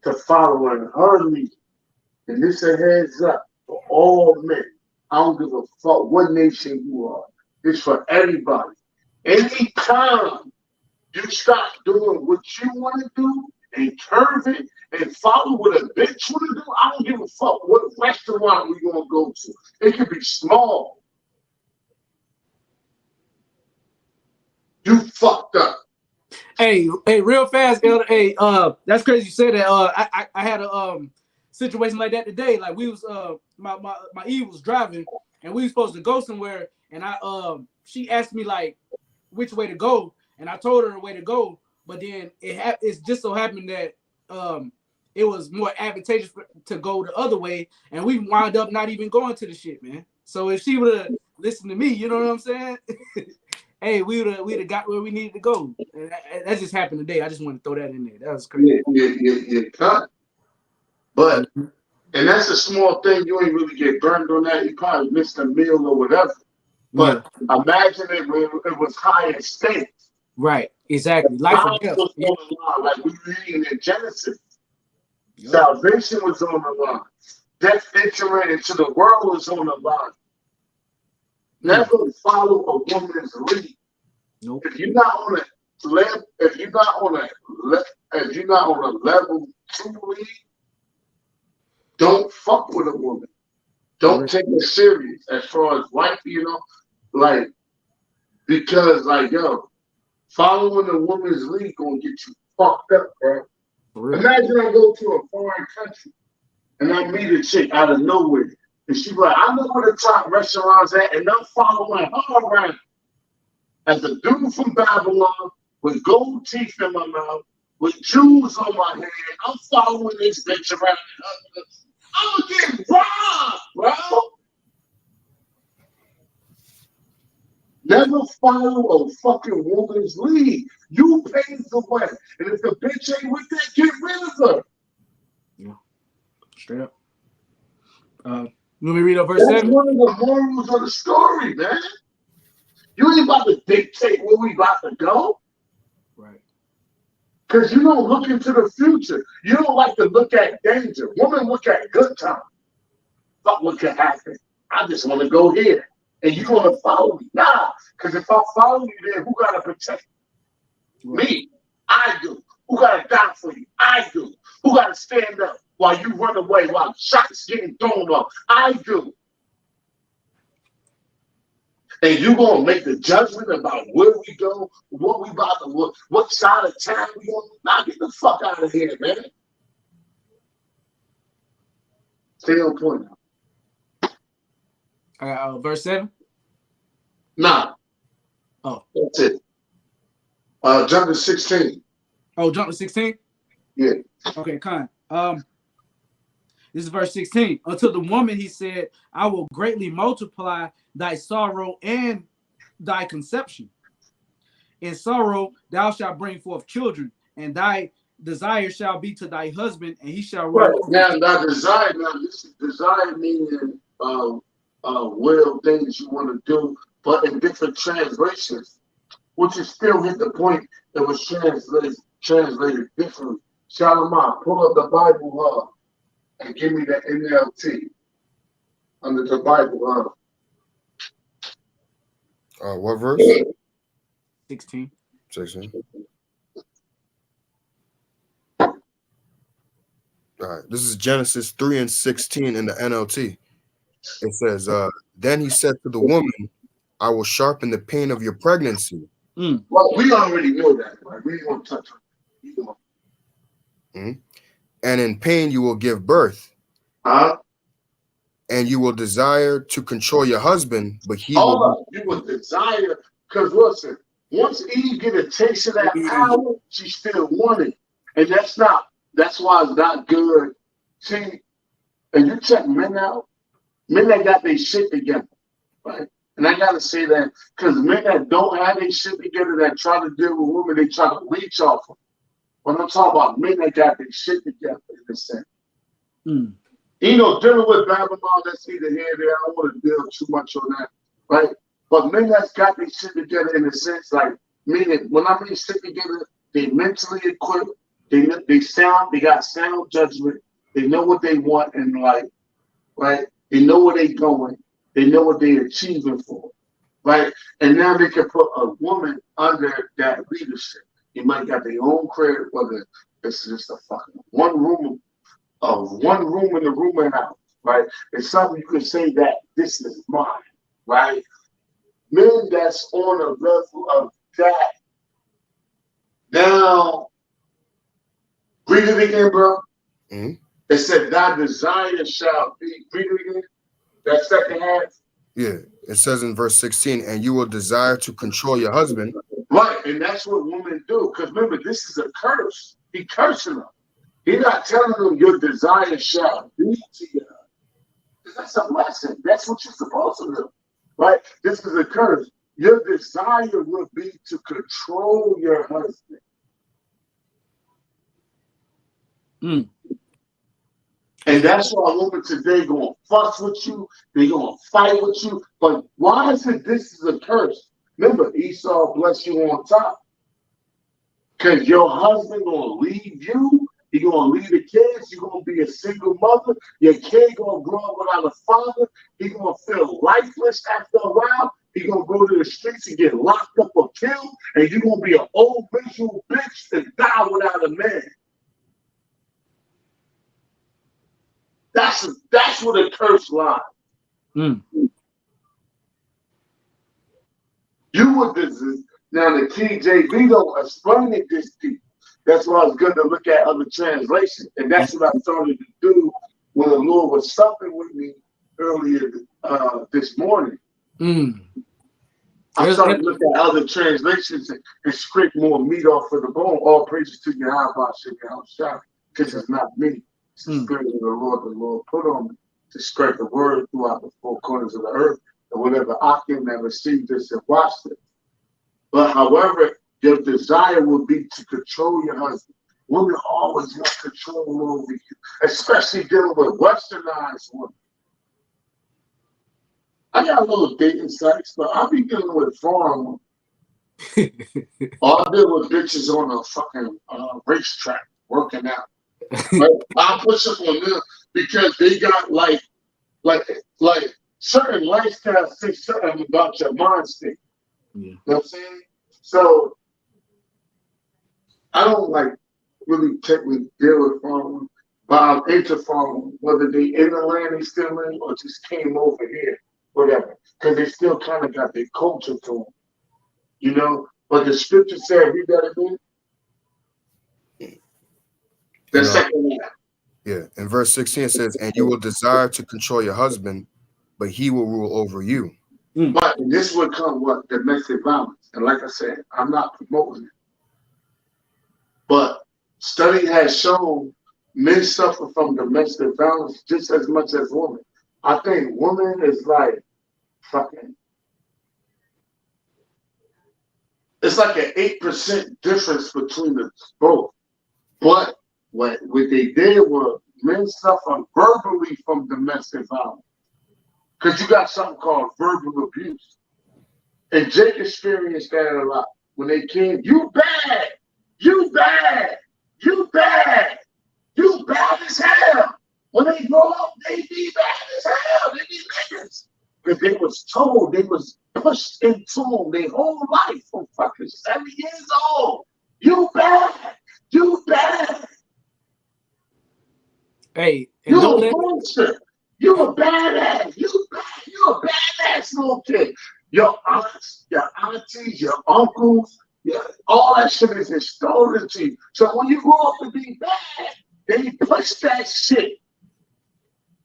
Speaker 3: to following her lead. And this a heads up for all men. I don't give a fuck what nation you are. It's for everybody. Anytime you stop doing what you want to do and curve it and follow what a bitch want to do, I don't give a fuck what restaurant we gonna go to. It could be small. You fucked up.
Speaker 2: Hey, real fast, Elder. Hey, that's crazy you said that. I had a situation like that today. Like we was my Eve was driving and we was supposed to go somewhere, and she asked me like which way to go, and I told her the way to go, but then it's just so happened that it was more advantageous to go the other way, and we wound up not even going to the shit, man. So if she would have listened to me, you know what I'm saying? Hey, we'd have got where we needed to go. And that just happened today. I just want to throw that in there. That was crazy.
Speaker 3: Yeah, cut. But and that's a small thing. You ain't really get burned on that. You probably missed a meal or whatever. But imagine it when it was higher stakes.
Speaker 2: Right. Exactly. Life or death.
Speaker 3: Was on the line, like we reading in Genesis. Yep. Salvation was on the line. Death entering into the world was on the line. Never follow a woman's lead.
Speaker 2: Nope.
Speaker 3: If you're not on a level, if you're not on a level 2 lead, don't fuck with a woman. Don't take it serious as far as wife, you know, like, because like, yo, following a woman's lead gonna get you fucked up, bro. Imagine I go to a foreign country and I meet a chick out of nowhere. And she's like, I know where the top restaurants at, and I'm following her around. As a dude from Babylon, with gold teeth in my mouth, with jewels on my head, I'm following this bitch around. I'm gonna get robbed, bro. Never follow a fucking woman's lead. You pave the way. And if the bitch ain't with that, get rid of her.
Speaker 2: Yeah. Straight up. Let me read up verse
Speaker 3: That's
Speaker 2: 7.
Speaker 3: one of the morals of the story, man. You ain't about to dictate where we about to go.
Speaker 2: Right.
Speaker 3: Because you don't look into the future. You don't like to look at danger. Women look at good times. Fuck what could happen. I just want to go here. And you want to follow me. Nah. Because if I follow you there, who got to protect you?
Speaker 2: Right.
Speaker 3: Me. I do. Who got to die for you? I do. Who got to stand up while you run away, while shots getting thrown up? I do. And you gonna make the judgment about where we go, what we about to, what side of town we on? Nah, get the fuck out of here, man. Stay on point now.
Speaker 2: I got verse 7.
Speaker 3: Nah.
Speaker 2: Oh.
Speaker 3: That's it. Jump to 16.
Speaker 2: Oh, jump to 16?
Speaker 3: Yeah.
Speaker 2: Okay, kind. This is verse 16. Unto the woman he said, I will greatly multiply thy sorrow and thy conception. In sorrow thou shalt bring forth children, and thy desire shall be to thy husband, and he shall rule.
Speaker 3: Right. Now desire, this is desire meaning will, things you want to do, but in different translations, which is still hit the point that was translated differently. Shalom, pull up the Bible and give me the NLT under the Bible.
Speaker 4: What verse?
Speaker 2: 16.
Speaker 4: 16. All right. This is Genesis 3 and 16 in the NLT. It says, then he said to the woman, I will sharpen the pain of your pregnancy.
Speaker 3: Well, we already know that, right? We ain't gonna touch on it.
Speaker 4: And in pain you will give birth. And you will desire to control your husband, but he will.
Speaker 3: You will desire, because listen, once Eve get a taste of that power, she still wanted. And that's why it's not good. See, and you check men out, men that got their shit together, right? And I gotta say that because men that don't have their shit together, that try to deal with women, they try to reach off them. When I'm talking about men that got their shit together in a sense. You know, dealing with Babylon, that's either here or there. I don't want to deal too much on that, right? But men that's got their shit together in a sense, like, meaning, when I mean shit together, they mentally equipped, they got sound judgment, they know what they want in life, right? They know where they're going, they know what they're achieving for, right? And now they can put a woman under that leadership. You might got their own crib, whether it's just a fucking one room in the rooming house, right? It's something you can say that this is mine, right? Men that's on a level of that. Now, read it again, bro. It said, thy desire shall be, read it again, that second half.
Speaker 4: Yeah, it says in verse 16, and you will desire to control your husband.
Speaker 3: Right, and that's what women do. Because remember, this is a curse. He cursing them. He's not telling them your desire shall be to you. That's a blessing. That's what you're supposed to do. Right? This is a curse. Your desire will be to control your husband. And that's why women today gonna fuss with you, they gonna fight with you. But why is it this is a curse? Remember, Esau bless you on top. Because your husband gonna leave you. He gonna leave the kids. You're gonna be a single mother. Your kid gonna grow up without a father. He gonna feel lifeless after a while. He gonna go to the streets and get locked up or killed. And you're gonna be an old miserable bitch and die without a man. That's where the curse lies. You would now the KJV don't explain it this deep. That's why it's good to look at other translations. And that's what I started to do when the Lord was supping with me earlier this morning. I started to look at other translations and scrape more meat off of the bone. All praises to Yahweh, because it's not me. It's the Spirit of the Lord put on me to spread the word throughout the four corners of the earth. And whatever I can that received this and watched it, But however, your desire will be to control your husband. Women always want control over you, especially dealing with westernized women. I got a little dating sites, but I'll be dealing with foreign women. Or I deal with bitches on a fucking racetrack working out. Right? I'll push up on them because they got like certain lifestyles say something about your mind state.
Speaker 2: Yeah.
Speaker 3: You know what I'm saying? So I don't like really technically deal with foreign, but I'm into foreign, whether they in the land they still in or just came over here, whatever. Because they still kind of got their culture to them, you know. But the scripture said, "We gotta do." The second half.
Speaker 4: Yeah, in verse 16 it says, "And you will desire to control your husband, but he will rule over you."
Speaker 3: But this would come what domestic violence, and like I said, I'm not promoting it, but study has shown men suffer from domestic violence just as much as women. I think women is like fucking. It's like an 8% difference between the both. But what they did was men suffer verbally from domestic violence. Because you got something called verbal abuse. And Jake experienced that a lot. When they came, you bad, you bad, you bad, you bad as hell. When they grow up, they be bad as hell. They be niggas. Because they was told, they was pushed into them their whole life from fucking 7 years old. You bad, you bad.
Speaker 2: Hey,
Speaker 3: You a monster. You a badass. You a badass little kid. Your aunts, your aunties, your uncles, all that shit is installed into you. So when you grow up to be bad, they push that shit.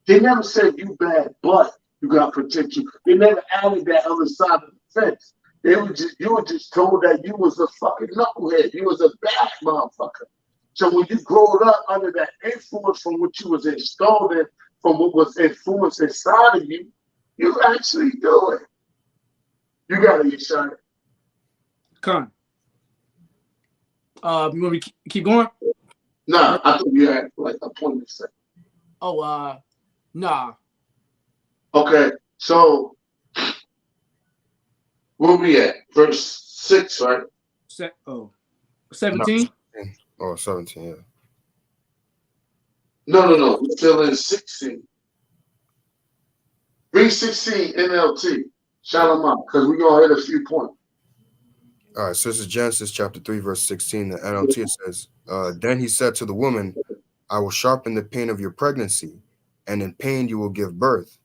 Speaker 3: They never said you bad, but you gotta protect you. They never added that other side of the fence. You were just told that you was a fucking knucklehead. You was a bad motherfucker. So when you growed up under that influence from what you was installed in, from what was influenced inside of you, you actually do it. You got it, Yeshaya.
Speaker 2: Con. You want me to keep going?
Speaker 3: Nah, I think you had like a point to say.
Speaker 2: Oh, nah.
Speaker 3: Okay, so where we at? Verse 6, right?
Speaker 2: 17?
Speaker 4: Oh, 17, yeah.
Speaker 3: No. We're still in 16. Read 16 NLT. Shalom out, because we're going to hit a few points.
Speaker 4: All right, so this is Genesis chapter 3, verse 16. The NLT it says, "Then he said to the woman, I will sharpen the pain of your pregnancy, and in pain you will give birth.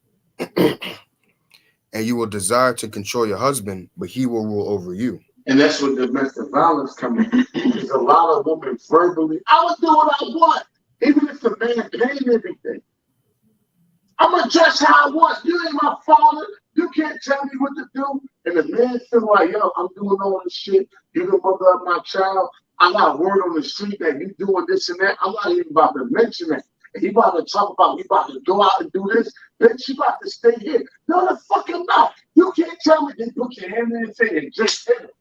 Speaker 4: And you will desire to control your husband, but he will rule over you."
Speaker 3: And that's where domestic violence comes in. There's a lot of women verbally, I will do what I want, even if the man paying everything. I'm going to dress how I want. You ain't my father. You can't tell me what to do. And the man feel like, yo, I'm doing all this shit. You the mother of my child. I got word on the street that you doing this and that. I'm not even about to mention that. And he about to talk about, we about to go out and do this. Bitch, you about to stay here. No, the fuck I'm not. You can't tell me. Then put your hand in the thing and just hit it.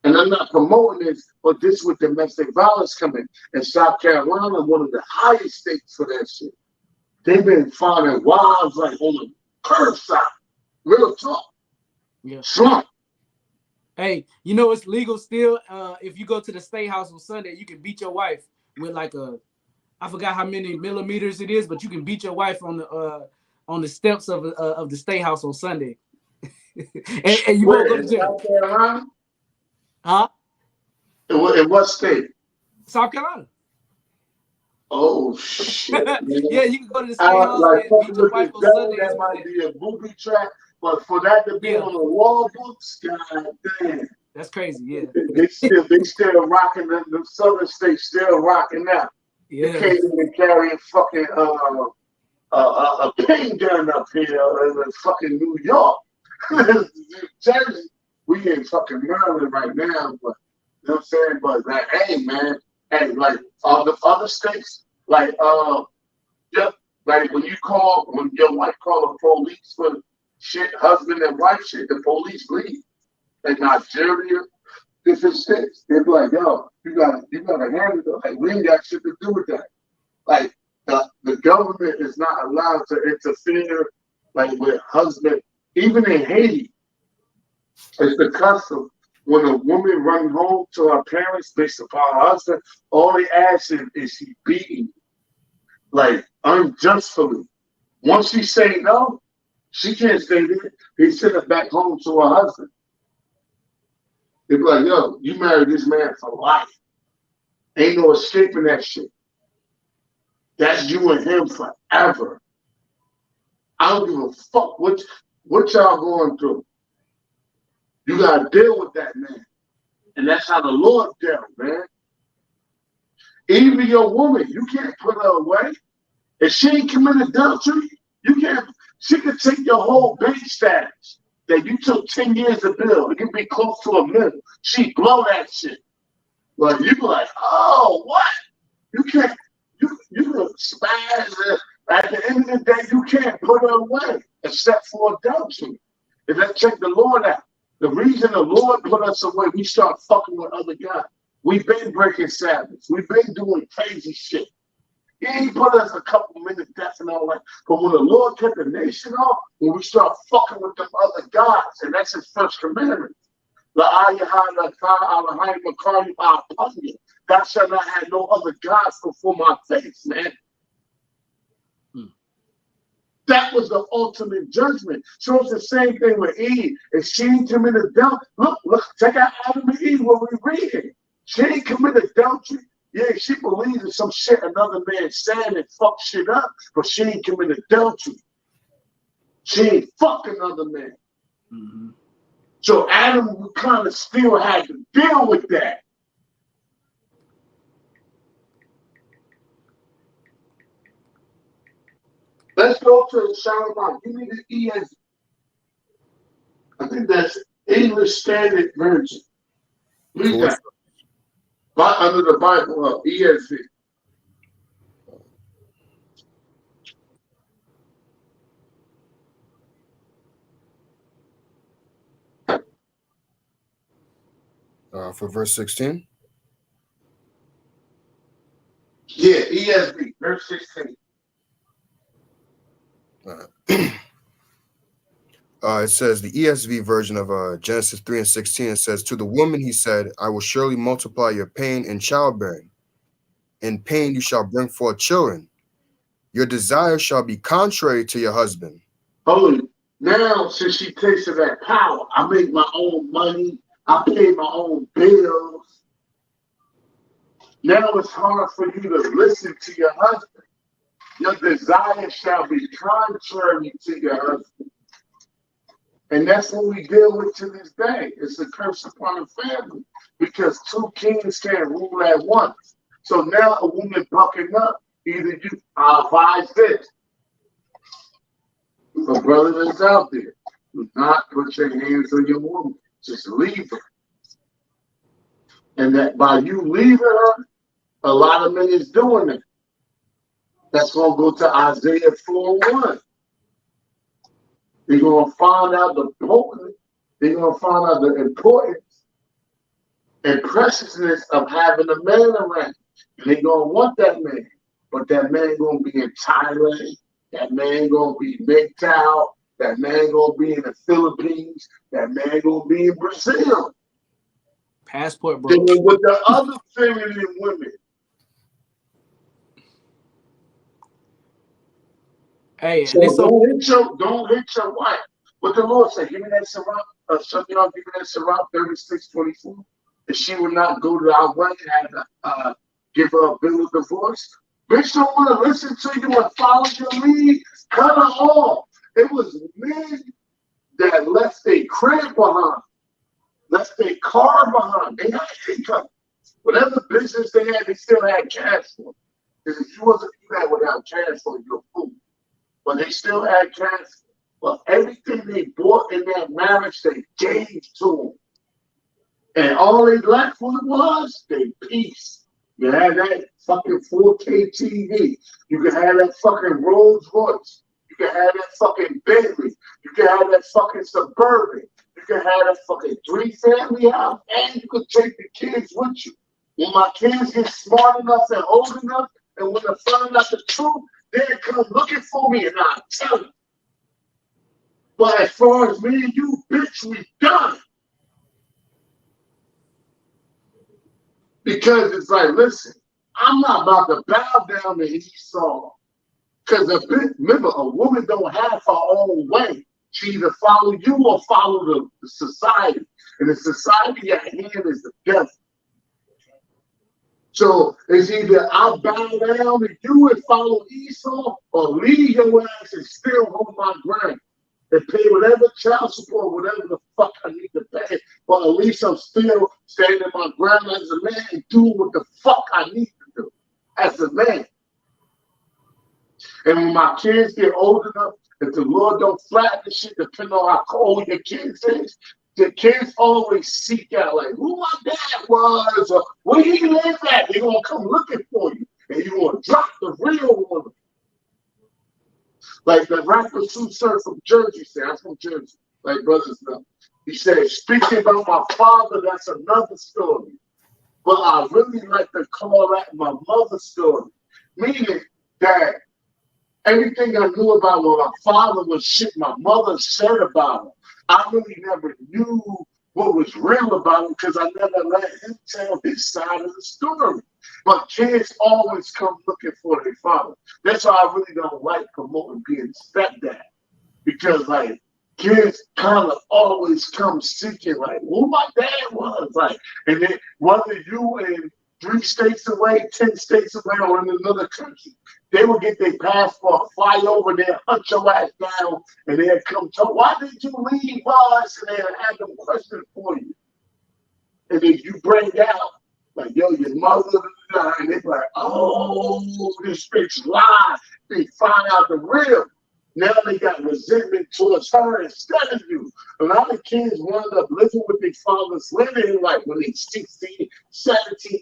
Speaker 3: And I'm not promoting this, but this with domestic violence coming. In South Carolina, one of the highest states for that shit. They've been finding wives like on the curbside. Real talk.
Speaker 2: Yeah.
Speaker 3: Slump.
Speaker 2: Hey, you know it's legal still. If you go to the state house on Sunday, you can beat your wife with like I forgot how many millimeters it is, but you can beat your wife on the steps of the state house on Sunday. and you won't go to jail.
Speaker 3: South Carolina?
Speaker 2: Huh?
Speaker 3: In what state?
Speaker 2: South Carolina.
Speaker 3: Oh shit!
Speaker 2: Yeah, you can go to the state house and beat your wife on Sunday.
Speaker 3: That might be a booby trap, but for that to be on the wall books, god damn.
Speaker 2: That's crazy. Yeah.
Speaker 3: They still rocking the southern states still rocking out.
Speaker 2: Yeah.
Speaker 3: You can't even carry a fucking a pin gun up here in fucking New York. Jersey, we in fucking Maryland right now, but you know what I'm saying? But like, hey man, hey, like the other states, like like when your wife call the police for shit, husband and wife shit, the police leave. In Nigeria, different states, they'd be like, yo, you gotta handle it. Like, we ain't got shit to do with that. Like, the government is not allowed to interfere, like, with husband. Even in Haiti, it's the custom. When a woman runs home to her parents based upon her husband, all they ask is she beaten, like, unjustly. Once she say no, she can't stay there. They send her back home to her husband. They be like, yo, you married this man for life. Ain't no escaping that shit. That's you and him forever. I don't give a fuck what y'all going through. You gotta deal with that man. And that's how the Lord dealt, man. Even your woman, you can't put her away. If she ain't committed adultery, you can't. She could take your whole bank status that you took 10 years to build. It could be close to $1 million. She blow that shit. Like, you be like, oh, what? You can't. You can spaz it. At the end of the day, you can't put her away except for adultery. And let's check the Lord out. The reason the Lord put us away, we start fucking with other guys. We've been breaking Sabbaths. We've been doing crazy shit. He ain't put us a couple minutes death and all that. But when the Lord kept the nation off, when we start fucking with them other gods, and that's his first commandment. Thou shalt not have no other gods before my face, man. That was the ultimate judgment. So it's the same thing with Eve. If she ain't committed adultery, look, check out Adam and Eve when we read it. She ain't committed adultery. Yeah, she believes in some shit another man said and fuck shit up, but she ain't committed adultery. She ain't fucking another man. Mm-hmm. So Adam kind of still had to deal with that. Let's go to the Solomon. Give me the ESV. I think that's English Standard Version. Read that. Under the Bible, ESV.
Speaker 4: For verse 16?
Speaker 3: Yeah, ESV, verse 16.
Speaker 4: It says the ESV version of Genesis 3:16. It says, to the woman he said, I will surely multiply your pain in childbearing. In pain you shall bring forth children. Your desire shall be contrary to your husband.
Speaker 3: Holy, now since she tasted that power, I make my own money. I pay my own bills. Now it's hard for you to listen to your husband. Your desire shall be contrary to your husband. And that's what we deal with to this day. It's a curse upon the family because two kings can't rule at once. So now a woman bucking up, either you, I advise this. A brother that's out there, do not put your hands on your woman. Just leave her. And that by you leaving her, a lot of men is doing it. That's going to go to Isaiah 4:1. They're going to find out the importance. They're going to find out the importance and preciousness of having a man around. And they're going to want that man. But that man going to be in Thailand. That man going to be in MGTOW. That man going to be in the Philippines. That man going to be in Brazil.
Speaker 2: Passport, bro.
Speaker 3: Dealing with the other feminine women.
Speaker 2: Hey,
Speaker 3: so don't hit your wife. What the Lord said, give me that Sirach, some of y'all give me that Sirach 36:24. If she would not go to our way and give her a bill of divorce, bitch don't want to listen to you and follow your lead, cut her off. It was men that left their crib behind, left their car behind. They had income. Whatever business they had, they still had cash for. Because if you wasn't do that without cash for, you're a fool. But they still had cash. But everything they bought in that marriage, they gave to them. And all they left was their peace. You had that fucking 4K TV. You could have that fucking Rolls Royce. You could have that fucking Bentley. You can have that fucking Suburban. You can have that fucking 3-family house, and you can take the kids with you. When my kids get smart enough and old enough, and when they find out the truth, they'll come looking for me, and I'll tell you. But as far as me and you, bitch, we done. Because it's like, listen, I'm not about to bow down to Esau. Because remember, a woman don't have her own way. She either follow you or follow the society. And the society at hand is the devil. So it's either I bow down to you and follow Esau, or leave your ass and still hold my ground and pay whatever child support, whatever the fuck I need to pay. But at least I'm still standing my ground as a man and doing what the fuck I need to do as a man. And when my kids get old enough, if the Lord don't flatten the shit, depending on how cold your kids is, the kids always seek out, like, who my dad was, or where he lives at. They're going to come looking for you, and you're going to drop the real one. Like the rapper Sue Surf from Jersey said, I'm from Jersey, like brothers know. He said, speaking about my father, that's another story. But I really like to call that my mother's story. Meaning that everything I knew about when my father was shit my mother said about him, I really never knew what was real about him because I never let him tell his side of the story. But kids always come looking for their father. That's why I really don't like promoting being stepdad. Because like kids kind of always come seeking like who my dad was. Like, and then whether you in 3 states away, 10 states away, or in another country, they will get their passport, fly over there, hunt your ass down, and they'll come talk, why did you leave us? And they'll have them questions for you. And then you bring out, like, yo, your mother, and they're like, oh, this bitch lied. They find out the real. Now they got resentment towards her instead of you. A lot of kids wind up living with their fathers living like when they're 16, 17,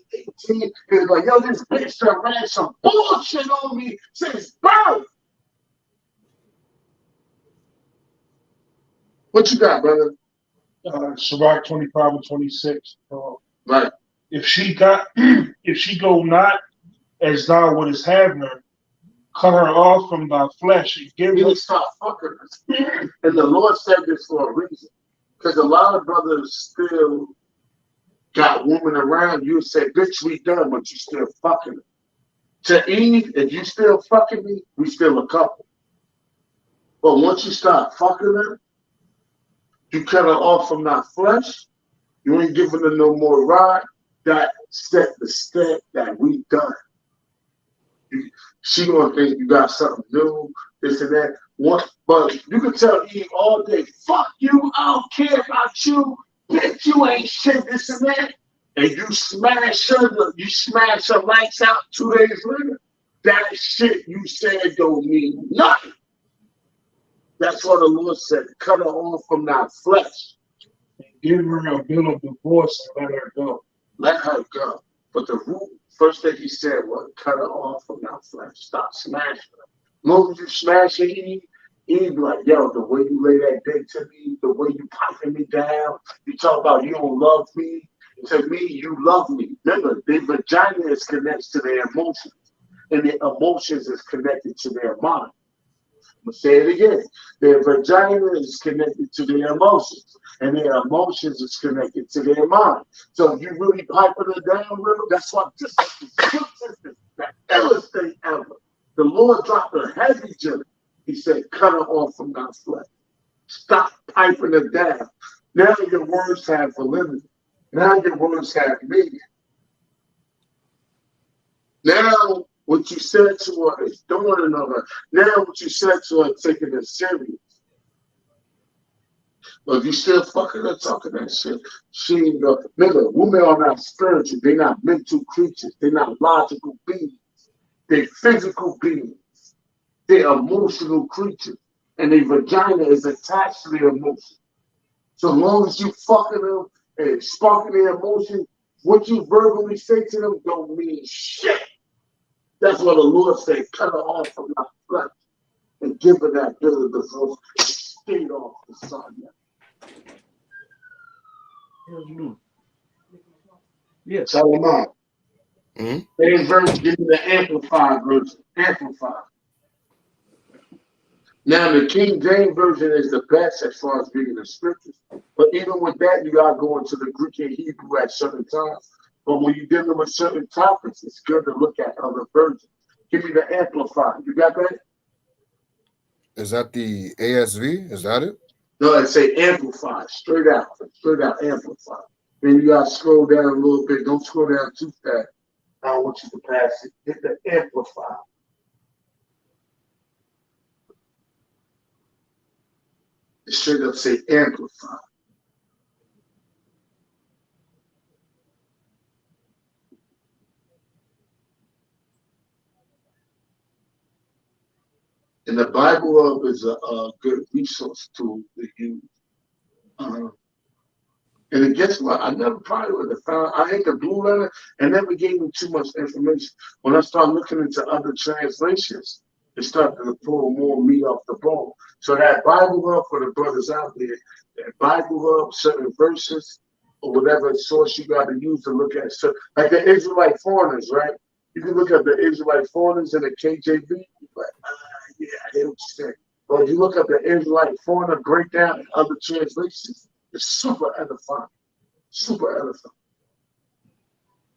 Speaker 3: 18. They're like, yo, this bitch done ran some bullshit on me since birth. What you got, brother?
Speaker 1: Sirach 25 and 26.
Speaker 3: Right.
Speaker 1: If she go not as thou wouldest have her, cut her off from thy flesh and give her.
Speaker 3: Stop fucking us. And the Lord said this for a reason. Because a lot of brothers still got women around you and say, bitch, we done, but you still fucking her. To Eve, if you still fucking me, we still a couple. But once you start fucking her, you cut her off from thy flesh, you ain't giving her no more ride, that set the step that we done. She gonna think you got something new, this and that. But you can tell Eve all day, fuck you, I don't care about you, bitch, you ain't shit, this and that. And you smash her lights out 2 days later. That shit you said don't mean nothing. That's what the Lord said, cut her off from thy flesh.
Speaker 1: And give her a bill of divorce and let her go.
Speaker 3: Let her go. But the rule, first thing he said was, cut her off from thy flesh. Stop smashing her. Moment you smash her, Eve be like, yo, the way you lay that dick to me, the way you piping me down, you talk about you don't love me. To me, you love me. Remember, their vagina is connected to their emotions, and their emotions is connected to their mind. I'm going to say it again. Their vagina is connected to their emotions, and their emotions is connected to their mind. So if you really piping her down real, that's why this is the illest thing ever. The Lord dropped a heavy gem. He said, cut her off from thy flesh. Stop piping her down. Now your words have validity. Now your words have meaning. Now what you said to her is dawning on her. Now what you said to her is taking it serious. But if you still fucking her talking that shit, she ain't gonna. Remember, women are not spiritual. They're not mental creatures. They're not logical beings. They're physical beings. They're emotional creatures. And their vagina is attached to their emotion. So long as you fucking them and sparking their emotion, what you verbally say to them don't mean shit. That's what the Lord said, cut her off from my flesh and give her that bill of divorce. stayed off the sun.
Speaker 2: Yes.
Speaker 3: Solomon.
Speaker 4: Mm-hmm.
Speaker 3: Same verse, give me the amplified version. Amplified. Now the King James version is the best as far as reading the scriptures. But even with that, you gotta go into the Greek and Hebrew at certain times. But when you're dealing with certain topics, it's good to look at other versions. Give me the amplified. You got that?
Speaker 4: Is that the ASV? Is that it?
Speaker 3: No, it say amplified, straight out amplified. Then you gotta scroll down a little bit. Don't scroll down too fast. I don't want you to pass it. Hit the amplified. It straight up say amplified. And the Bible is a good resource tool to use. And guess what? I never probably would have found. I hate the blue letter and never gave me too much information. When I started looking into other translations, it started to pull more meat off the bone. So that Bible Hub for the brothers out there, that Bible Hub, certain verses, or whatever source you got to use to look at. So, like the Israelite foreigners, right? You can look at the Israelite foreigners in the KJV. You're like, yeah, I hear what you're saying. But if you look at the Israelite foreigner breakdown in other translations, it's super edifying. Super edifying.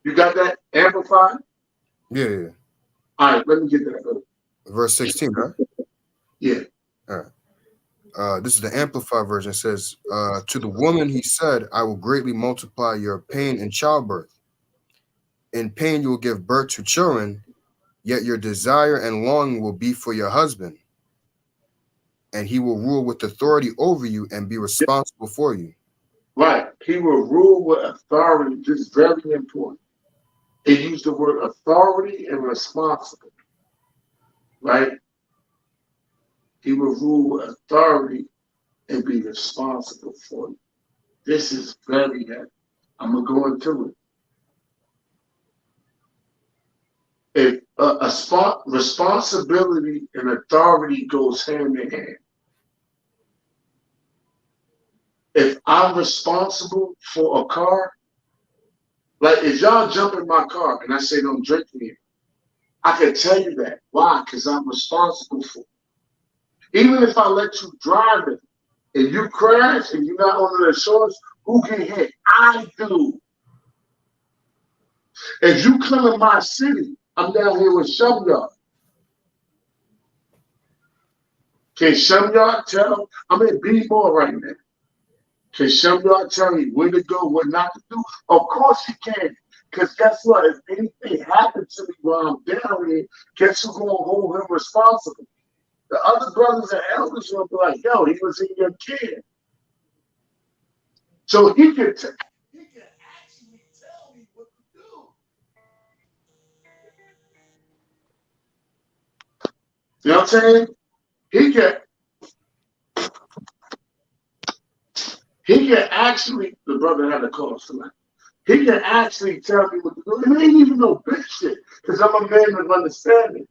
Speaker 3: You got that amplified?
Speaker 4: Yeah.
Speaker 3: All right, let me get that.
Speaker 4: Verse 16, right?
Speaker 3: Yeah.
Speaker 4: All right. This is the Amplified version. It says, to the woman he said, I will greatly multiply your pain in childbirth. In pain you will give birth to children, yet your desire and longing will be for your husband, and he will rule with authority over you and be responsible for you.
Speaker 3: Right. He will rule with authority. This is very important. He used the word authority and responsible. Right? He will rule with authority and be responsible for you. This is very heavy. I'm going to go into it. If responsibility and authority goes hand in hand. If I'm responsible for a car, like if y'all jump in my car and I say don't drink here, I can tell you that. Why? Because I'm responsible for it. Even if I let you drive it and you crash and you're not on the insurance, who get hit? I do. If you come in my city, I'm down here with Shumyard. Can Shumyard tell? I'm in B-Ball right now. Can Shumyard tell me where to go, what not to do? Of course he can. Because guess what? If anything happened to me while I'm down here, guess who's going to hold him responsible? The other brothers and elders will be like, yo, he was in your care. So he can actually tell me what to do. You know what I'm saying? He can actually, the brother had a call tonight. He can actually tell me what to do. It ain't even no big shit, because I'm a man of understanding.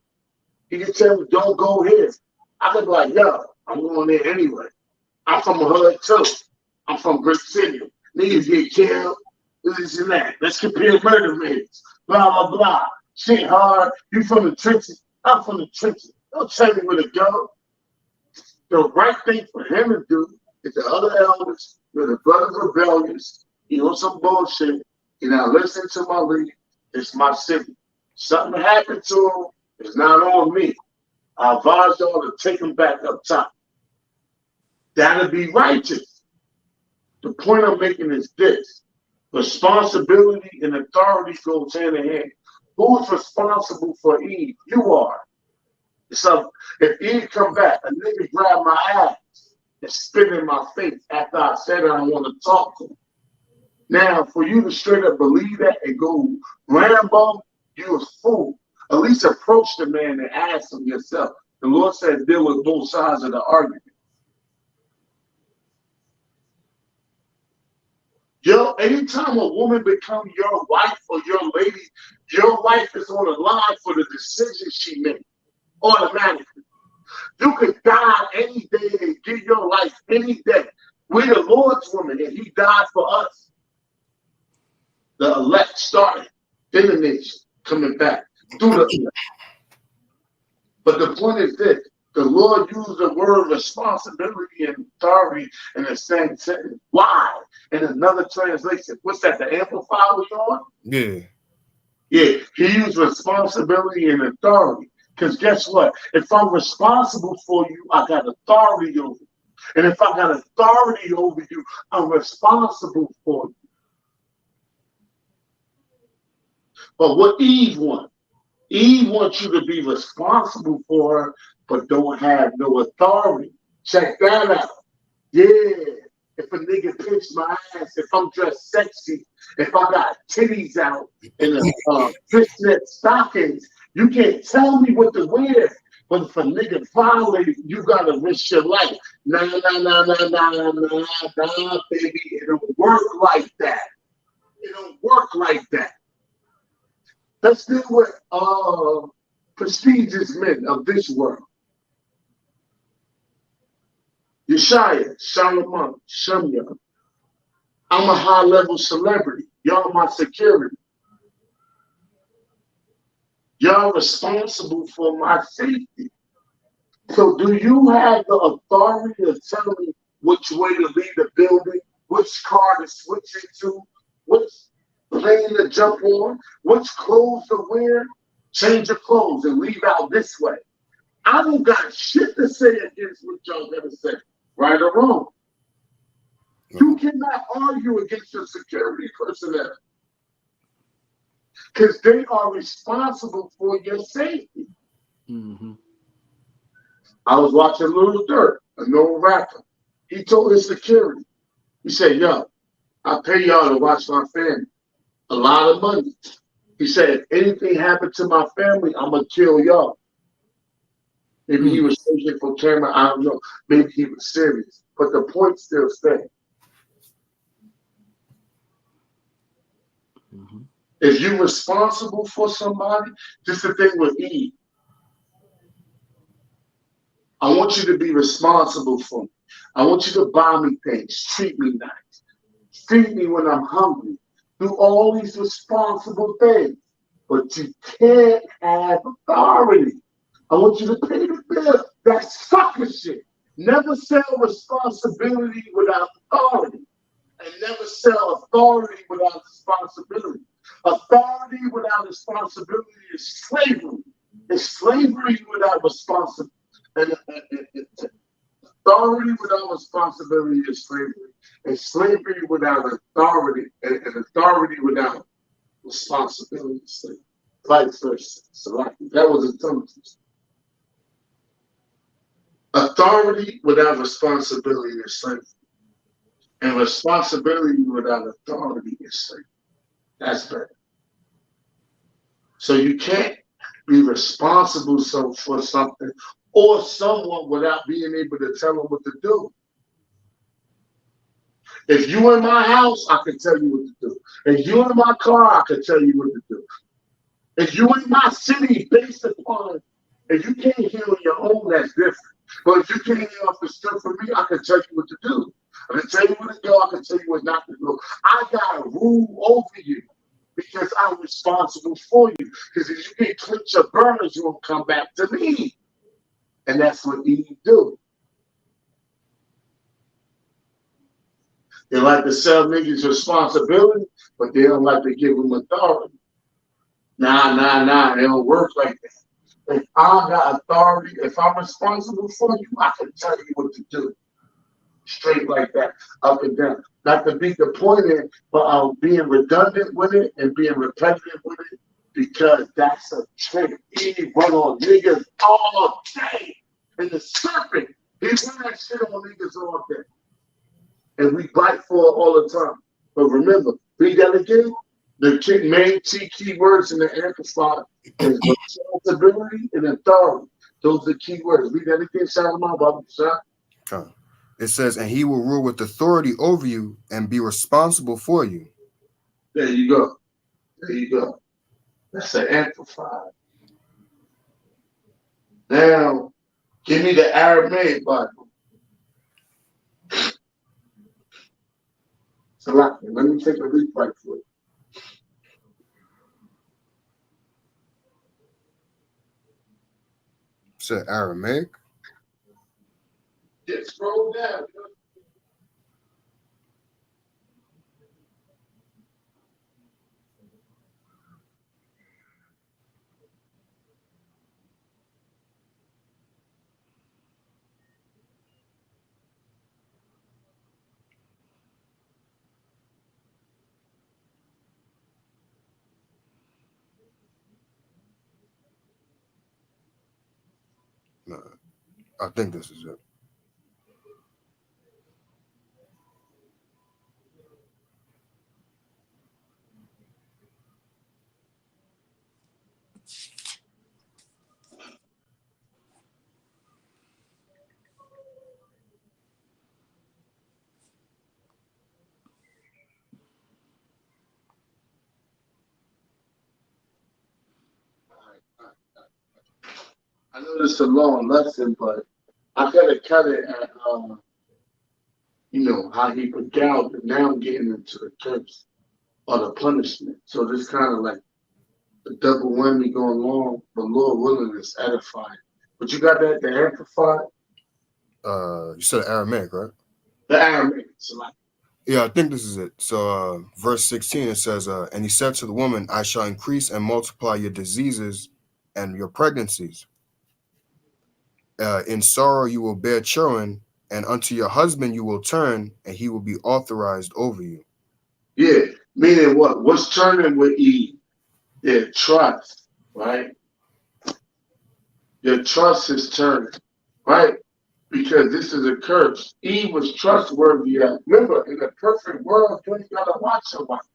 Speaker 3: He can tell me, don't go here. I can be like, yo, I'm going there anyway. I'm from a hood too. I'm from Brick City. Niggas get killed, this and that. Let's compare murder rates. Blah, blah, blah. Shit hard. You from the trenches. I'm from the trenches. Don't tell me where to go. The right thing for him to do is the other elders, the brothers rebellious, he on some bullshit, you know, listen to my lead. It's my city. Something happened to him, it's not on me. I advise y'all to take him back up top. That'll be righteous. The point I'm making is this. Responsibility and authority goes hand in hand. Who's responsible for Eve? You are. So if Eve come back, a nigga grab my ass and spit in my face after I said I don't want to talk to him. Now, for you to straight up believe that and go Rambo, you're a fool. At least approach the man and ask him yourself. The Lord said deal with both sides of the argument. Yo, anytime a woman becomes your wife or your lady, your life is on the line for the decisions she made automatically. You could die any day and give your life any day. We're the Lord's woman, and he died for us. The elect started, then the nation coming back through the elect. But the point is this: the Lord used the word responsibility and authority in the same sentence. Why? In another translation, what's that? The Amplified we on?
Speaker 4: Yeah.
Speaker 3: Yeah, he used responsibility and authority. Because guess what? If I'm responsible for you, I got authority over you. And if I got authority over you, I'm responsible for you. But what Eve wants? Eve wants you to be responsible for her, but don't have no authority. Check that out. Yeah. If a nigga pinch my ass, if I'm dressed sexy, if I got titties out in the fishnet stockings, you can't tell me what to wear. But if a nigga violated, you gotta risk your life. Nah, baby. It don't work like that. It don't work like that. Let's deal with prestigious men of this world. Yeshaya, Solomon, Shemya. I'm a high-level celebrity. Y'all my security. Y'all responsible for my safety. So do you have the authority to tell me which way to leave the building, which car to switch into, which plane to jump on, which clothes to wear? Change your clothes and leave out this way. I don't got shit to say against what y'all gotta say, right or wrong. You cannot argue against your security personnel because they are responsible for your safety.
Speaker 2: Mm-hmm.
Speaker 3: I was watching Lil Durk, a known rapper. He told his security, he said, yo, I pay y'all to watch my family. A lot of money. He said, if anything happened to my family, I'm going to kill y'all. Maybe he was searching for camera. I don't know. Maybe he was serious. But the point still stands.
Speaker 2: Mm-hmm.
Speaker 3: If you're responsible for somebody, just the thing with Eve. I want you to be responsible for me. I want you to buy me things, treat me nice, feed me when I'm hungry, do all these responsible things. But you can't have authority. I want you to pay the bill. That's sucker shit. Never sell responsibility without authority. And never sell authority without responsibility. Authority without responsibility is slavery. It's slavery without responsibility. And authority without responsibility is slavery. And slavery without authority, and authority without responsibility is slavery. Vice versa. So that was a tongue twister. Authority without responsibility is slavery. And responsibility without authority is slavery. That's better. So you can't be responsible for something or someone without being able to tell them what to do. If you in my house, I can tell you what to do. If you in my car, I can tell you what to do. If you in my city, based upon, if you can't heal your own, that's different. But if you can't heal off the strength for me, I can tell you what to do. I can tell you where to go. I can tell you what not to do. I got a rule over you because I'm responsible for you. Because if you can't quit your burners, you won't come back to me. And that's what Eve do. They like to sell niggas responsibility, but they don't like to give them authority. Nah. It don't work like that. If I got authority, if I'm responsible for you, I can tell you what to do. Straight like that, up and down. Not to beat the point in, but being redundant with it and being repetitive with it, because that's a trick. Eve run on niggas all day. And the serpent, he run that shit on niggas all day. And we bite for it all the time. But remember, read that again. The main key words in the Amplified is responsibility and authority. Those are the key words. Read that again, Solomon, Baba Shah.
Speaker 4: It says, and he will rule with authority over you and be responsible for you.
Speaker 3: There you go. There you go. That's the Amplified. Now, Give me the Aramaic Bible. Select it. Let me take a read right for it.
Speaker 4: Is it Aramaic?
Speaker 3: Yeah, scroll down.
Speaker 4: No, I think this is it.
Speaker 3: I know this is a long lesson, but I gotta cut it at you know, how he beguiled, and now I'm getting into the curse or the punishment. So this kind of like the double whammy going along, the Lord willing is edifying. But you got that, the amplified?
Speaker 4: You said Aramaic, right?
Speaker 3: The Aramaic. So like,
Speaker 4: Yeah, I think this is it. So verse 16, it says, and he said to the woman, I shall increase and multiply your diseases and your pregnancies. In sorrow you will bear children, and unto your husband you will turn, and he will be authorized over you.
Speaker 3: yeah, meaning what? What's turning with Eve? Their trust, right? Your trust is turning, right? Because this is a curse. Eve was trustworthy. Remember, in a perfect world, you ain't gotta watch somebody.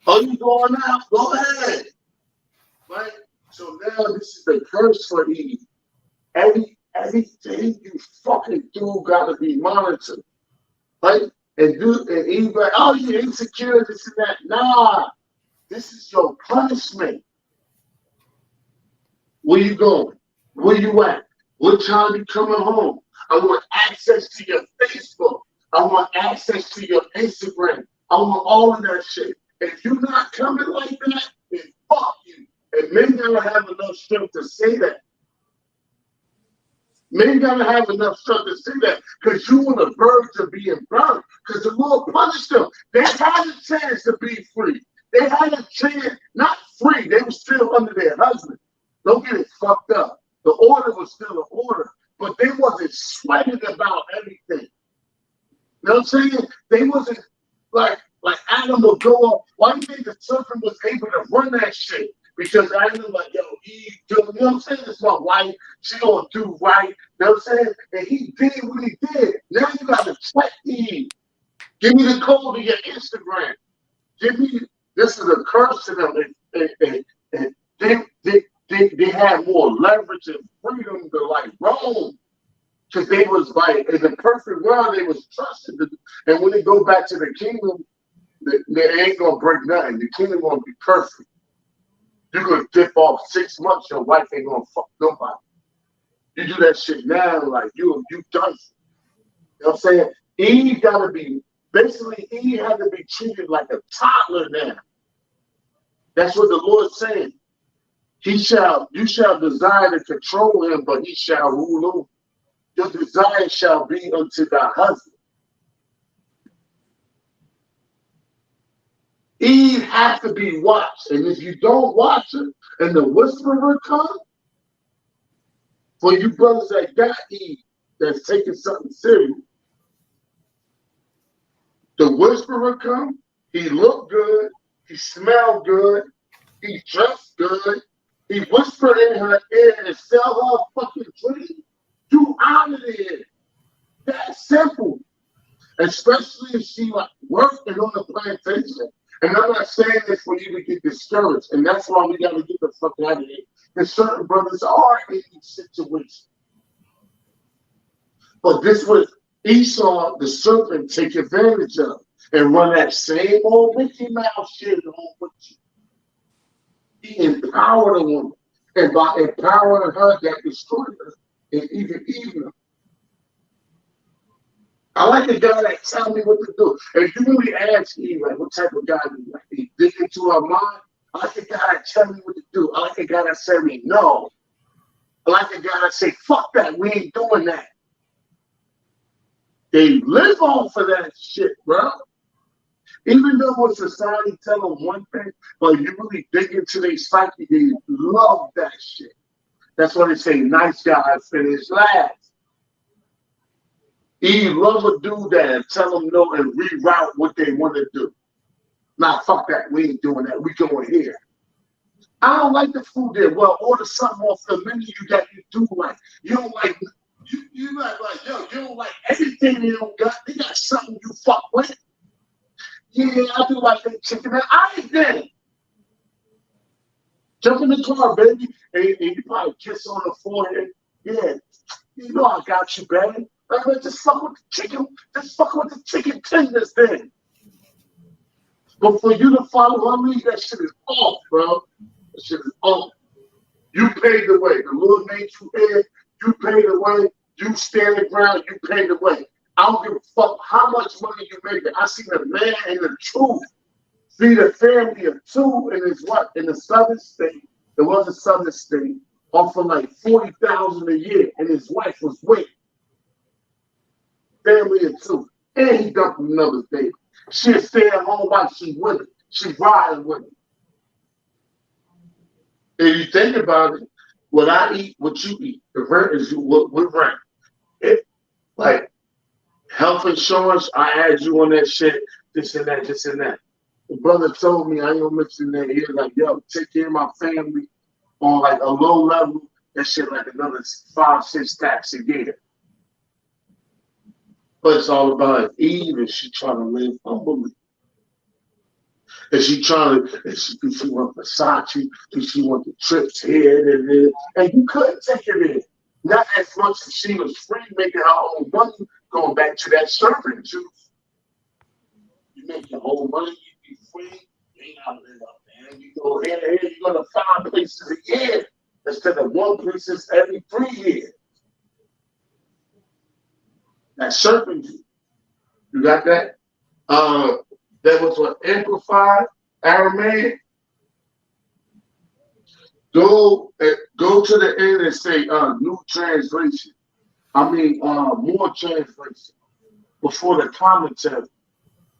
Speaker 3: Oh, you going out? Go ahead. Right? So now this is the curse for Eve. Everything you fucking do gotta be monitored. Right? And Eve like, oh, you're insecure, this and that. Nah, this is your punishment. Where you going? Where you at? What time you coming home? I want access to your Facebook. I want access to your Instagram. I want all of that shit. If you're not coming like that, then fuck you. And men gotta have enough strength to say that. Men gotta have enough strength to say that because you on the verge of being burned. Because the Lord punished them. They had a chance to be free. They had a chance, not free, they were still under their husband. Don't get it fucked up. The order was still an order, but they wasn't sweating about everything. You know what I'm saying? They wasn't like Adam would go up. Why do you think the serpent was able to run that shit? Because Adam like, yo, Eve, you know what I'm saying? It's my wife. She gonna do right. You know what I'm saying? And he did what he did. Now you gotta check Eve. Give me the code to your Instagram. Give me, this is a curse to them. And they had more leverage and freedom to like roam. Because they was like, in the perfect world, they was trusted. And when they go back to the kingdom, they ain't gonna break nothing. The kingdom gonna be perfect. You're gonna dip off 6 months, your wife ain't gonna fuck nobody. You do that shit now, like you done. You know what I'm saying? Eve gotta be, basically Eve had to be treated like a toddler now. That's what the Lord's saying. You shall desire to control him, but he shall rule over. Your desire shall be unto thy husband. Eve has to be watched. And if you don't watch her and the whisperer comes, for you brothers that got Eve, that's taking something serious, the whisperer comes, he looked good, he smelled good, he dressed good, he whispered in her ear and sell her fucking dream. You out of there. That's simple. Especially if she like working on the plantation. And I'm not saying this for you to get discouraged. And that's why we gotta get the fuck out of here. Because certain brothers are in these situations. But this was Esau, the serpent, take advantage of and run that same old Mickey Mouse shit on with you. He empowered a woman. And by empowering her, that destroyed her. And even I like a guy that tell me what to do. If you really ask Eve, like, what type of guy do you like? He dig into her mind. I like a guy that tell me what to do. I like a guy that say me no. I like a guy that say, fuck that, we ain't doing that. They live off of that shit, bro. Even though what society tell them one thing, but you really dig into their psyche, they love that shit. That's why they say nice guys finish last. Eve love a dude that and tell them no and reroute what they want to do. Nah, fuck that. We ain't doing that. We going here. I don't like the food there. Well, order something off the menu that you do like. You don't like you like yo, you don't like everything they don't got. They got something you fuck with. Yeah, I do like that chicken. I ain't there. Jump in the car, baby. And you probably kiss on the forehead. Yeah, you know I got you, baby. Like, just fuck with the chicken. Just fuck with the chicken tenders then. But for you to follow her lead, that shit is off, bro. That shit is off. You paid the way. The Lord made you here. You paid the way. You stand the ground. You paid the way. I don't give a fuck how much money you make. I seen a man in the truth feed a family of two in his what? In the southern state. There was a southern state offer like $40,000 a year, and his wife was with family of two, and he dumped another baby. She'll stay at home while she with it. She riding with it. If you think about it, what I eat, what you eat, the rent is what rent. It like health insurance, I add you on that shit, this and that, this and that. The brother told me I ain't gonna mix in there. He was like, yo, take care of my family on like a low level. That shit like another 5-6 stacks a year. But it's all about Eve and she trying to live humbly. And she trying to, and she want Versace, and she want the trips here and there. And you couldn't take it in. Not as much as she was free making her own money, going back to that serpent juice. You make your own money, you be free, you ain't gotta live up there. You go here, you're gonna 5 places a year instead of 1 place every 3 years. That serpent juice. You got that? That was what amplified Aramaic. Go to the end and say new translation. I mean more translation before the commentary.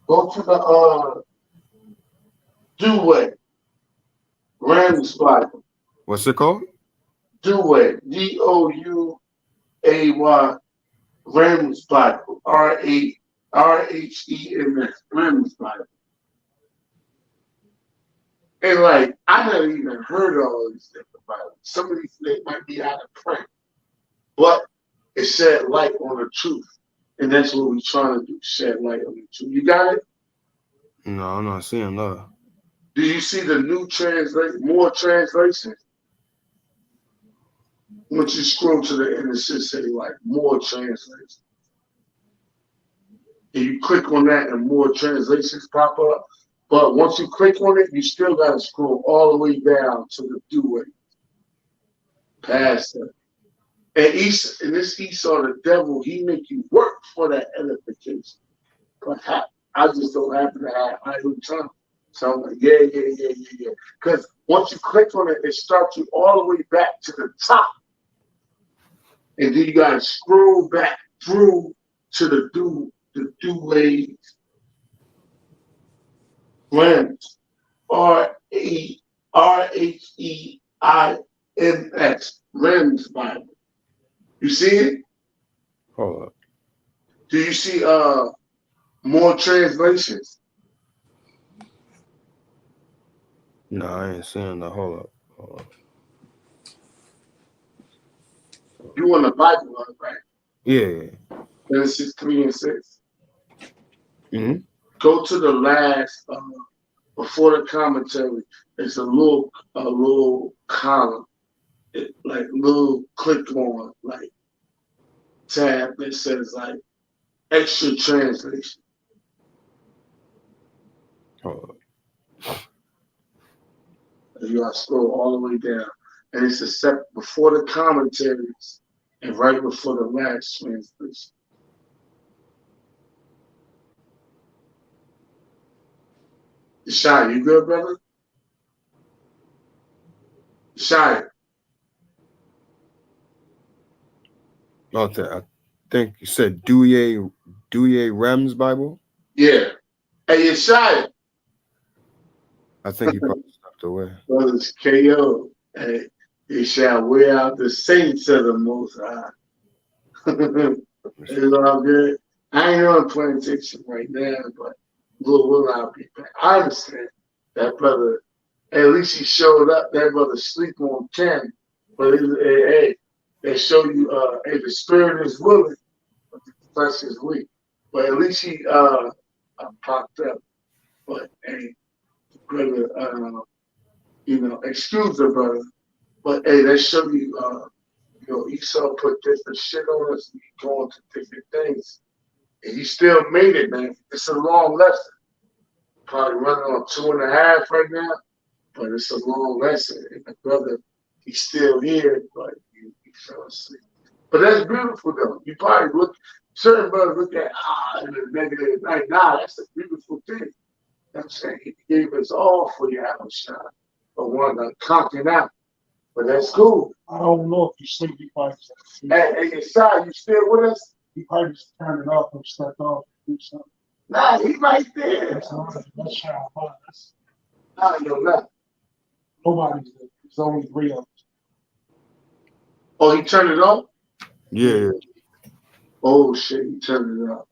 Speaker 3: Go to the Douay Rams Bible.
Speaker 4: What's it called?
Speaker 3: Douay, Douay Rams Bible. RHEMS Rams Bible. And like I never even heard all these different Bibles. Some of these things might be out of print, but it shed light on the truth. And that's what we're trying to do, shed light on the truth. You got it?
Speaker 4: No, I'm not seeing that.
Speaker 3: Do you see the new translation, more translations? Once you scroll to the end, it should say like more translations. And you click on that and more translations pop up. But once you click on it, you still got to scroll all the way down to the Douay. Past that. And this Esau, the devil, he make you work for that edification. But I just don't happen to have idle tongue. So I'm like, yeah. Because once you click on it, it starts you all the way back to the top. And then you got to scroll back through to the Douay Rams. RHEIMS Rams Bible. You see it?
Speaker 4: Hold up.
Speaker 3: Do you see more translations?
Speaker 4: No, I ain't seeing that. Hold up.
Speaker 3: You want the Bible, right?
Speaker 4: Yeah.
Speaker 3: Genesis 3 and 6.
Speaker 4: Mm-hmm.
Speaker 3: Go to the last before the commentary. It's a little column, like little click on like tab that says like extra translation.
Speaker 4: Hold up.
Speaker 3: And you gotta scroll all the way down. and it's a step before the commentaries and right before the last translation. Shai, you good, brother? Shai.
Speaker 4: I think you said Douye Rem's Bible.
Speaker 3: Yeah. Hey, Shai.
Speaker 4: I think he probably stepped away.
Speaker 3: Brothers KO. Hey, he shall wear out the saints of the Most High. It's all good. I ain't on plantation right now, but will I be back? I understand that brother. At least he showed up. That brother sleep on 10. But hey, they show you hey, the spirit is willing, but the flesh is weak. But at least he popped up. But hey, brother, excuse the brother. But hey, they show you Esau put different shit on us, and he going to different things. And he still made it, man. It's a long lesson. Probably running on 2.5 right now, but it's a long lesson. And the brother, he's still here, but he fell asleep. But that's beautiful, though. You probably certain brothers look at, in the negative, like, nah, that's a beautiful thing. You know what I'm saying? He gave us all for your house, but one to conquer out. But that's cool.
Speaker 1: I don't know if you sleep. He probably
Speaker 3: Hey, Shai, you still with us?
Speaker 1: He probably just turned it off and stepped off and do something.
Speaker 3: Nah, he right there.
Speaker 1: That's Shai.
Speaker 3: I know nothing.
Speaker 1: Nobody's there. There's only 3 of us.
Speaker 3: Oh, he turned it off?
Speaker 4: Yeah.
Speaker 3: Oh, shit, he turned it off.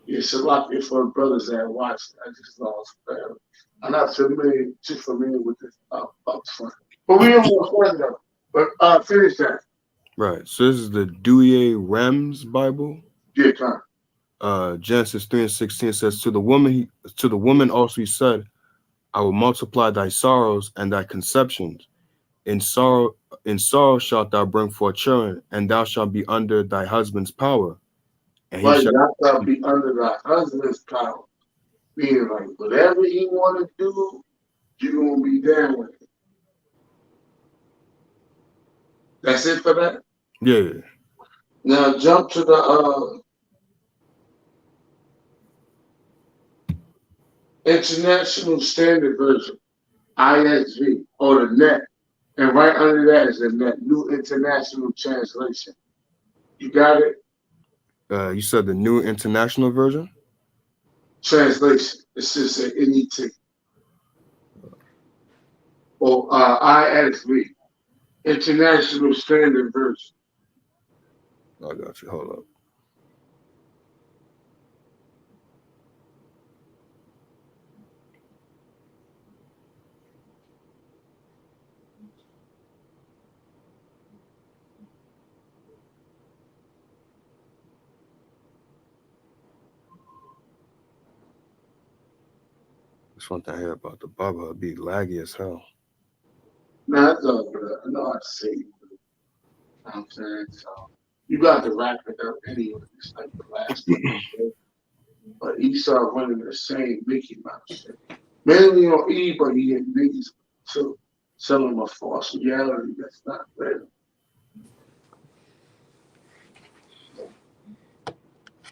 Speaker 3: Yeah, it's a lot for the brothers that watch. I just lost. I'm not too familiar with this up front. But we have more fun, though. But finish that.
Speaker 4: Right. So this is the Douye Rem's Bible.
Speaker 3: Yeah, come.
Speaker 4: Genesis 3:16 says, to the woman also he said, I will multiply thy sorrows and thy conceptions. In sorrow shalt thou bring forth children, and thou shalt be under thy husband's power. And
Speaker 3: he shall be under thy husband's power. Meaning, like, whatever he want to do, you're going to be down with it. That's it for that?
Speaker 4: Yeah.
Speaker 3: Now jump to the International Standard Version, ISV, or the NET. And right under that is the NET, New International Translation. You got it?
Speaker 4: You said the New International Version?
Speaker 3: Translation. It's just an NET. Or ISV, International Standard Version.
Speaker 4: I got you. Hold up. This one thing here about the Baba be laggy as hell.
Speaker 3: Nah, that's all good. I know I see you. I'm saying, so you got to wrap it up anyway. It's like the last one. But Esau running the same Mickey Mouse shit. Mainly on E, but he had niggas too. Selling a false reality that's not real.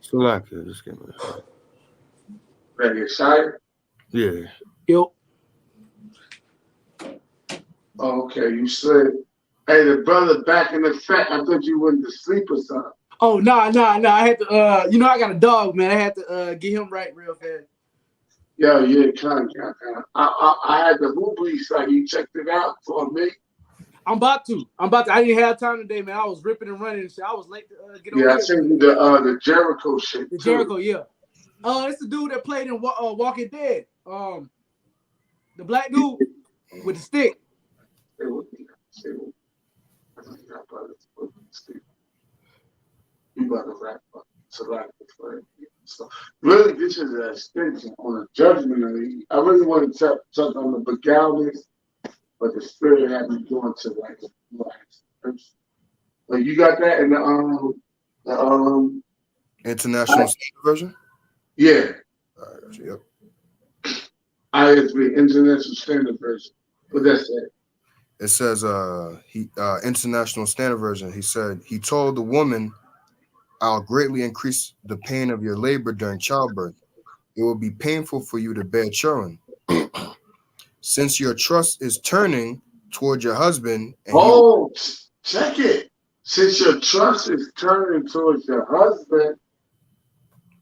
Speaker 4: So like it, just give me a
Speaker 3: Ready, excited?
Speaker 4: Yeah.
Speaker 2: Yo.
Speaker 3: Okay, you said, hey, the brother back in effect. I thought you went to sleep or something.
Speaker 2: Oh, nah. I had to, I got a dog, man. I had to get him right real fast.
Speaker 3: Yo, yeah, kind. I had the boobies, like you checked it out for me.
Speaker 2: I'm about to. I didn't have time today, man. I was ripping and running and shit. I was late to get on.
Speaker 3: Yeah, I seen you the Jericho shit.
Speaker 2: The Jericho, yeah. It's the dude that played in Walking Dead. The black dude with the stick.
Speaker 3: You about to wrap up. So really, this is an extension on a judgment. I really want to touch on the legalities, but the spirit had me going to like the last. But you got that in the
Speaker 4: International Standard Version?
Speaker 3: Yeah.
Speaker 4: Yep.
Speaker 3: ISV, International Standard Version. What that say?
Speaker 4: It says International Standard Version. He said he told the woman, "I'll greatly increase the pain of your labor during childbirth. It will be painful for you to bear children. Since your trust is turning toward your husband, and
Speaker 3: check it. Since your trust is turning towards your husband,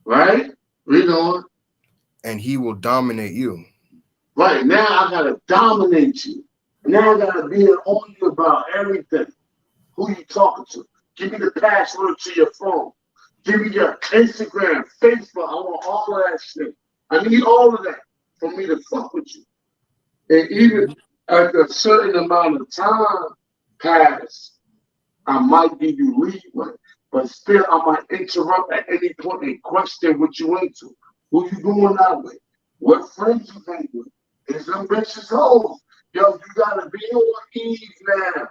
Speaker 3: right? Read on.
Speaker 4: and he will dominate you."
Speaker 3: Right now, I gotta dominate you. Now I gotta be on you about everything. Who you talking to? Give me the password to your phone. Give me your Instagram, Facebook. I want all of that shit. I need all of that for me to fuck with you. And even at a certain amount of time pass, I might give you leeway, but still I might interrupt at any point and question what you into. Who you going out with? What friends you hang with? Is them bitches hoes? Yo, you gotta be on Eve now.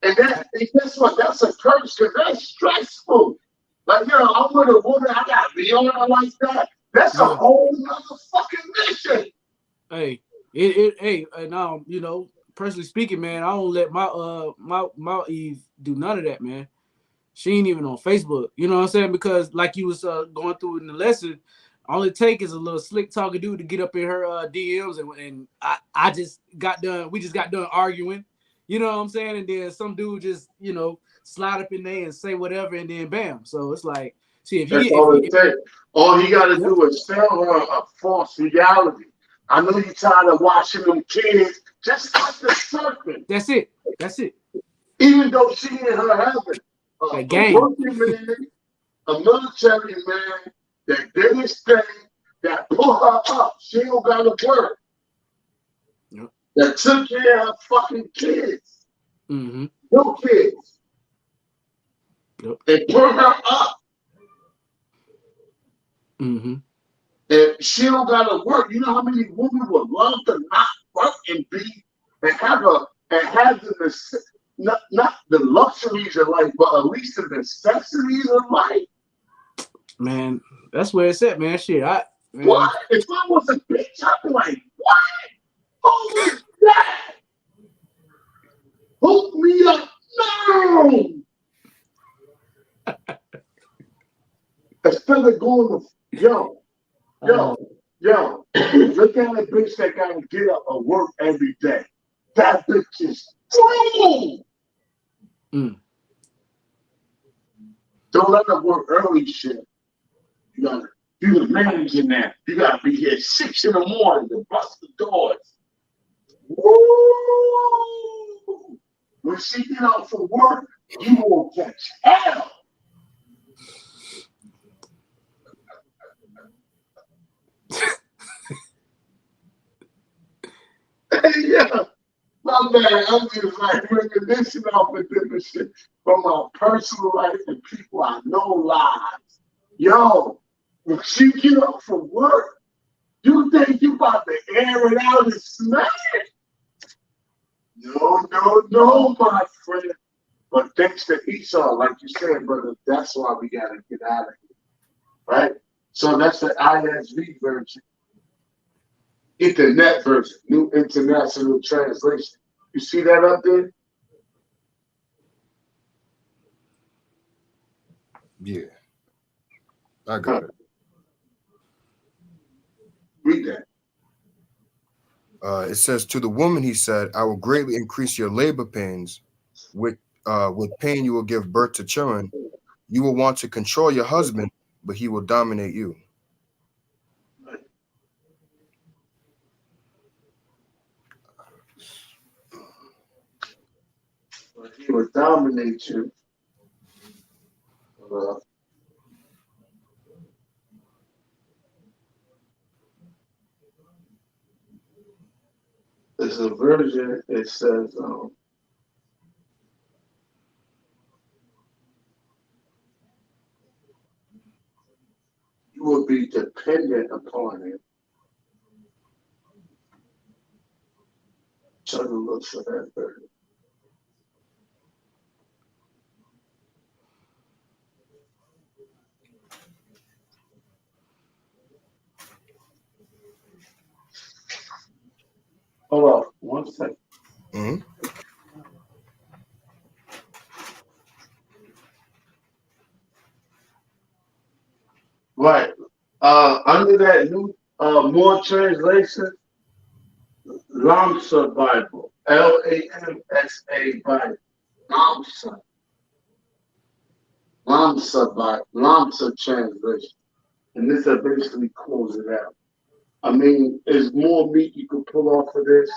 Speaker 3: And guess what? That's a curse because that's stressful. Like, yo, I'm with a woman, I gotta be on her like that. That's a whole nother fucking mission.
Speaker 2: Hey, now, you know, personally speaking, man, I don't let my Eve do none of that, man. She ain't even on Facebook. You know what I'm saying? Because like you was going through in the lesson, all it take is a little slick talking dude to get up in her DMs, and I just got done. We just got done arguing. You know what I'm saying? And then some dude just, you know, slide up in there and say whatever, and then bam. So it's like, see, if
Speaker 3: That's
Speaker 2: you
Speaker 3: all it takes. All he got to do is tell her a false reality. I know you're tired of watching them kids, just like the serpent.
Speaker 2: That's it. That's it.
Speaker 3: Even though she in her heaven, a working man, a military man that did his thing, that put her up. She don't got to work.
Speaker 2: Yep.
Speaker 3: That took care of her fucking kids.
Speaker 2: Mm-hmm.
Speaker 3: No kids.
Speaker 2: Yep.
Speaker 3: And put her up.
Speaker 2: Mm-hmm.
Speaker 3: And she don't gotta work. You know how many women would love to not work and have the not the luxuries of life, but at least the necessities of life.
Speaker 2: Man, that's where it's at, man. Shit, man.
Speaker 3: What? If I was a bitch, I'd be like, what? Who is that? Hook me up now. Instead of going to yo, look at a bitch that gotta get up and work every day. That bitch is free. Don't let her work early shit. You gotta do the managing that. You gotta be here 6 in the morning to bust the doors. Woo! When she get out from work, you won't catch hell. Yeah, my man, I'm just like reminiscing off of different shit from my personal life and people I know lives. Yo, when she get up from work, you think you about to air it out and smash it? No, my friend. But thanks to Esau, like you said, brother, that's why we gotta get out of here, right? So that's the ISV version. Internet version, New International Translation. You see that up there?
Speaker 4: Yeah, I got it.
Speaker 3: Read that.
Speaker 4: It says, to the woman, he said, "I will greatly increase your labor pains. With pain, you will give birth to children. You will want to control your husband, but he will dominate you."
Speaker 3: He will dominate you. There's a version, it says, you will be dependent upon him. Try to look for that version. Hold on, 1 second.
Speaker 4: Mm-hmm.
Speaker 3: Right. Under that new more translation, Lamsa Bible. Lamsa Bible. Lamsa. Lamsa Bible. Lamsa translation. And this will basically close it out. I mean, there's more meat you can pull off of this.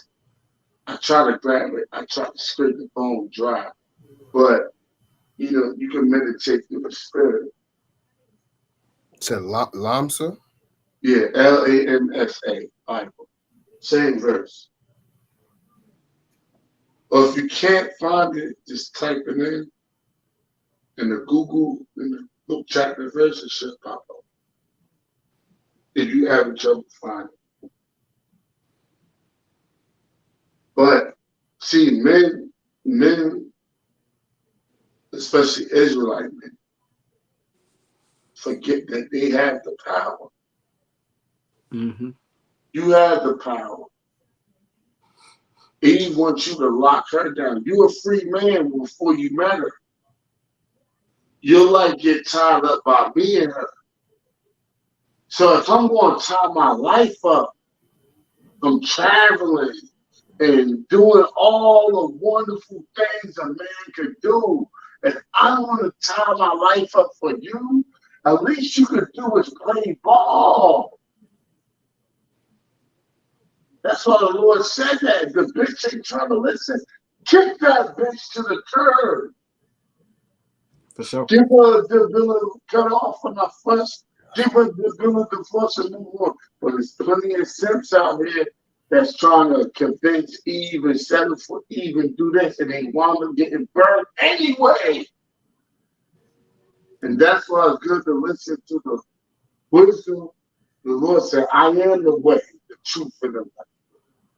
Speaker 3: I try to grab it. I try to scrape the bone dry. But, you know, you can meditate through the spirit.
Speaker 4: It said Lamsa?
Speaker 3: Yeah, Lamsa Bible. Same verse. Or if you can't find it, just type it in the Google, in the book chapter verse, it should pop up. If you have trouble finding it. But see, men, especially Israelite men, forget that they have the power.
Speaker 2: Mm-hmm.
Speaker 3: You have the power. Eve wants you to lock her down. You're a free man before you met her. Your life get tied up by me and her. So if I'm going to tie my life up, I'm traveling and doing all the wonderful things a man could do. If I want to tie my life up for you, at least you could do is play ball. That's why the Lord said that. The bitch ain't trying to listen. Kick that bitch to the curb.
Speaker 2: For sure.
Speaker 3: Give her the ability to cut off from her flesh. Give her the ability to flush and move on. But there's plenty of simps out here that's trying to convince Eve and settle for Eve and do this, and they wind up getting burned anyway. And that's why it's good to listen to the wisdom. The Lord said, I am the way, the truth, and the life.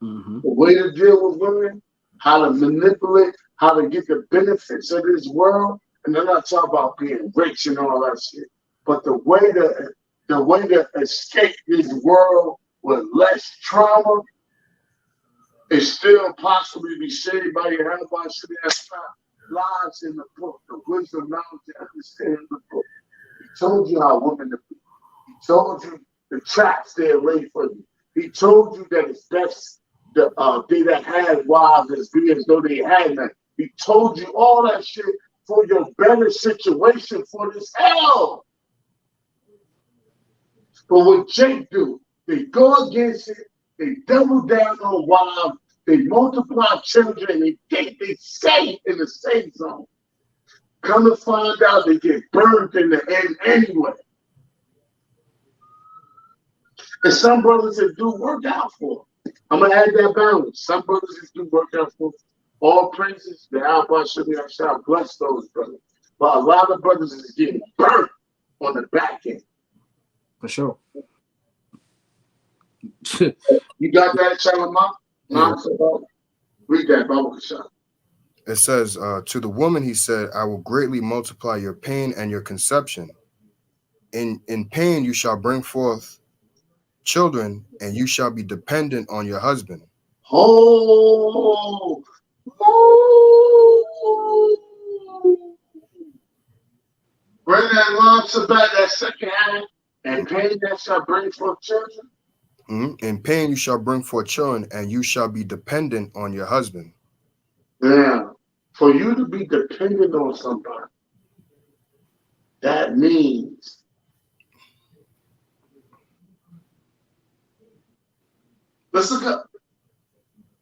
Speaker 2: Mm-hmm.
Speaker 3: The way to deal with women, how to manipulate, how to get the benefits of this world. And they're not talking about being rich and all that shit. But the way to escape this world with less trauma is still possibly be saved by your help. I should have lies in the book, the wisdom, knowledge, and understanding the book. He told you how women to be. He told you the traps they lay for you. He told you that it's best they that had wives as be as though they had none. He told you all that shit for your better situation for this hell. But what Jake do, they go against it, they double down on wives, they multiply children, they think they safe in the safe zone. Come to find out they get burned in the end anyway. And some brothers that do work out for them. I'm going to add that balance. Some brothers that do work out for them. All praises, the Alpha should be shall bless those brothers. But a lot of brothers is getting burnt on the back end.
Speaker 2: For sure.
Speaker 3: You got that, Shalimah?
Speaker 4: Yeah.
Speaker 3: Read that, Bible Shah.
Speaker 4: It says, to the woman, he said, I will greatly multiply your pain and your conception. In pain you shall bring forth children, and you shall be dependent on your husband.
Speaker 3: Oh, bring that lumps back, that second hand, and pain that shall bring forth children.
Speaker 4: Mm-hmm. In pain you shall bring forth children, and you shall be dependent on your husband.
Speaker 3: Yeah, for you to be dependent on somebody, that means let's look up.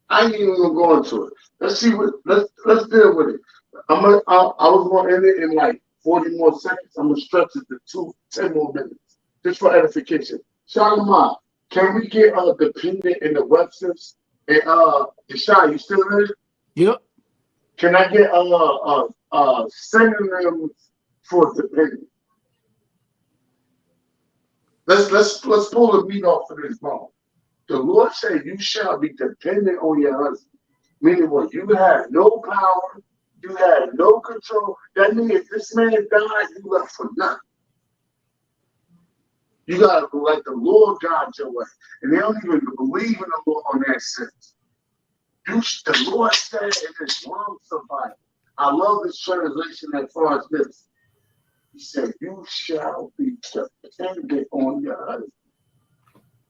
Speaker 3: I ain't even gonna go into it. Let's see what. Let's deal with it. I was gonna end it in like 40 more seconds. I'm gonna stretch it to 10 more minutes just for edification. Shalimah, can we get dependent in the Webster's? And Deshaun, you still there?
Speaker 2: Yep.
Speaker 3: Can I get synonyms for dependent? Let's pull the meat off of this bone. The Lord said, you shall be dependent on your husband. Meaning what? You have no power. You have no control. That means if this man died, you left for nothing. You got to let the Lord guide your way. And they don't even believe in the Lord on that sense. The Lord said in this long survival. I love this translation as far as this. He said, you shall be dependent on your husband.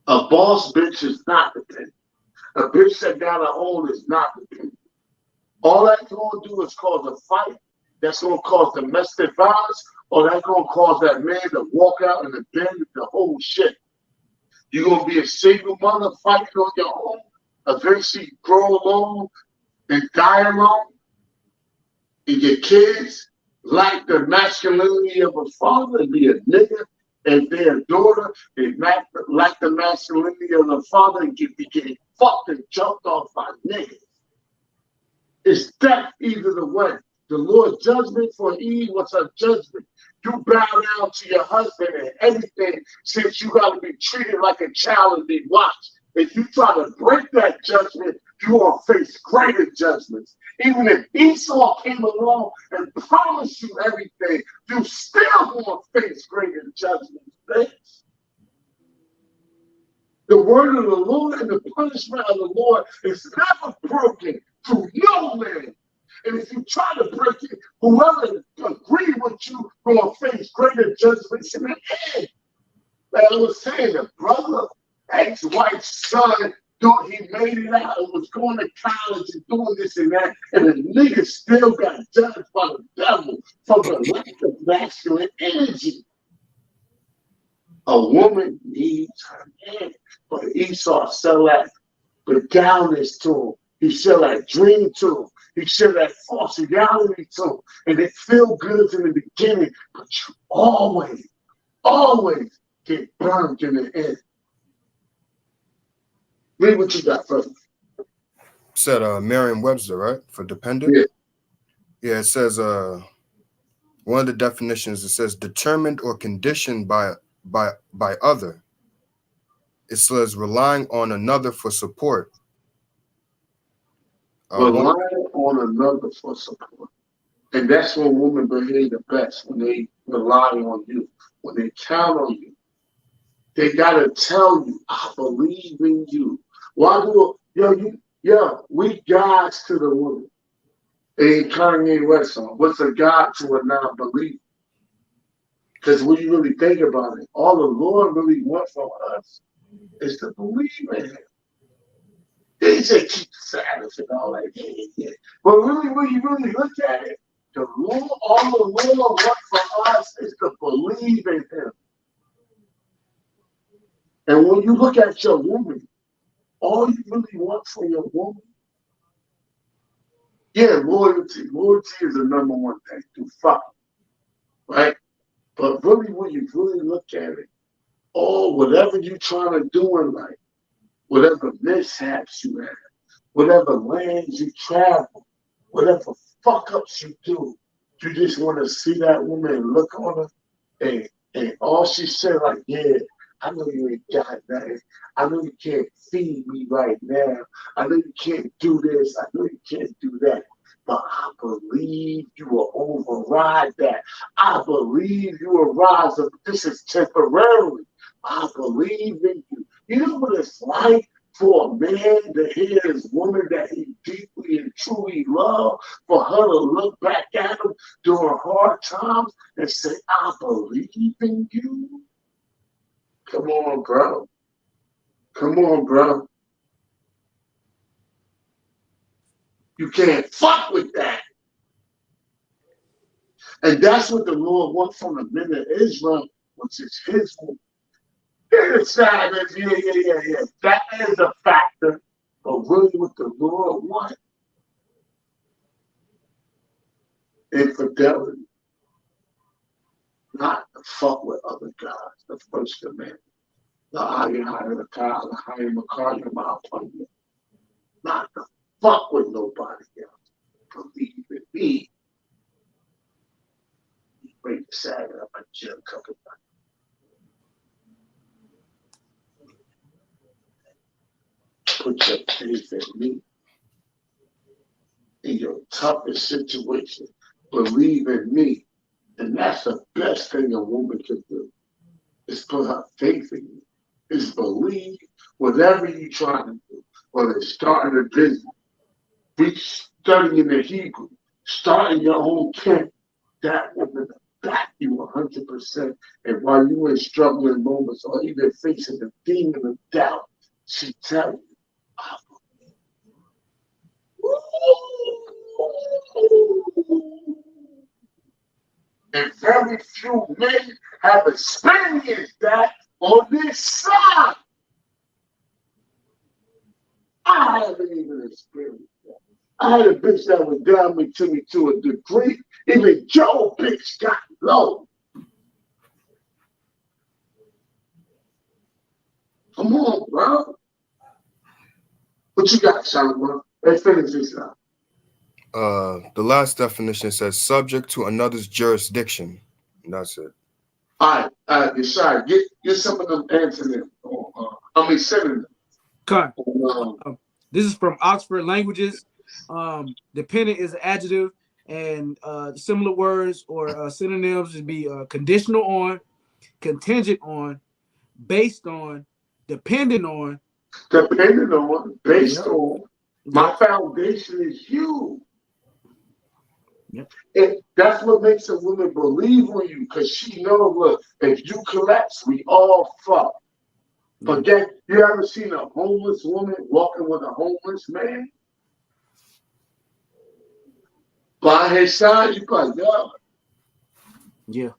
Speaker 3: A boss bitch is not dependent. A bitch that got her own is not dependent. All that's going to do is cause a fight. That's going to cause domestic violence, or that's going to cause that man to walk out and abandon the whole shit. You're going to be a single mother fighting on your own, eventually grow alone and die alone, and your kids like the masculinity of a father and be a nigga, and their daughter, they like the masculinity of the father and be getting fucked and jumped off by niggas. It's death either the way. The Lord's judgment for Eve was her judgment. You bow down to your husband and everything, since you got to be treated like a child and be watched. If you try to break that judgment, you will face greater judgments. Even if Esau came along and promised you everything, you still going to face greater judgments. Bitch. The word of the Lord and the punishment of the Lord is never broken to no man. And if you try to break it, whoever agrees with you going to face greater judgments in the end. Like I was saying, the brother, ex-wife's son, thought he made it out and was going to college and doing this and that, and the nigga still got judged by the devil for the lack of masculine energy. A woman needs her man, but Esau sell that beguileness to him. He sell that dream to him. He sell that false reality to him. And it feel good in the beginning, but you always get burned in the end. Read what you got, brother.
Speaker 4: Said Merriam-Webster, right? For dependent?
Speaker 3: Yeah.
Speaker 4: Yeah, it says one of the definitions, it says determined or conditioned by other. It says relying on another for support.
Speaker 3: Relying on another for support. And that's when women behave the best, when they rely on you, when they count on you. They gotta tell you, I believe in you. Why do we gods to the woman? And Kanye West song, what's a God to a non-believer? Because when you really think about it, all the Lord really wants from us is to believe in him. They say keep the Sabbath and all that. Yeah. But really, when you really look at it, all the Lord wants from us is to believe in him. And when you look at your woman, all you really want from your woman, yeah, loyalty. Loyalty is the number one thing to fuck, right? But really, when you really look at it, whatever you're trying to do in life, whatever mishaps you have, whatever lands you travel, whatever fuck ups you do, you just want to see that woman and look on her, and all she said, like, yeah, I know you ain't got nothing. I know you can't feed me right now. I know you can't do this. I know you can't do that. But I believe you will override that. I believe you will rise up. This is temporary. I believe in you. You know what it's like for a man to hear his woman that he deeply and truly loves, for her to look back at him during hard times and say, I believe in you? Come on, bro. Come on, bro. You can't fuck with that. And that's what the Lord wants from the men of Israel, which is his woman. It's Sabbath, yeah. That is a factor. But really what the Lord wants, infidelity. Not to fuck with other gods, the first commandment. Not to fuck with nobody else. Believe in me. You bring the Sabbath up and chill a couple of times. Put your faith in me. In your toughest situation, believe in me. And that's the best thing a woman can do, is put her faith in you. Is believe whatever you're trying to do, whether it's starting a business, studying the Hebrew, starting your own camp, that woman will back you 100%. And while you in struggling moments or even facing the demon of doubt, she tell you, I believe. And very few men have experienced that on this side. I haven't even experienced that. I had a bitch that was down with to me to a degree. Even Joe bitch got low. Come on, bro. What you got, Solomon? Let's finish this out.
Speaker 4: The last definition says subject to another's jurisdiction. And that's it.
Speaker 3: All right, Yeshai, get some of them antonyms. Synonyms.
Speaker 2: Okay. This is from Oxford Languages. Dependent is an adjective, and similar words or synonyms would be conditional on, contingent on, based on, dependent on.
Speaker 3: Dependent on, based on. My foundation is you.
Speaker 2: Yep.
Speaker 3: And that's what makes a woman believe on you, because she knows, look, if you collapse, we all fuck. But then, you ever seen a homeless woman walking with a homeless man? By his side, you like, yo.
Speaker 2: Yeah.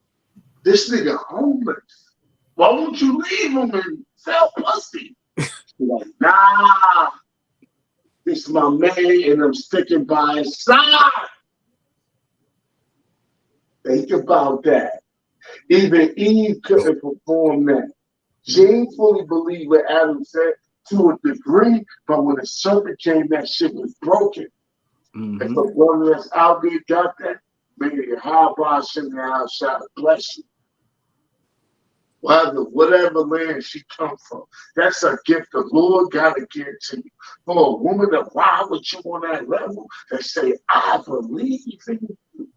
Speaker 3: This nigga homeless. Why won't you leave him and sell pussy? Like, nah. This is my man, and I'm sticking by his side. Think about that. Even Eve couldn't perform that. She ain't fully believe what Adam said to a degree, but when the serpent came, that shit was broken.
Speaker 2: Mm-hmm.
Speaker 3: If the one that's out there got that, may your high bar send the outside bless you. Whatever land she come from, that's a gift the Lord gotta give to you. For a woman to ride with you on that level, they say, I believe in you.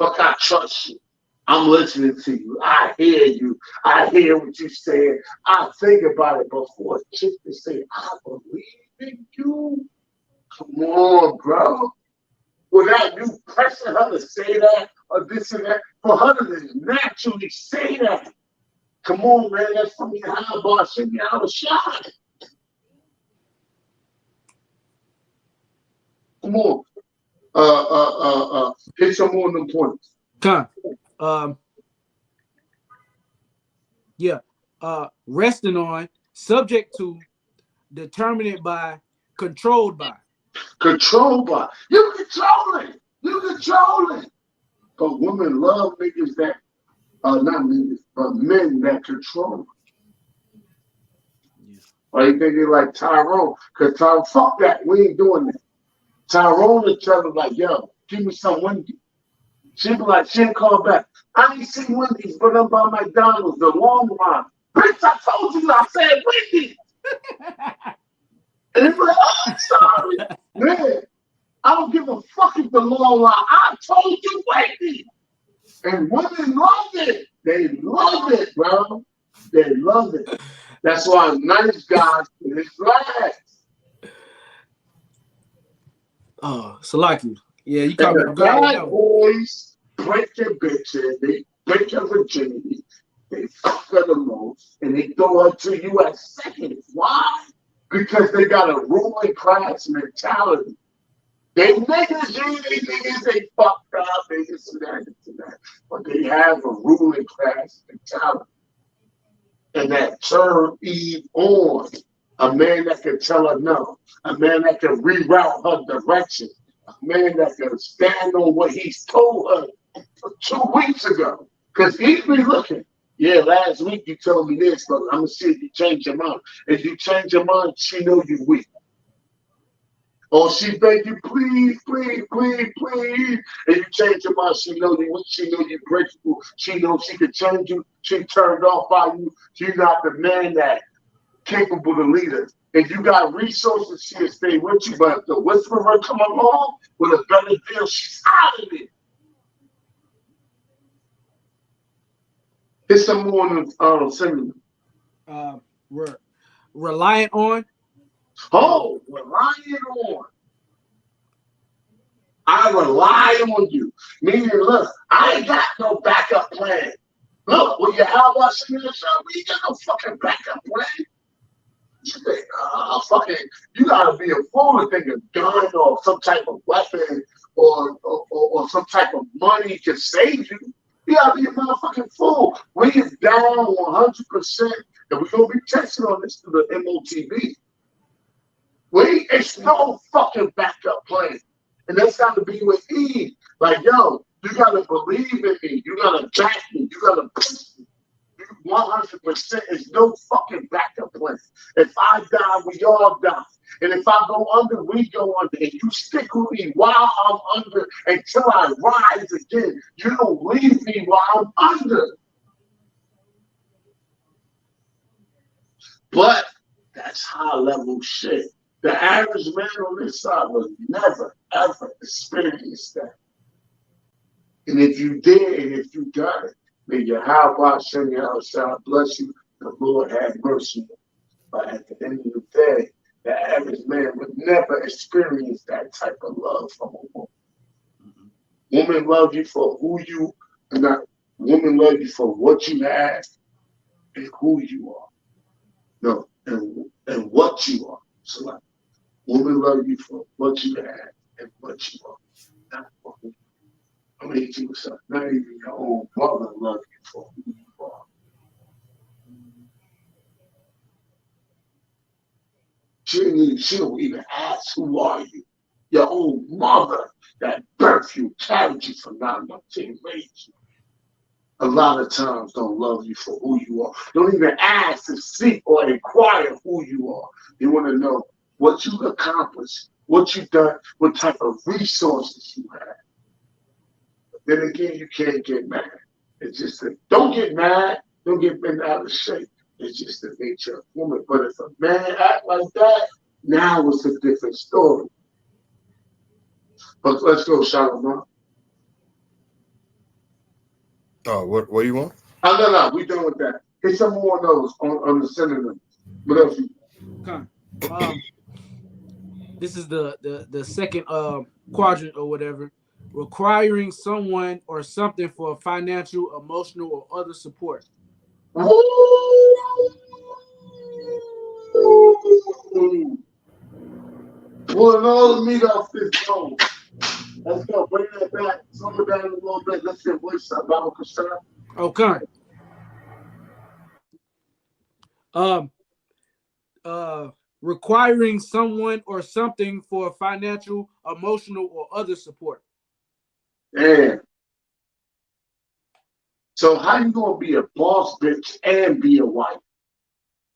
Speaker 3: Look, I trust you. I'm listening to you. I hear you. I hear what you saying. I think about it before a chick to say, I believe in you. Come on, bro. Without you pressing her to say that or this and that, for her to just naturally say that. Come on, man. That's from your high bar. Send me out a shot. Come on. Hit some more of them points.
Speaker 2: Resting on, subject to, determined by, controlled by.
Speaker 3: Controlled by. You controlling. You controlling. But women love niggas that, not niggas, but men that control. Yeah. Why you thinking like Tyrone? Because Tyrone, fuck that. We ain't doing that. Tyrone will tell him like, yo, give me some Wendy's. She'll be like, she'll call back. I ain't seen Wendy's, but I'm by McDonald's, the long line. Bitch, I told you I said Wendy's. And he's like, oh, I'm sorry. Man, I don't give a fuck if the long line. I told you Wendy's. And women love it. They love it, bro. They love it. That's why nice guys is last.
Speaker 2: Oh, Salaki. Yeah, you call me
Speaker 3: the bad boys break their bitches, they break your virginity, they fuck her the most, and they throw her to you at seconds. Why? Because they got a ruling class mentality. They niggas, they fucked up, they this and that. But they have a ruling class mentality. And that turn Eve on. A man that can tell her no. A man that can reroute her direction. A man that can stand on what he's told her 2 weeks ago. Because he's been looking. Yeah, last week you told me this, but I'm going to see if you change your mind. If you change your mind, she know you weak. Or she beg you, please, please, please, please. And you change your mind, she know you weak, she know you grateful. She knows she can change you. She turned off by you. You're not the man that capable to lead her. If you got resources, she'll stay with you. But if the whisperer come along with a better deal, she's out of it. Here's some more singing.
Speaker 2: Reliant on.
Speaker 3: Oh, relying on. I rely on you. Meaning, look, I ain't got no backup yeah, how about some of this? We got no fucking backup plan. You think, fucking, you gotta be a fool to think a gun or some type of weapon or some type of money can save you. You gotta be a motherfucking fool. We is down 100%, and we're gonna be testing on this to the M.O.V. It's no fucking backup plan. And that's got to be with E. Like, yo, you gotta believe in me. You gotta back me. You gotta push me. 100% is no fucking backup plan. If I die, we all die. And if I go under, we go under. And you stick with me while I'm under until I rise again. You don't leave me while I'm under. But that's high level shit. The average man on this side will never, ever experience that. And if you did, and if you got it, may Yahweh send you outside, bless you, the Lord have mercy. But at the end of the day, the average man would never experience that type of love from a woman. Women love you for who you are not. Women love you for what you have and who you are. No, and what you are. So like, women love you for what you have and what you are. Not for who you are. I mean, not even your own mother love you for who you are. She don't even ask, who are you? Your own mother that birthed you, carried you for 9 months and raised you. A lot of times don't love you for who you are. Don't even ask to seek or inquire who you are. They want to know what you've accomplished, what you've done, what type of resources you have. But then again, you can't get mad. It's just that, don't get mad. Don't get bent out of shape. It's just the nature of woman. But if a man act like that, now it's a different story. But let's go, Shalom.
Speaker 4: Oh, what do you want?
Speaker 3: Oh, no, we done with that. Hit some more of those on the synonyms. What else you
Speaker 2: This is the second quadrant or whatever. Requiring someone or something for financial, emotional, or other support.
Speaker 3: Pulling all the meat off this bone. Let's go. Bring that back. Slow it down a little bit. Let's get voice up. Bible concern.
Speaker 2: Okay. Requiring someone or something for financial, emotional, or other support.
Speaker 3: Damn. So how you gonna be a boss bitch and be a wife?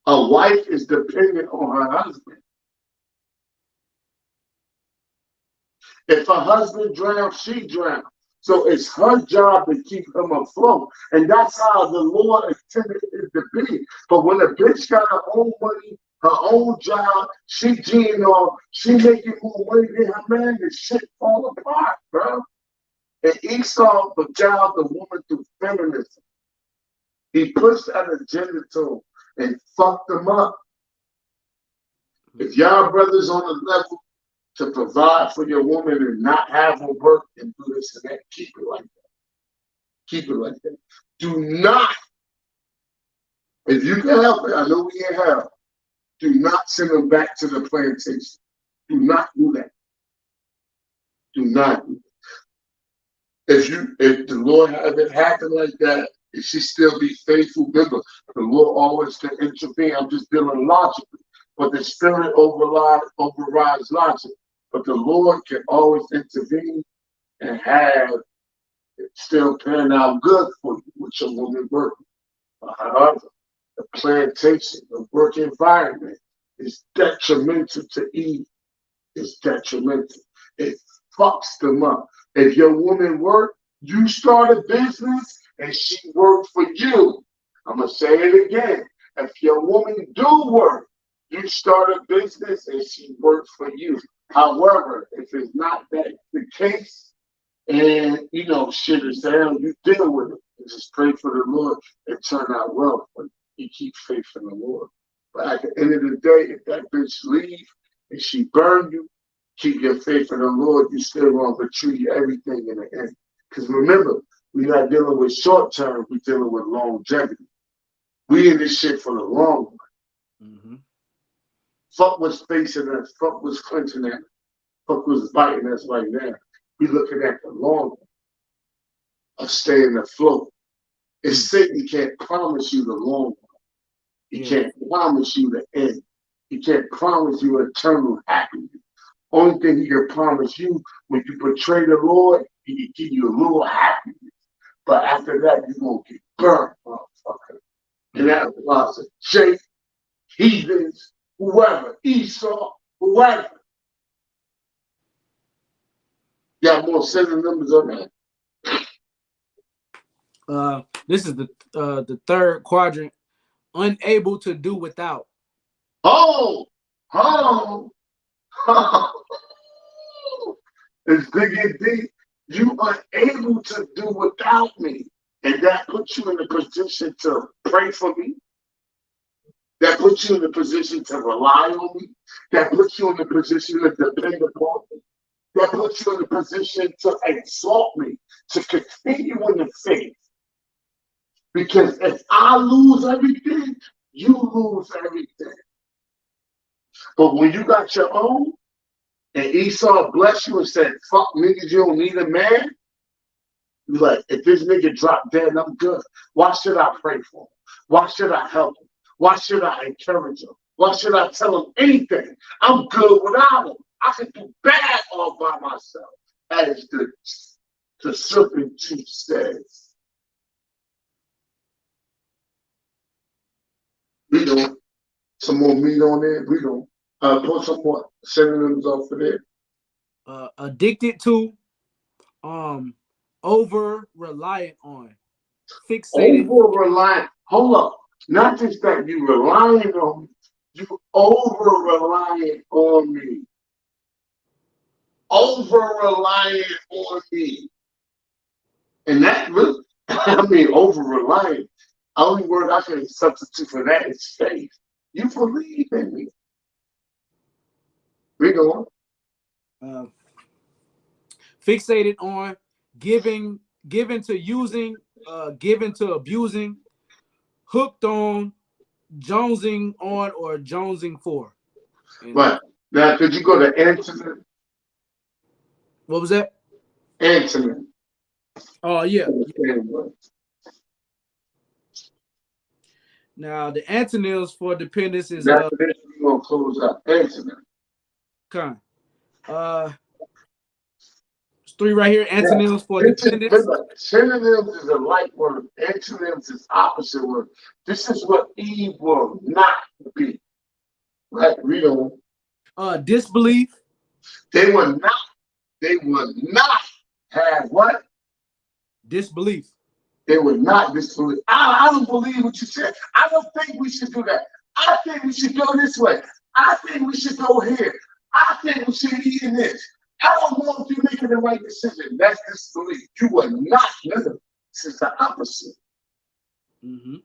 Speaker 3: A wife is dependent on her husband. If her husband drowns, she drowns. So it's her job to keep him afloat. And that's how the Lord intended it to be. But when a bitch got her own money, her own job, she G'ing off, she making more money than her man, the shit fall apart, bro. And Esau beguiled the woman through feminism. He pushed that agenda to him and fucked them up. If y'all brothers on the level to provide for your woman and not have her work and do this and that, keep it like that. Keep it like that. Do not, if you can help it, I know we can't help, do not send them back to the plantation. Do not do that. Do not do that. If the Lord have it happen like that, if she still be faithful, remember, the Lord always can intervene. I'm just dealing logically. But the spirit overrides logic. But the Lord can always intervene and have it still pan out good for you with your woman working. However, the plantation, the work environment is detrimental to Eve. It's detrimental. It fucks them up. If your woman work, you start a business and she worked for you. I'm going to say it again. If your woman do work, you start a business and she works for you. However, if it's not that the case, and shit is down, you deal with it. And just pray for the Lord and turn out well. But you keep faith in the Lord. But at the end of the day, if that bitch leave and she burn you, keep your faith in the Lord. You still gonna retrieve everything in the end. Because remember, We're not dealing with short term, we're dealing with longevity. We in this shit for the long run.
Speaker 2: Mm-hmm.
Speaker 3: Fuck what's facing us, fuck what's clinching us, fuck what's biting us right now. We looking at the long run of staying afloat. It's Satan can't promise you the long run. He can't promise you the end. He can't promise you eternal happiness. Only thing he can promise you when you betray the Lord, he can give you a little happiness. But after that, you're going to get burnt, motherfucker. And that applies to Jake, heathens, whoever, Esau, whoever. Got more synonyms on that?
Speaker 2: This is the third quadrant. Unable to do without.
Speaker 3: Oh! It's big and deep. You are able to do without me. And that puts you in a position to pray for me. That puts you in a position to rely on me. That puts you in a position to depend upon me. That puts you in a position to exalt me, to continue in the faith. Because if I lose everything, you lose everything. But when you got your own, and Esau blessed you and said, fuck niggas, you don't need a man. You're like, if this nigga drop dead, I'm good. Why should I pray for him? Why should I help him? Why should I encourage him? Why should I tell him anything? I'm good without him. I can do bad all by myself. As the serpent chief says. We don't. Some more meat on there. We don't. Put some more synonyms off of there.
Speaker 2: Addicted to, over reliant on, fixated.
Speaker 3: Over reliant. Hold up. Not just that you relying on me, you over reliant on me. Over reliant on me. And that really, I mean, over reliant. Only word I can substitute for that is faith. You believe in me. We go
Speaker 2: on. Fixated on, given to using, given to abusing, hooked on, jonesing on, or jonesing for.
Speaker 3: Right. Now, could you go to antonym?
Speaker 2: What was that?
Speaker 3: Antonym.
Speaker 2: Oh, yeah. Now, the antonyms for dependence is
Speaker 3: we're gonna close up. Antonym.
Speaker 2: Okay. It's 3 right here. Antonyms for dependence.
Speaker 3: Synonyms is a light word. Antonyms is opposite word. This is what Eve will not be. Right? Read on.
Speaker 2: Disbelief.
Speaker 3: They will not have what?
Speaker 2: Disbelief.
Speaker 3: They would not disbelieve. I don't believe what you said. I don't think we should do that. I think we should go this way. I think we should go here. I think we should eat in this. I don't know if you're making the right decision. That's disbelief. You will not listen. This is the opposite.
Speaker 2: Mm-hmm.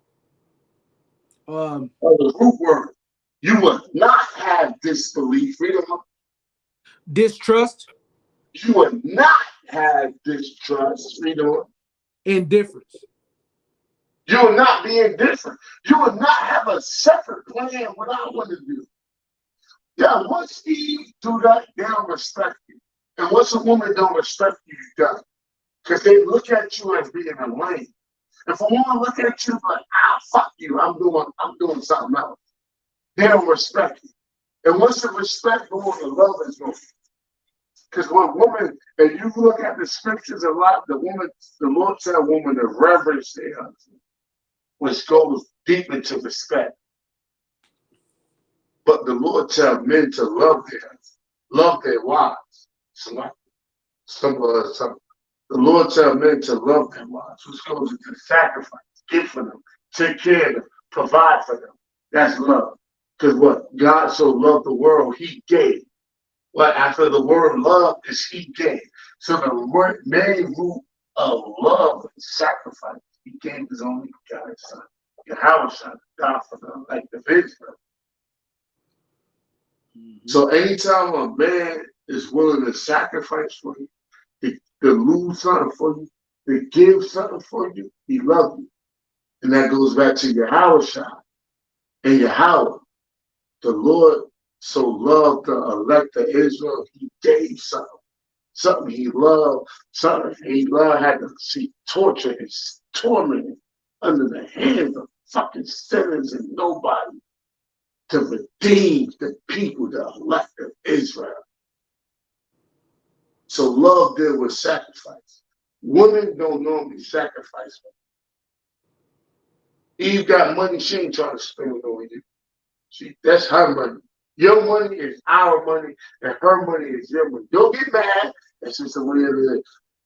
Speaker 3: The root word. You will not have disbelief.
Speaker 2: Distrust.
Speaker 3: You will not have distrust.
Speaker 2: Indifference.
Speaker 3: You will not be indifferent. You will not have a separate plan what I want to do. Yeah, once Eve do that, they don't respect you. And once a woman don't respect you, you're done. Because they look at you as being a lame. If a woman look at you like, fuck you, I'm doing something else. They don't respect you. And once the respect goes, the love is going. Because when woman, and you look at the scriptures a lot, the Lord said a woman to reverence their husband, which goes deep into respect. But the Lord tells men to love their wives. The Lord tells men to love their wives, which goes into sacrifice, give for them, take care of them, provide for them. That's love. Because what God so loved the world, he gave. Well, after the word love is he gave. So the main root of love and sacrifice, he gave his only begotten son. Yahweh son, God for them, like the Israel. Mm-hmm. So anytime a man is willing to sacrifice for you, to lose something for you, to give something for you, he loved you. And that goes back to Yahweh and Yahweh. The Lord so loved the elect of Israel, he gave something. Something he loved, something he loved had to see torture and tormented under the hands of fucking sinners and nobody to redeem the people, the elect of Israel. So love there was sacrifice. Women don't normally sacrifice. Eve got money, she ain't trying to spend it on you. That's her money. Your money is our money, and her money is your money. Don't get mad. That's just the way it is.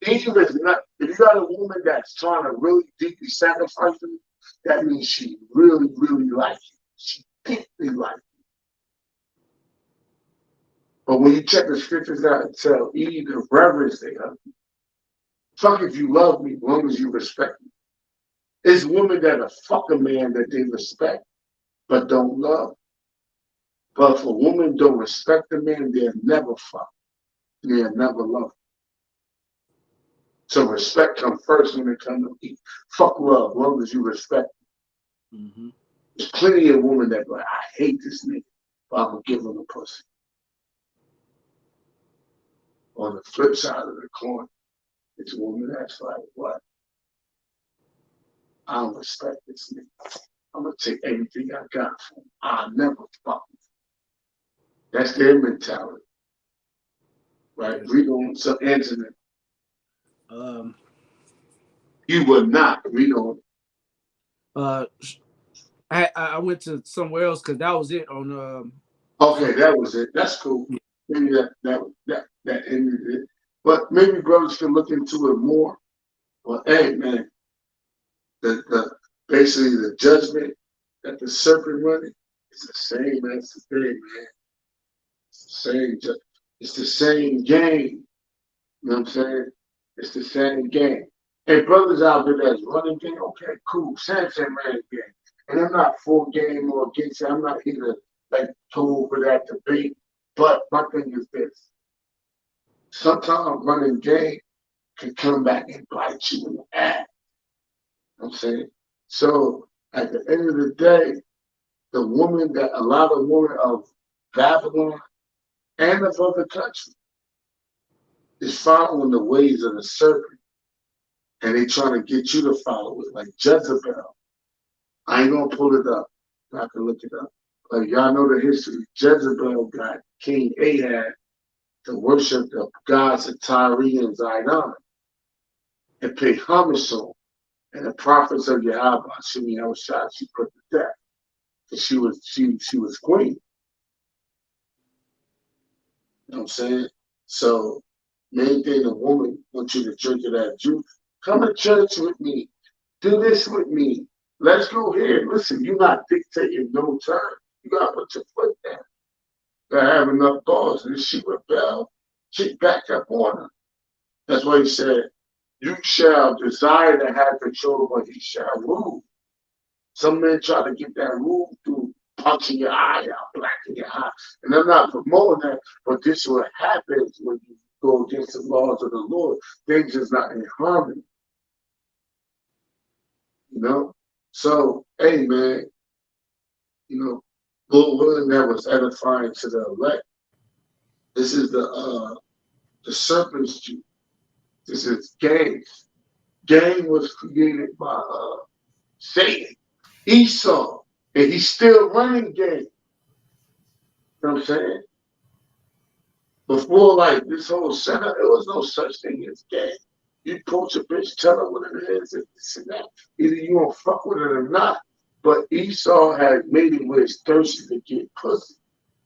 Speaker 3: Eve is not. If you got a woman that's trying to really deeply sacrifice you, that means she really, really likes you. She deeply likes you. But when you check the scriptures out and tell Eve the reverence they have, fuck if you love me, as long as you respect me. It's women that'll fuck a man that they respect, but don't love. But if a woman don't respect a man, they'll never fuck. They'll never love. So respect comes first when it comes to eat. Fuck love, as long as you respect.
Speaker 2: Mm-hmm.
Speaker 3: There's plenty of women that like, I hate this nigga, but I'm gonna give him a pussy. On the flip side of the coin, it's a woman that's like, what? I don't respect this nigga. I'm gonna take everything I got from him. I'll never fuck him. That's their mentality. Right? Read on some incident. You would not read on.
Speaker 2: I went to somewhere else because that was it on.
Speaker 3: Okay, that was it. That's cool. Maybe that ended it. But maybe brothers can look into it more. Well, hey man, the basically the judgment that the serpent running is the same as today, man. It's the same. It's the same game. You know what I'm saying? It's the same game. Hey, brothers out there that's running game, okay, cool. Same running game. And I'm not for game or against it. I'm not here to like tool for that debate. But my thing is this. Sometimes running game can come back and bite you in the ass. You know what I'm saying? So at the end of the day, the woman that a lot of women of Babylon and of other countries is following the ways of the serpent. And they trying to get you to follow it, like Jezebel. I ain't gonna pull it up. I can look it up. But y'all know the history. Jezebel got King Ahab to worship the gods of Tyre and Zidon and pay homage to him. And the prophets of Yahweh, Shemi Yahushua, she put to death. Because she was queen. You know what I'm saying? So main thing a woman wants you to drink of that juice. Come to church with me. Do this with me. Let's go here. Listen, you're not dictating no terms. You gotta put your foot down. You gotta have enough balls. And if she rebel, she back up on her. That's why he said, you shall desire to have control, but he shall rule. Some men try to get that rule through punching your eye out, blacking your eye. And I'm not promoting that, but this is what happens when you go against the laws of the Lord. Things is not in harmony. You know? So, hey man, you know, Lord willing, that was edifying to the elect. This is the serpent's juice. This is gang. Gang was created by Satan, Esau, and he's still running gang. You know what I'm saying? Before, like, this whole setup, there was no such thing as gang. You approach a bitch, tell her what it is, and this and that. Either you gonna fuck with it or not. But Esau had made it where it's thirsty to get pussy,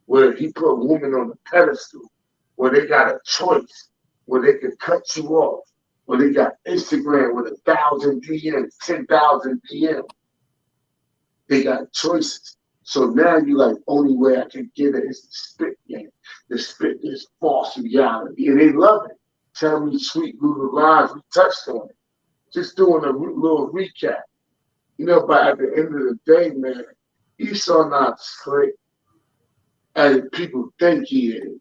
Speaker 3: where he put women on the pedestal, where they got a choice, where they could cut you off, where they got Instagram with 1,000 DMs, 10,000 DMs. They got choices. So now you like, only way I can get it is the spit game. The spit is false reality, and they love it. Tell me sweet little lies. We touched on it. Just doing a little recap. You know, but at the end of the day, man, Esau not slick as people think he is.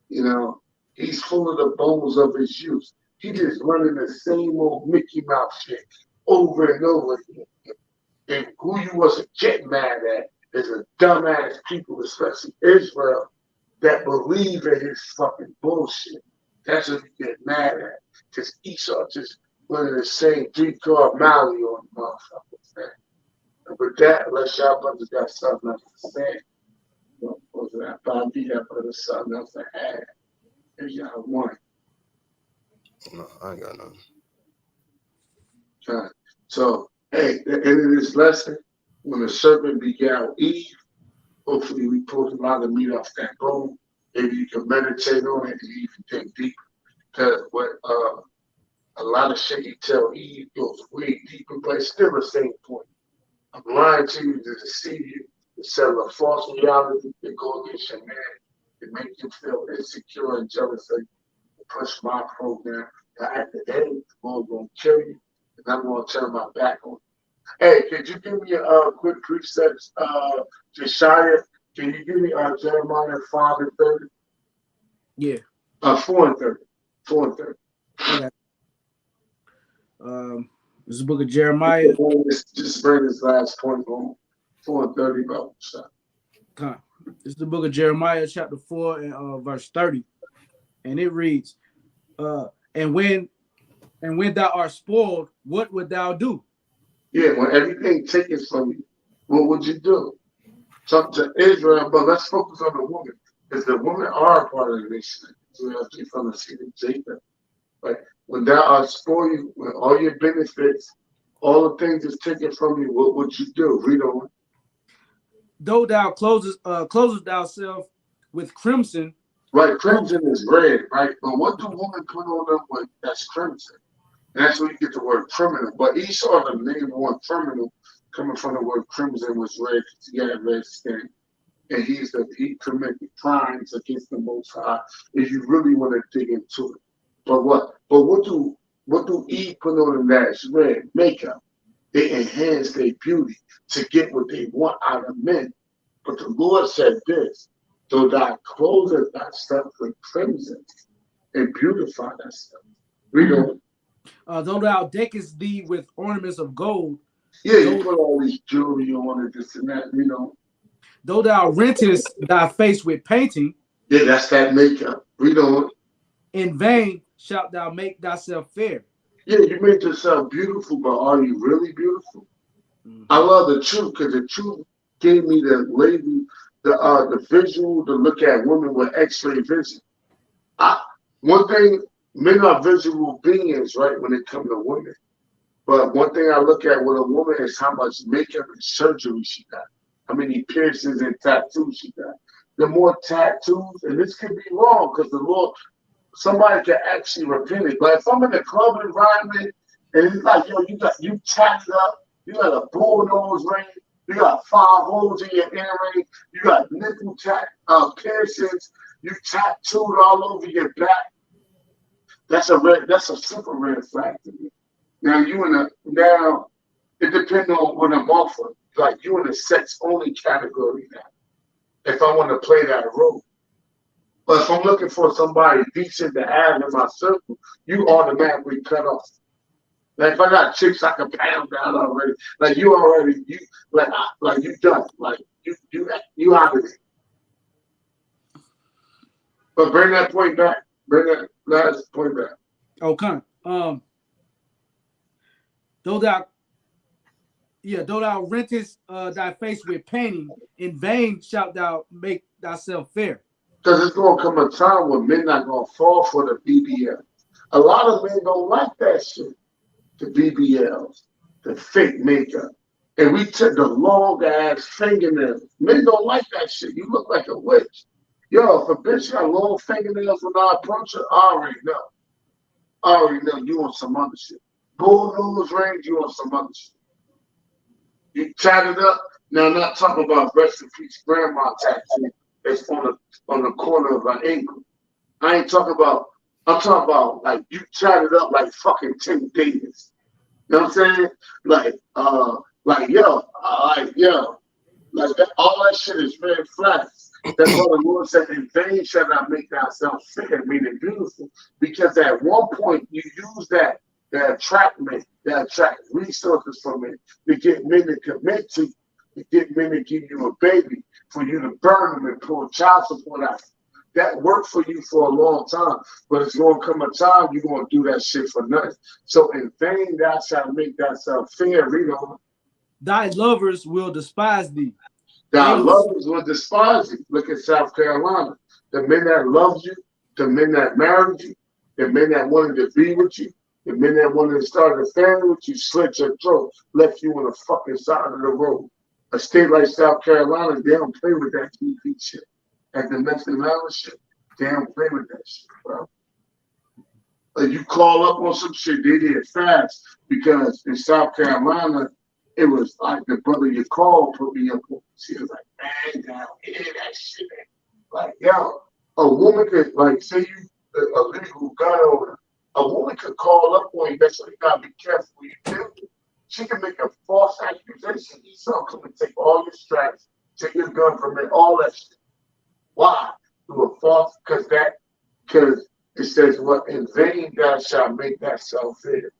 Speaker 3: You know, he's full of the bones of his youth. He just running the same old Mickey Mouse shit over and over again. And who you wasn't getting mad at is a dumbass people, especially Israel, that believe in his fucking bullshit. That's what you get mad at. Because Esau just wanted to say 3-card Mally on the motherfuckers, man. And with that, unless y'all brothers got something else to say, was that Bobby that brother something else to add? If y'all want.
Speaker 4: No, I ain't got nothing.
Speaker 3: Okay. So, hey, at the end of this lesson, when the serpent begat Eve, hopefully we pulled a lot of meat off that bone. Maybe you can meditate on it and even think deeper. Because what a lot of shit you tell Eve goes way deeper, but it's still the same point. I'm lying to you to deceive you, to sell a false reality, to go against your man, to make you feel insecure and jealous, like to push my program. That at the end, the Lord gonna kill you, and I'm gonna turn my back on you. Hey, could you give me a quick precepts, Josiah? Can you give me Jeremiah 5:30?
Speaker 2: Yeah.
Speaker 3: 4:30. 4:30.
Speaker 2: Okay. This is the book of Jeremiah.
Speaker 3: Just bring this last point home. 4:30 about shot.
Speaker 2: This is the book of Jeremiah, chapter 4 and verse 30. And it reads, and when thou art spoiled, what would thou do?
Speaker 3: Yeah, when everything taken from you, what would you do? Talk to Israel, but let's focus on the woman, because the women are a part of the nation. Israel from the seed of Jacob. Right? When thou art spoiled, when all your benefits, all the things is taken from you, what would you do? Read on.
Speaker 2: Though thou closest thyself with crimson.
Speaker 3: Right, crimson is red, right? But what do women put on them with that's crimson? And that's where you get the word criminal. But Esau, the name one criminal, coming from the word crimson, was red because he had red skin. And he committed crimes against the Most High. If you really want to dig into it. But what do Eve put on them that's red? Makeup. They enhance their beauty to get what they want out of men. But the Lord said this, though thou clothest thyself with crimson and beautify thyself. Read on.
Speaker 2: Though thou deckest thee with ornaments of gold.
Speaker 3: Yeah, you put all this jewelry on and this and that, you know.
Speaker 2: Though thou rentest thy face with painting.
Speaker 3: Yeah, that's that makeup. Read on.
Speaker 2: In vain shalt thou make thyself fair.
Speaker 3: Yeah, you make yourself beautiful, but are you really beautiful? Mm-hmm. I love the truth because the truth gave me the label, the visual to look at women with X-ray vision. One thing, men are visual beings, right, when it comes to women. But one thing I look at with a woman is how much makeup and surgery she got, how many piercings and tattoos she got. The more tattoos, and this could be wrong because the Lord, somebody can actually repent it. But if I'm in a club environment and it's like, yo, you tapped up, you got a bullnose ring, you got 5 holes in your earring, you got nipple piercings, you tattooed all over your back. That's a super red flag to me. Now it depends on what I'm offering. Like you in a sex only category now. If I want to play that role. But if I'm looking for somebody decent to have in my circle, you automatically cut off. Like if I got chicks I can pound down already, like you done, like you out of it. But bring that point back. Bring that last point back.
Speaker 2: Okay. Though thou rentest thy face with painting, in vain shalt thou make thyself fair.
Speaker 3: Because it's going to come a time when men not going to fall for the BBL. A lot of men don't like that shit. The BBLs, the fake makeup. And we took the long ass fingernails. Men don't like that shit. You look like a witch. Yo, if a bitch got long fingernails when I approach her, I already know you on some other shit. Bullnose rings, you on some other shit. You tatted up. Now, I'm not talking about rest in peace grandma tattoo. It's on the corner of an ankle. I'm talking about like you tatted up like fucking Tim Davis. You know what I'm saying? Like that, all that shit is red flags. That's what the Lord said, in vain shall not make thyself fair, meaning beautiful. Because at one point you use that attract men, that attract resources from it to get men to commit to get men to give you a baby, for you to burn them and pull child support out. That worked for you for a long time, but it's going to come a time you're going to do that shit for nothing. So in vain thou shalt make thyself fair. Read on.
Speaker 2: Thy lovers will despise thee.
Speaker 3: Thy lovers will despise thee. Look at South Carolina. The men that loved you, the men that married you, the men that wanted to be with you, the men that wanted to start a family with you, slit your throat, left you on the fucking side of the road. A state like South Carolina, they don't play with that TV shit. That domestic violence shit, they don't play with that shit, bro. Like you call up on some shit, they did fast, because in South Carolina, it was like the brother you called put me up on. She was like, man, down here, that shit. Like, yo, a woman could, like, say you a legal gun owner, a woman could call up on you. That's why you gotta be careful when you deal with it. She can make a false accusation. You saw come and take all your straps, take your gun from it, all that shit. Why? Through a false, because it says, what, in vain thou shalt make thyself fair.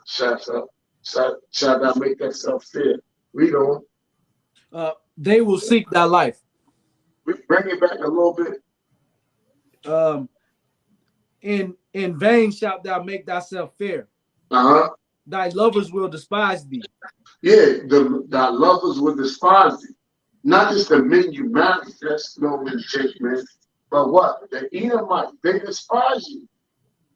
Speaker 3: Shall thou make thyself fair. Read on.
Speaker 2: They will seek thy life.
Speaker 3: We bring it back a little bit.
Speaker 2: In vain shalt thou make thyself fair. Thy lovers will despise thee.
Speaker 3: Yeah, thy lovers will despise thee. Not just the men you marry, that's no mistake, man. But what? The Edomites, they despise you.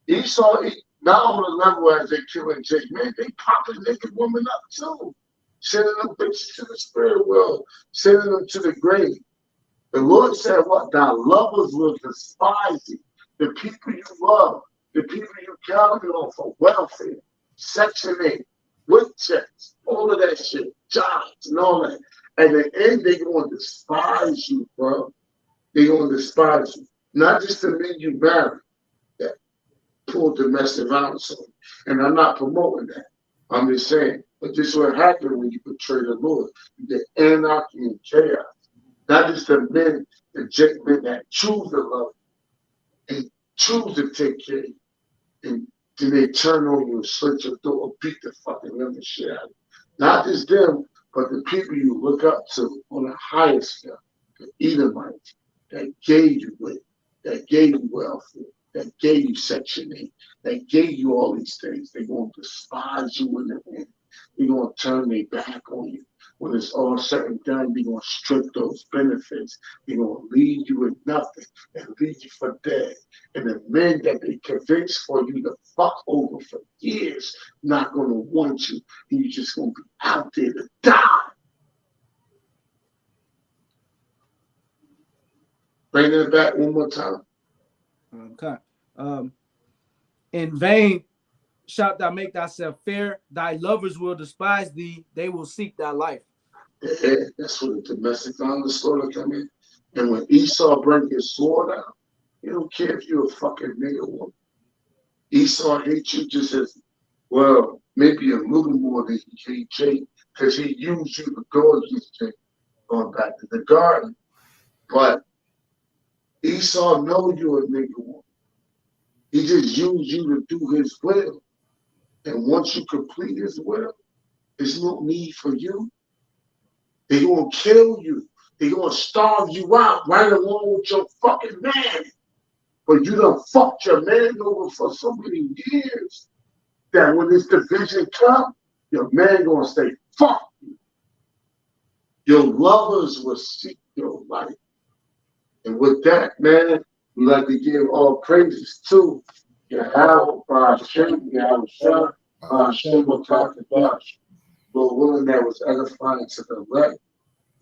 Speaker 3: Esau, not on the level as they killing Jake, man, they popping naked women up too. Sending them bitches to the spirit world, sending them to the grave. The Lord said, what? Thy lovers will despise thee. The people you love, the people you counted on for welfare, Section 8, with checks, all of that shit, jobs and all that. At the end, they're going to despise you, bro. They're going to despise you. Not just the men you marry that pull domestic violence on you. And I'm not promoting that. I'm just saying. But this is what happened when you betray the Lord. You get anarchy and chaos. Not just the men, the men that choose to love you and choose to take care of you. And then they turn on you and slit your throat or beat the fucking living shit out of you. Not just them, but the people you look up to on a higher scale, the Edomites that gave you weight, that gave you welfare, that gave you Section 8, that gave you all these things. They're going to despise you in the end. They're going to turn their back on you. When it's all said and done, they're going to strip those benefits. They're going to leave you with nothing and leave you for dead. And the men that they convinced for you to fuck over for years not going to want you. And you're just going to be out there to die. Bring that back one more time.
Speaker 2: Okay. In vain shalt thou make thyself fair. Thy lovers will despise thee. They will seek thy life.
Speaker 3: Yeah, that's where the domestic violence slaughter come in. And when Esau bring his sword out, he don't care if you're a fucking nigga woman. Esau hates you just as, well, maybe a little more than he hate Jake, because he used you to go against Jake, going back to the garden. But Esau know you're a nigga woman. He just used you to do his will. And once you complete his will, there's no need for you. They're going to kill you. They're going to starve you out right along with your fucking man. But you done fucked your man over for so many years that when this division comes, your man going to say, fuck you. Your lovers will seek your life. And with that, man, we like to give all praises to Yahweh, Hashem, Yahweh, Hashem, Mokakabash. Lord willing, that was edifying to the right,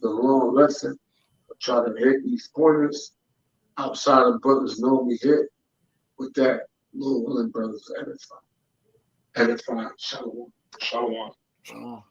Speaker 3: the long lesson. I'll try to hit these pointers outside of brothers normally hit. With that, Lord willing, brothers edifying. Edifying. Shalom.
Speaker 1: Shalom.
Speaker 2: Oh.